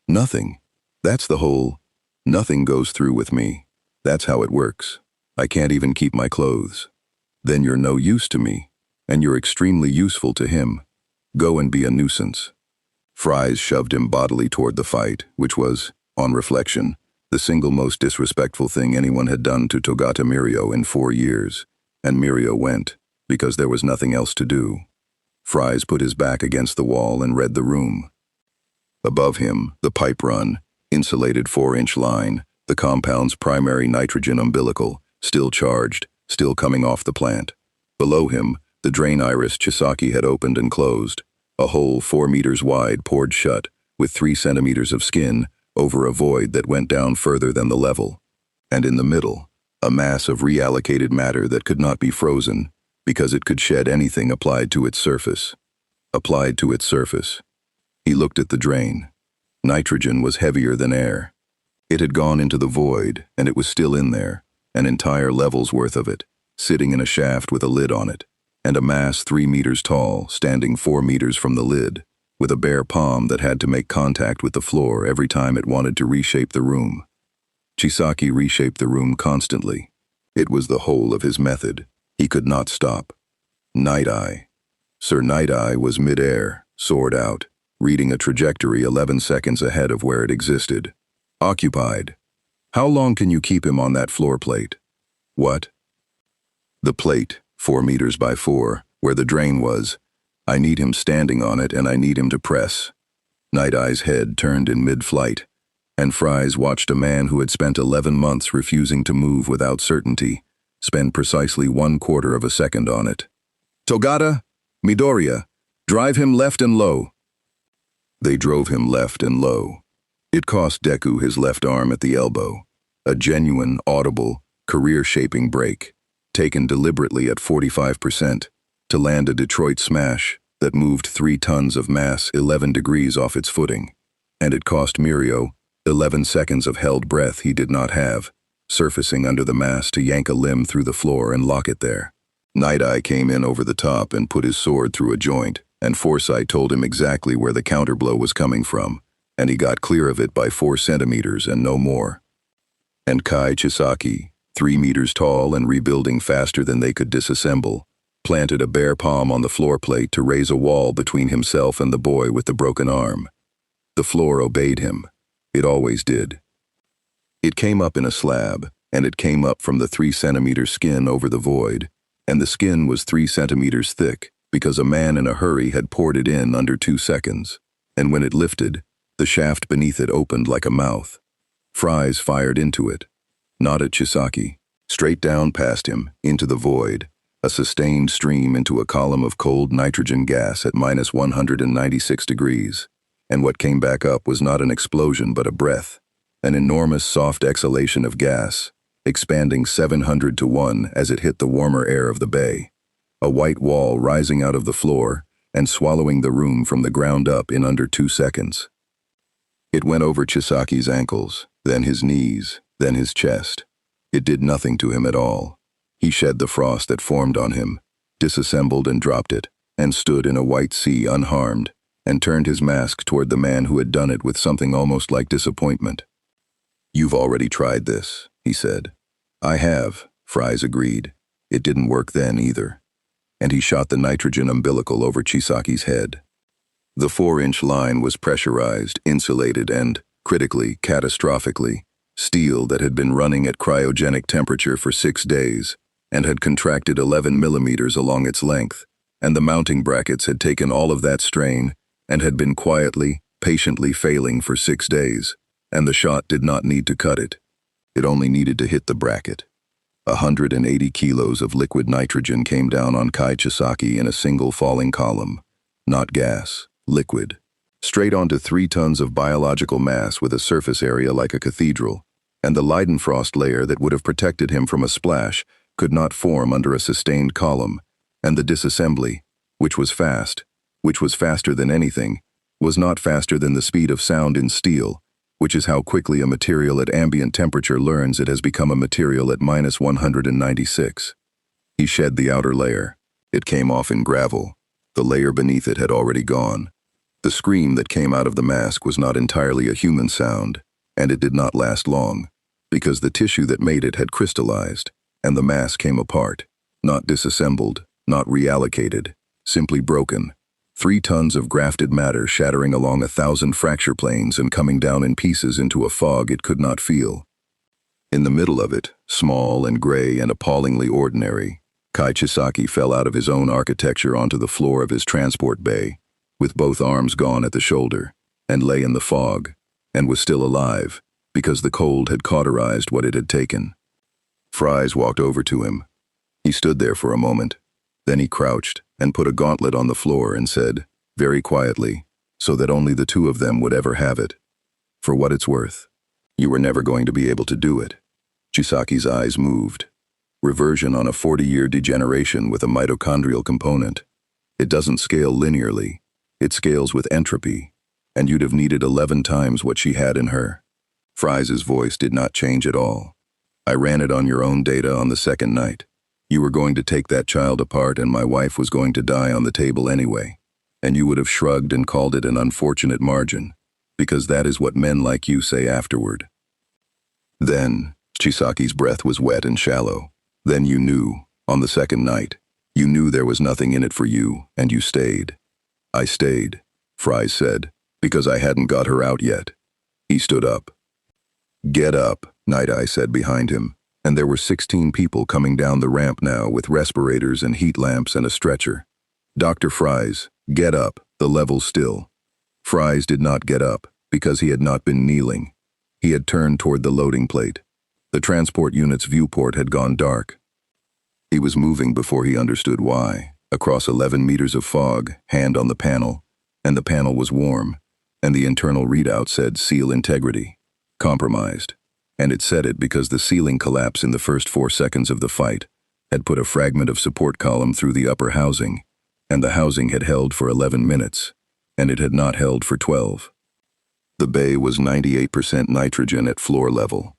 "Nothing. That's the whole— Nothing goes through with me. That's how it works. I can't even keep my clothes." "Then you're no use to me, and you're extremely useful to him. Go and be a nuisance." Fries shoved him bodily toward the fight, which was, on reflection, the single most disrespectful thing anyone had done to Togata Mirio in 4 years, and Mirio went, because there was nothing else to do. Fries put his back against the wall and read the room. Above him, the pipe run, insulated 4-inch line, the compound's primary nitrogen umbilical, still charged, still coming off the plant. Below him, the drain iris Chisaki had opened and closed. A hole 4 meters wide poured shut, with 3 centimeters of skin, over a void that went down further than the level. And in the middle, a mass of reallocated matter that could not be frozen, because it could shed anything applied to its surface. Applied to its surface. He looked at the drain. Nitrogen was heavier than air. It had gone into the void, and it was still in there, an entire level's worth of it, sitting in a shaft with a lid on it, and a mass 3 meters tall, standing 4 meters from the lid, with a bare palm that had to make contact with the floor every time it wanted to reshape the room. Chisaki reshaped the room constantly. It was the whole of his method. He could not stop. Night Eye. Sir Night Eye was mid-air, sword out, reading a trajectory 11 seconds ahead of where it existed. Occupied. How long can you keep him on that floor plate? What? The plate, 4 meters by 4, where the drain was. I need him standing on it and I need him to press. Night Eye's head turned in mid-flight, and Fries watched a man who had spent 11 months refusing to move without certainty spend precisely 1/4 of a second on it. Togata, Midoriya, drive him left and low. They drove him left and low. It cost Deku his left arm at the elbow, a genuine, audible, career-shaping break, taken deliberately at 45%, to land a Detroit smash that moved 3 tons of mass 11 degrees off its footing, and it cost Mirio 11 seconds of held breath he did not have, surfacing under the mass to yank a limb through the floor and lock it there. Night Eye came in over the top and put his sword through a joint, and Foresight told him exactly where the counterblow was coming from, and he got clear of it by 4 centimeters and no more. And Kai Chisaki, 3 meters tall and rebuilding faster than they could disassemble, planted a bare palm on the floor plate to raise a wall between himself and the boy with the broken arm. The floor obeyed him. It always did. It came up in a slab, and it came up from the 3-centimeter skin over the void, and the skin was 3 centimeters thick because a man in a hurry had poured it in under 2 seconds, and when it lifted, the shaft beneath it opened like a mouth. Fries fired into it, not at Chisaki, straight down past him, into the void, a sustained stream into a column of cold nitrogen gas at minus 196 degrees, and what came back up was not an explosion but a breath, an enormous soft exhalation of gas, expanding 700 to 1 as it hit the warmer air of the bay, a white wall rising out of the floor and swallowing the room from the ground up in under 2 seconds. It went over Chisaki's ankles, then his knees, then his chest. It did nothing to him at all. He shed the frost that formed on him, disassembled and dropped it, and stood in a white sea unharmed, and turned his mask toward the man who had done it with something almost like disappointment. "You've already tried this," he said. "I have," Fries agreed. "It didn't work then either." And he shot the nitrogen umbilical over Chisaki's head. The 4-inch line was pressurized, insulated, and, critically, catastrophically, steel that had been running at cryogenic temperature for 6 days and had contracted 11 millimeters along its length, and the mounting brackets had taken all of that strain and had been quietly, patiently failing for 6 days, and the shot did not need to cut it. It only needed to hit the bracket. 180 kilos of liquid nitrogen came down on Kai Chisaki in a single falling column. Not gas, liquid. Straight onto 3 tons of biological mass with a surface area like a cathedral, and the Leidenfrost layer that would have protected him from a splash could not form under a sustained column, and the disassembly, which was faster than anything, was not faster than the speed of sound in steel, which is how quickly a material at ambient temperature learns it has become a material at minus 196. He shed the outer layer. It came off in gravel. The layer beneath it had already gone. The scream that came out of the mask was not entirely a human sound, and it did not last long, because the tissue that made it had crystallized, and the mass came apart, not disassembled, not reallocated, simply broken. 3 tons of grafted matter shattering along 1,000 fracture planes and coming down in pieces into a fog it could not feel. In the middle of it, small and gray and appallingly ordinary, Kai Chisaki fell out of his own architecture onto the floor of his transport bay, with both arms gone at the shoulder, and lay in the fog, and was still alive, because the cold had cauterized what it had taken. Fries walked over to him. He stood there for a moment. Then he crouched and put a gauntlet on the floor and said, very quietly, so that only the 2 of them would ever have it, "For what it's worth, you were never going to be able to do it." Chisaki's eyes moved. Reversion on a 40-year degeneration with a mitochondrial component. It doesn't scale linearly. It scales with entropy, and you'd have needed 11 times what she had in her. Fries' voice did not change at all. "I ran it on your own data on the 2nd night. You were going to take that child apart and my wife was going to die on the table anyway, and you would have shrugged and called it an unfortunate margin, because that is what men like you say afterward." Then, Chisaki's breath was wet and shallow. Then you knew, on the second night, you knew there was nothing in it for you, and you stayed. I stayed, Fries said, because I hadn't got her out yet. He stood up. Get up, Night Eye said behind him, and there were 16 people coming down the ramp now with respirators and heat lamps and a stretcher. Dr. Fries, get up, the level's still. Fries did not get up, because he had not been kneeling. He had turned toward the loading plate. The transport unit's viewport had gone dark. He was moving before he understood why, across 11 meters of fog, hand on the panel, and the panel was warm, and the internal readout said seal integrity, compromised, and it said it because the ceiling collapse in the first 4 seconds of the fight had put a fragment of support column through the upper housing, and the housing had held for 11 minutes, and it had not held for 12. The bay was 98% nitrogen at floor level.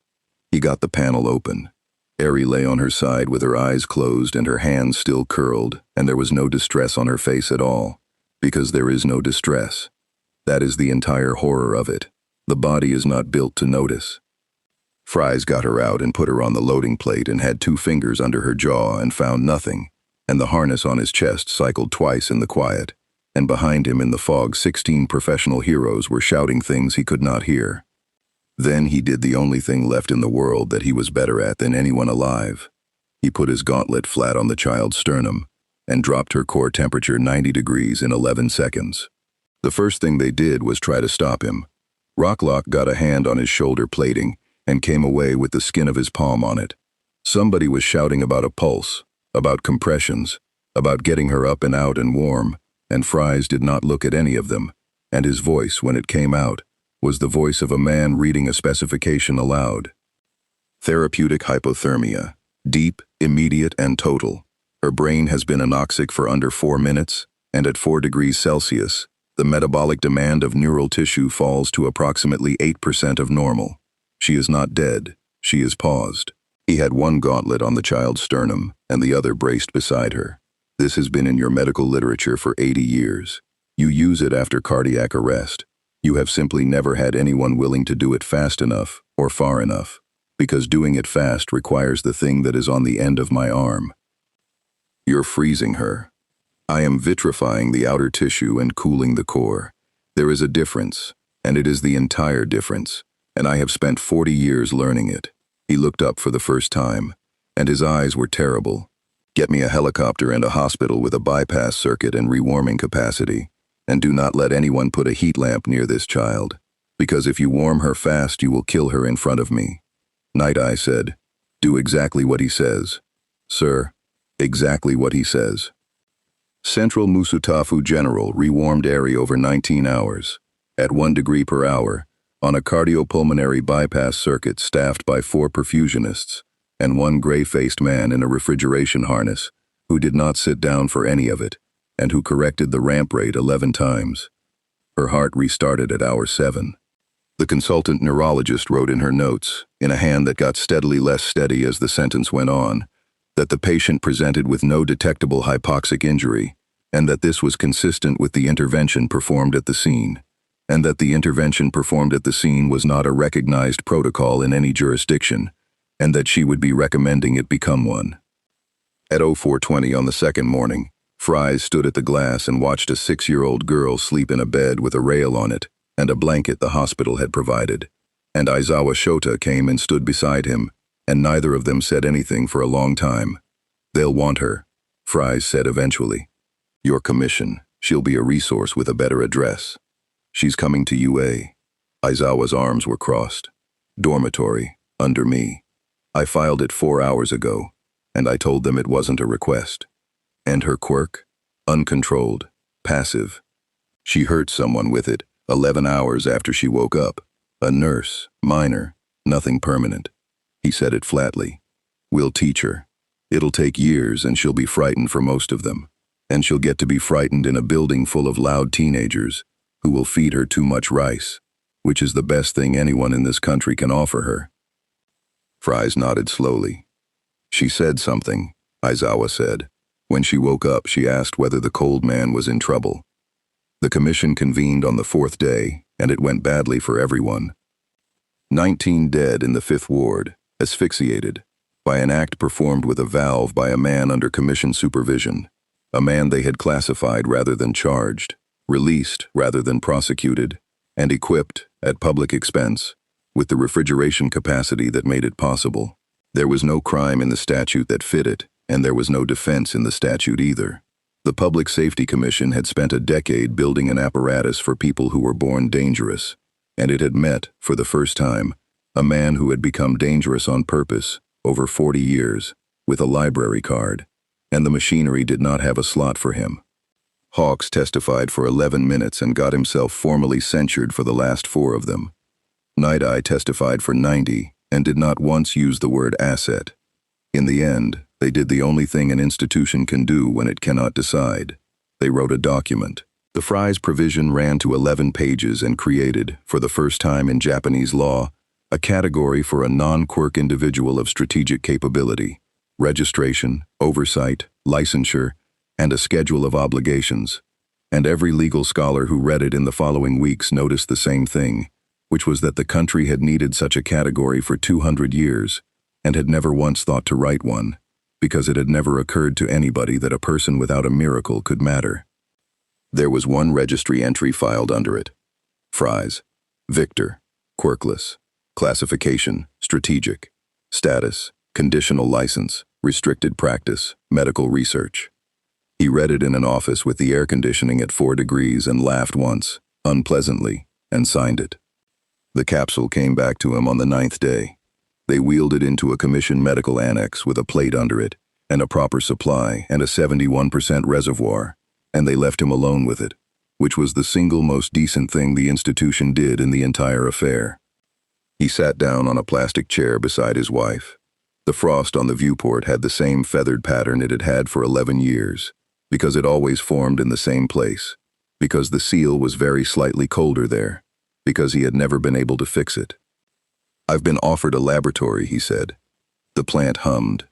He got the panel open. Eri lay on her side with her eyes closed and her hands still curled, and there was no distress on her face at all, because there is no distress. That is the entire horror of it. The body is not built to notice. Fries got her out and put her on the loading plate and had 2 fingers under her jaw and found nothing, and the harness on his chest cycled twice in the quiet, and behind him in the fog 16 professional heroes were shouting things he could not hear. Then he did the only thing left in the world that he was better at than anyone alive. He put his gauntlet flat on the child's sternum and dropped her core temperature 90 degrees in 11 seconds. The first thing they did was try to stop him. Rocklock got a hand on his shoulder plating and came away with the skin of his palm on it. Somebody was shouting about a pulse, about compressions, about getting her up and out and warm, and Fries did not look at any of them, and his voice, when it came out, was the voice of a man reading a specification aloud. Therapeutic hypothermia, deep, immediate, and total. Her brain has been anoxic for under 4 minutes, and at 4 degrees Celsius, the metabolic demand of neural tissue falls to approximately 8% of normal. She is not dead, she is paused. He had one gauntlet on the child's sternum, and the other braced beside her. This has been in your medical literature for 80 years. You use it after cardiac arrest. You have simply never had anyone willing to do it fast enough or far enough, because doing it fast requires the thing that is on the end of my arm. You're freezing her. I am vitrifying the outer tissue and cooling the core. There is a difference, and it is the entire difference, and I have spent 40 years learning it. He looked up for the first time, and his eyes were terrible. Get me a helicopter and a hospital with a bypass circuit and rewarming capacity. And do not let anyone put a heat lamp near this child, because if you warm her fast, you will kill her in front of me. Night Eye said, do exactly what he says. Sir, exactly what he says. Central Musutafu General rewarmed Eri over 19 hours, at 1 degree per hour, on a cardiopulmonary bypass circuit staffed by 4 perfusionists, and 1 gray-faced man in a refrigeration harness, who did not sit down for any of it, and who corrected the ramp rate 11 times. Her heart restarted at hour 7. The consultant neurologist wrote in her notes, in a hand that got steadily less steady as the sentence went on, that the patient presented with no detectable hypoxic injury, and that this was consistent with the intervention performed at the scene, and that the intervention performed at the scene was not a recognized protocol in any jurisdiction, and that she would be recommending it become one. At 04:20 on the second morning, Fries stood at the glass and watched a 6-year-old girl sleep in a bed with a rail on it and a blanket the hospital had provided, and Aizawa Shota came and stood beside him, and neither of them said anything for a long time. They'll want her, Fries said eventually. Your commission, she'll be a resource with a better address. She's coming to UA. Aizawa's arms were crossed. Dormitory, under me. I filed it 4 hours ago, and I told them it wasn't a request. And her quirk? Uncontrolled, passive. She hurt someone with it 11 hours after she woke up. A nurse, minor, nothing permanent. He said it flatly. We'll teach her. It'll take years and she'll be frightened for most of them. And she'll get to be frightened in a building full of loud teenagers who will feed her too much rice, which is the best thing anyone in this country can offer her. Fries nodded slowly. She said something, Aizawa said. When she woke up, she asked whether the cold man was in trouble. The commission convened on the 4th day, and it went badly for everyone. 19 dead in the Fifth Ward, asphyxiated, by an act performed with a valve by a man under commission supervision, a man they had classified rather than charged, released rather than prosecuted, and equipped, at public expense, with the refrigeration capacity that made it possible. There was no crime in the statute that fit it, and there was no defense in the statute either. The Public Safety Commission had spent a decade building an apparatus for people who were born dangerous, and it had met, for the first time, a man who had become dangerous on purpose, over 40 years, with a library card, and the machinery did not have a slot for him. Hawks testified for 11 minutes and got himself formally censured for the last 4 of them. Night Eye testified for 90 and did not once use the word asset. In the end, they did the only thing an institution can do when it cannot decide. They wrote a document. The Fries provision ran to 11 pages and created, for the first time in Japanese law, a category for a non-quirk individual of strategic capability, registration, oversight, licensure, and a schedule of obligations. And every legal scholar who read it in the following weeks noticed the same thing, which was that the country had needed such a category for 200 years, and had never once thought to write one, because it had never occurred to anybody that a person without a miracle could matter. There was one registry entry filed under it. Fries, Victor, quirkless. Classification, strategic. Status, conditional license, restricted practice, medical research. He read it in an office with the air conditioning at 4 degrees and laughed once, unpleasantly, and signed it. The capsule came back to him on the 9th day. They wheeled it into a commissioned medical annex with a plate under it, and a proper supply and a 71% reservoir, and they left him alone with it, which was the single most decent thing the institution did in the entire affair. He sat down on a plastic chair beside his wife. The frost on the viewport had the same feathered pattern it had had for 11 years, because it always formed in the same place, because the seal was very slightly colder there, because he had never been able to fix it. "I've been offered a laboratory," he said. The plant hummed.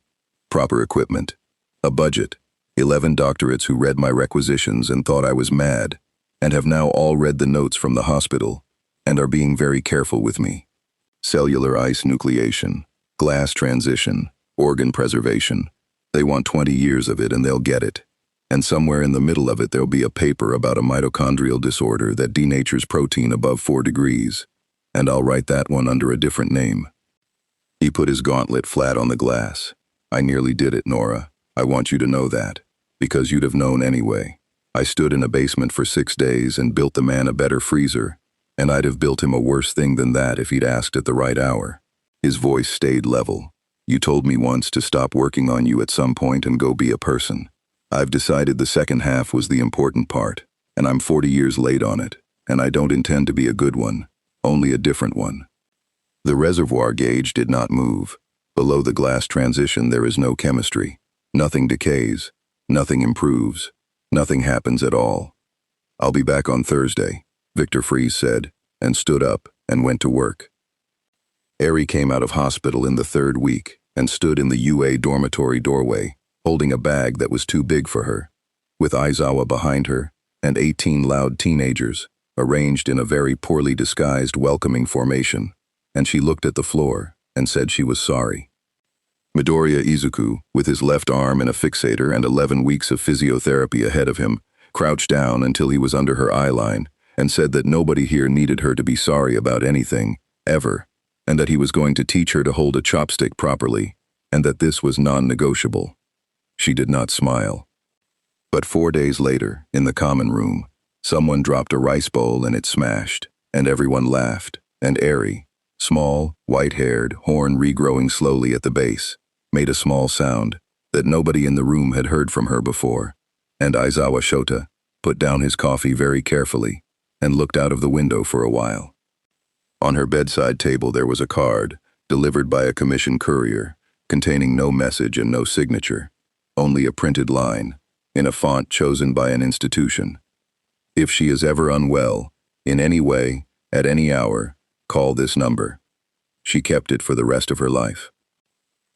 Proper equipment. A budget. 11 doctorates who read my requisitions and thought I was mad, and have now all read the notes from the hospital, and are being very careful with me. Cellular ice nucleation, glass transition, organ preservation. They want 20 years of it and they'll get it. And somewhere in the middle of it there'll be a paper about a mitochondrial disorder that denatures protein above 4 degrees. And I'll write that one under a different name. He put his gauntlet flat on the glass. "I nearly did it, Nora. I want you to know that, because you'd have known anyway. I stood in a basement for 6 days and built the man a better freezer, and I'd have built him a worse thing than that if he'd asked at the right hour." His voice stayed level. "You told me once to stop working on you at some point and go be a person. I've decided the second half was the important part, and I'm 40 years late on it, and I don't intend to be a good one, only a different one." The reservoir gauge did not move. Below the glass transition there is no chemistry. Nothing decays. Nothing improves. Nothing happens at all. "I'll be back on Thursday," Victor Fries said, and stood up and went to work. Eri came out of hospital in the 3rd week and stood in the UA dormitory doorway, holding a bag that was too big for her, with Aizawa behind her and 18 loud teenagers, arranged in a very poorly disguised welcoming formation, and she looked at the floor and said she was sorry. Midoriya Izuku, with his left arm in a fixator and 11 weeks of physiotherapy ahead of him, crouched down until he was under her eye line and said that nobody here needed her to be sorry about anything, ever, and that he was going to teach her to hold a chopstick properly, and that this was non-negotiable. She did not smile. But 4 days later, in the common room, someone dropped a rice bowl and it smashed, and everyone laughed, and Eri, small, white-haired, horn regrowing slowly at the base, made a small sound that nobody in the room had heard from her before, and Aizawa Shota put down his coffee very carefully and looked out of the window for a while. On her bedside table there was a card, delivered by a commissioned courier, containing no message and no signature, only a printed line, in a font chosen by an institution. "If she is ever unwell, in any way, at any hour, call this number." She kept it for the rest of her life.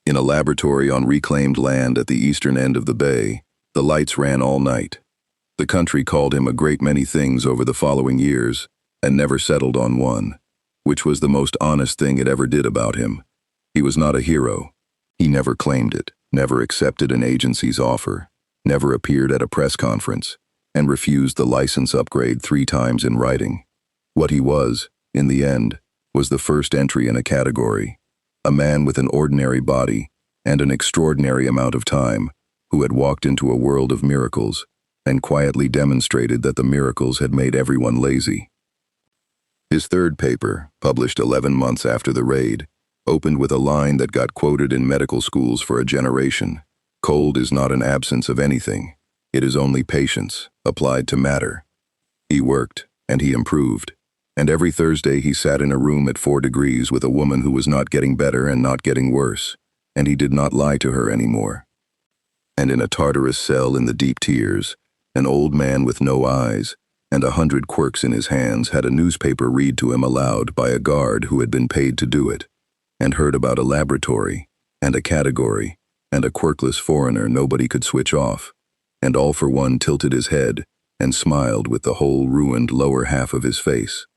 In a laboratory on reclaimed land at the eastern end of the bay, the lights ran all night. The country called him a great many things over the following years, and never settled on one. which was the most honest thing it ever did about him. He was not a hero. He never claimed it, never accepted an agency's offer, never appeared at a press conference, and refused the license upgrade 3 times in writing. What he was, in the end, was the first entry in a category, a man with an ordinary body and an extraordinary amount of time, who had walked into a world of miracles and quietly demonstrated that the miracles had made everyone lazy. His third paper, published 11 months after the raid, opened with a line that got quoted in medical schools for a generation. Cold is not an absence of anything. It is only patience, applied to matter. He worked, and he improved. And every Thursday he sat in a room at 4 degrees with a woman who was not getting better and not getting worse, and he did not lie to her anymore. And in a Tartarus cell in the deep tears, an old man with no eyes and 100 quirks in his hands had a newspaper read to him aloud by a guard who had been paid to do it, and heard about a laboratory, and a category, and a quirkless foreigner nobody could switch off, and all for one tilted his head and smiled with the whole ruined lower half of his face.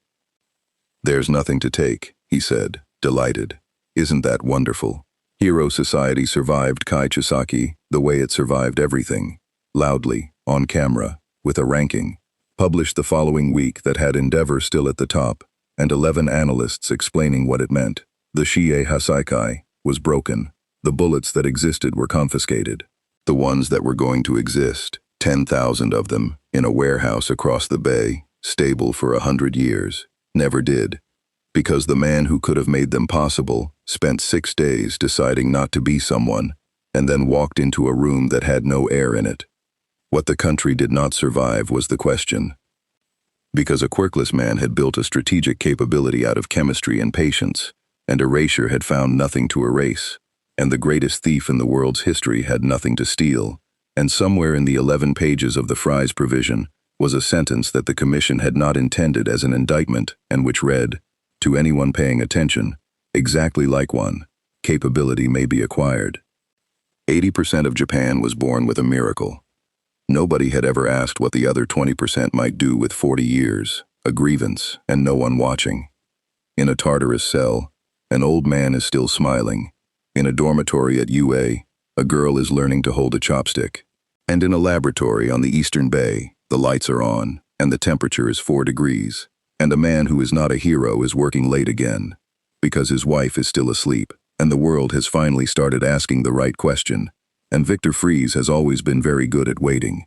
"There's nothing to take," he said, delighted. "Isn't that wonderful?" Hero Society survived Kai Chisaki the way it survived everything, loudly, on camera, with a ranking, published the following week that had Endeavor still at the top, and 11 analysts explaining what it meant. The Shie Hasaikai was broken. The bullets that existed were confiscated. The ones that were going to exist, 10,000 of them, in a warehouse across the bay, stable for 100 years, never did, because the man who could have made them possible spent 6 days deciding not to be someone, and then walked into a room that had no air in it. What the country did not survive was the question. Because a quirkless man had built a strategic capability out of chemistry and patience, and erasure had found nothing to erase, and the greatest thief in the world's history had nothing to steal, and somewhere in the 11 pages of the Fries provision was a sentence that the Commission had not intended as an indictment and which read, to anyone paying attention, exactly like one, capability may be acquired. 80% of Japan was born with a miracle. Nobody had ever asked what the other 20% might do with 40 years, a grievance, and no one watching. In a Tartarus cell, an old man is still smiling. In a dormitory at UA, a girl is learning to hold a chopstick. And in a laboratory on the Eastern Bay, the lights are on, and the temperature is 4 degrees, and a man who is not a hero is working late again, because his wife is still asleep, and the world has finally started asking the right question, and Victor Fries has always been very good at waiting.